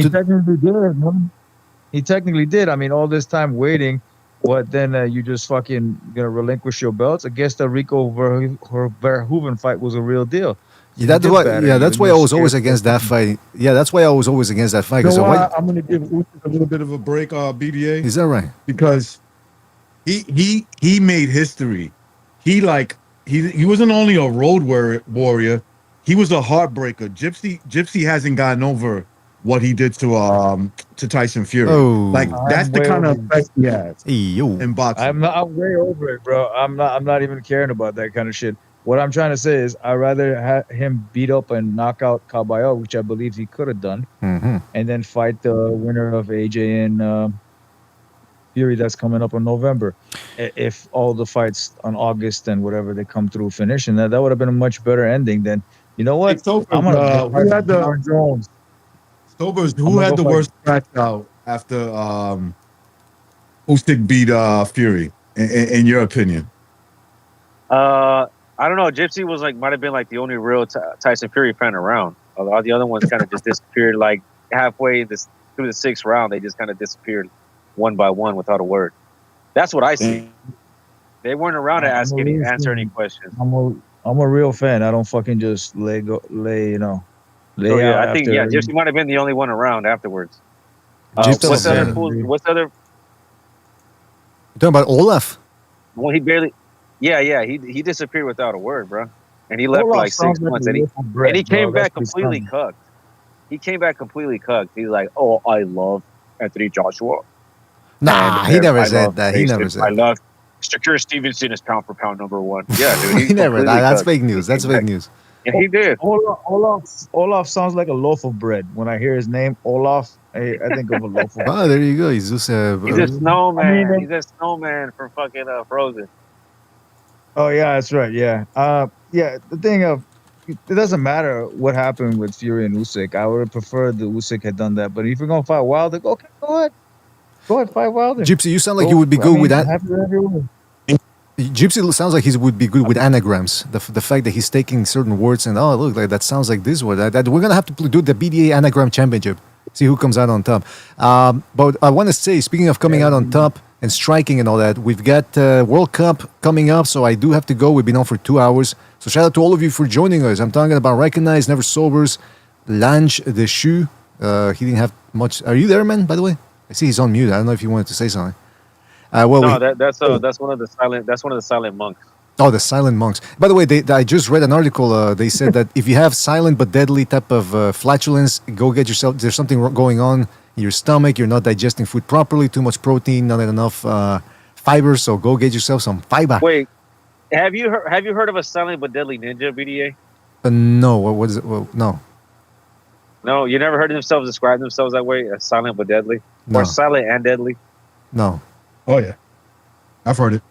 he technically did. I mean, all this time waiting, what then? You just fucking gonna relinquish your belts? I guess the Rico Verhoeven fight was a real deal. So That's he did why. batter Yeah, you, that's and why you're I was always scared. against that fight. Yeah, that's why I was always against that fight. You know Because why? why I'm gonna give Usyk a little bit of a break, BDA, is that right? because he made history. He like he wasn't only a road warrior, he was a heartbreaker. Gypsy hasn't gotten over what he did to Tyson Fury. Oh, Like that's I'm the way kind of over. effect he has yo. in boxing. I'm way over it, bro. I'm not even caring about that kind of shit. What I'm trying to say is, I'd rather have him beat up and knock out Caballero, which I believe he could have done, Mm-hmm. and then fight the winner of AJ and Fury that's coming up in November. If all the fights on August and whatever they come through finish, and that would have been a much better ending than, you know Hey, what? Sobers, I'm gonna go who fight had the John Jones. Sobers, I'm who gonna had go the fight. worst scratch out after Usyk beat Fury in your opinion? I don't know. Gypsy was like might have been like the only real Tyson Fury fan around. All the other ones kind of just disappeared. Like halfway through the 6th round, they just kind of disappeared one by one without a word. That's what I see. They weren't around to answer any questions. I'm a real fan. I don't fucking just lay So out I think after. Gypsy might have been the only one around afterwards. Gypsy, What's the yeah. other fools? What's the other? You talking about Olaf? Well, he barely. Yeah. He disappeared without a word, bro. And he left for Olaf like 6 sounds like months, a and loaf of bread, he bro. came That's back what it completely sounds cooked. He came back completely cooked. He's like, "Oh, I love Anthony Joshua." Nah, he never said that. He never I said. love Shakur Stevenson is pound for pound #1. Yeah, dude. He's He never. completely That's cooked. fake news. That's fake news. Yeah, he did. Olaf sounds like a loaf of bread. When I hear his name, Olaf, I think of a loaf of bread. Oh, there you go. He's just He's a snowman. I mean, He's a snowman from fucking Frozen. oh yeah, that's right. Yeah. Yeah. The thing of, it doesn't matter what happened with Fury and Usyk. I would have preferred the Usyk had done that. But if you're gonna fight Wilder, okay, go ahead, fight Wilder. Gypsy, you sound like you would be good with that. Happy with everyone. Gypsy sounds like he would be good with anagrams. The fact that he's taking certain words and look, like that sounds like this word. That we're gonna have to do the BDA anagram championship. See who comes out on top. But I want to say, speaking of coming out on top and striking and all that, we've got World Cup coming up, so I do have to go. We've been on for 2 hours. So shout out to all of you for joining us. I'm talking about Recognize, Never Sobers, Lange the Shoe. He didn't have much. Are you there, man? By the way, I see he's on mute. I don't know if you wanted to say something. That's one of the silent monks. Oh, the silent monks. By the way, I just read an article. They said that if you have silent but deadly type of flatulence, go get yourself. There's something going on in your stomach. You're not digesting food properly. Too much protein, not enough fiber. So go get yourself some fiber. Wait, have you heard of a silent but deadly ninja, BDA? No. What is it? Well, no. No, you never heard themselves describe themselves that way? As silent but deadly, No. or silent and deadly? No. Oh yeah, I've heard it.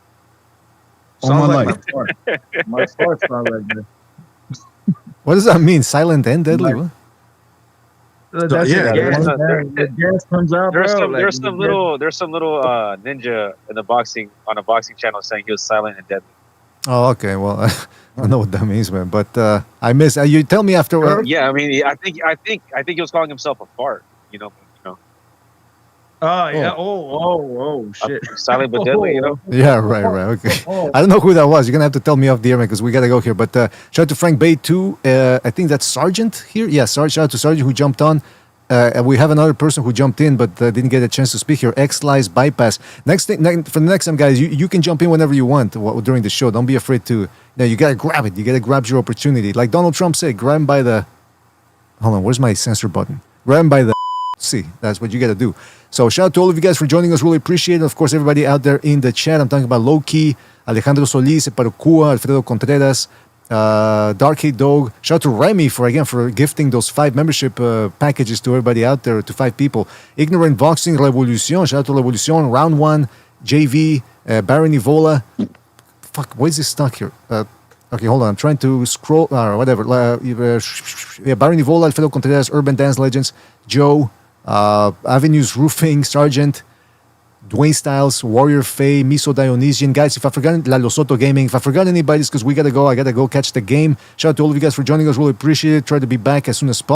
Sounds my like life. my fart. My fart sounds like this. What does that mean? Silent and deadly? What? That's yeah, the gas comes out, There's bro. some little ninja in the boxing on a boxing channel saying he was silent and deadly. Oh, okay. Well, I don't know what that means, man. But I miss. You tell me after. Yeah, I mean, I think he was calling himself a fart. You know. Oh yeah. Oh shit. Silent but deadly. You know. Yeah, right. Okay. I don't know who that was. You're gonna have to tell me off the air, man, because we gotta go here. But shout out to Frank Bay too. I think that's Sergeant here. Yeah, shout out to Sergeant who jumped on. And we have another person who jumped in but didn't get a chance to speak here. X-Lies Bypass. For the next time, guys, you can jump in whenever you want during the show. Don't be afraid to. You gotta grab it. You gotta grab your opportunity. Like Donald Trump said, grab him by the. Hold on, where's my censor button? Grab him by the. See, that's what you gotta do. So shout out to all of you guys for joining us. Really appreciate it. Of course, everybody out there in the chat. I'm talking about Loki, Alejandro Solis, Parocua, Alfredo Contreras, Dark Hate Dog. Shout out to Remy for gifting those 5 membership packages to everybody out there, to 5 people. Ignorant Boxing, Revolution. Shout out to Revolution, Round 1, JV, Baron Evola. Fuck, why is this stuck here? Okay, hold on. I'm trying to scroll, or whatever. Baron Evola, Alfredo Contreras, Urban Dance Legends, Joe, Avenues Roofing, Sergeant, Dwayne Styles, Warrior Faye, Miso Dionysian. Guys, if I forgot La Losoto Gaming, if I forgot anybody, it's because we gotta go. I gotta go catch the game. Shout out to all of you guys for joining us. Really appreciate it. Try to be back as soon as possible.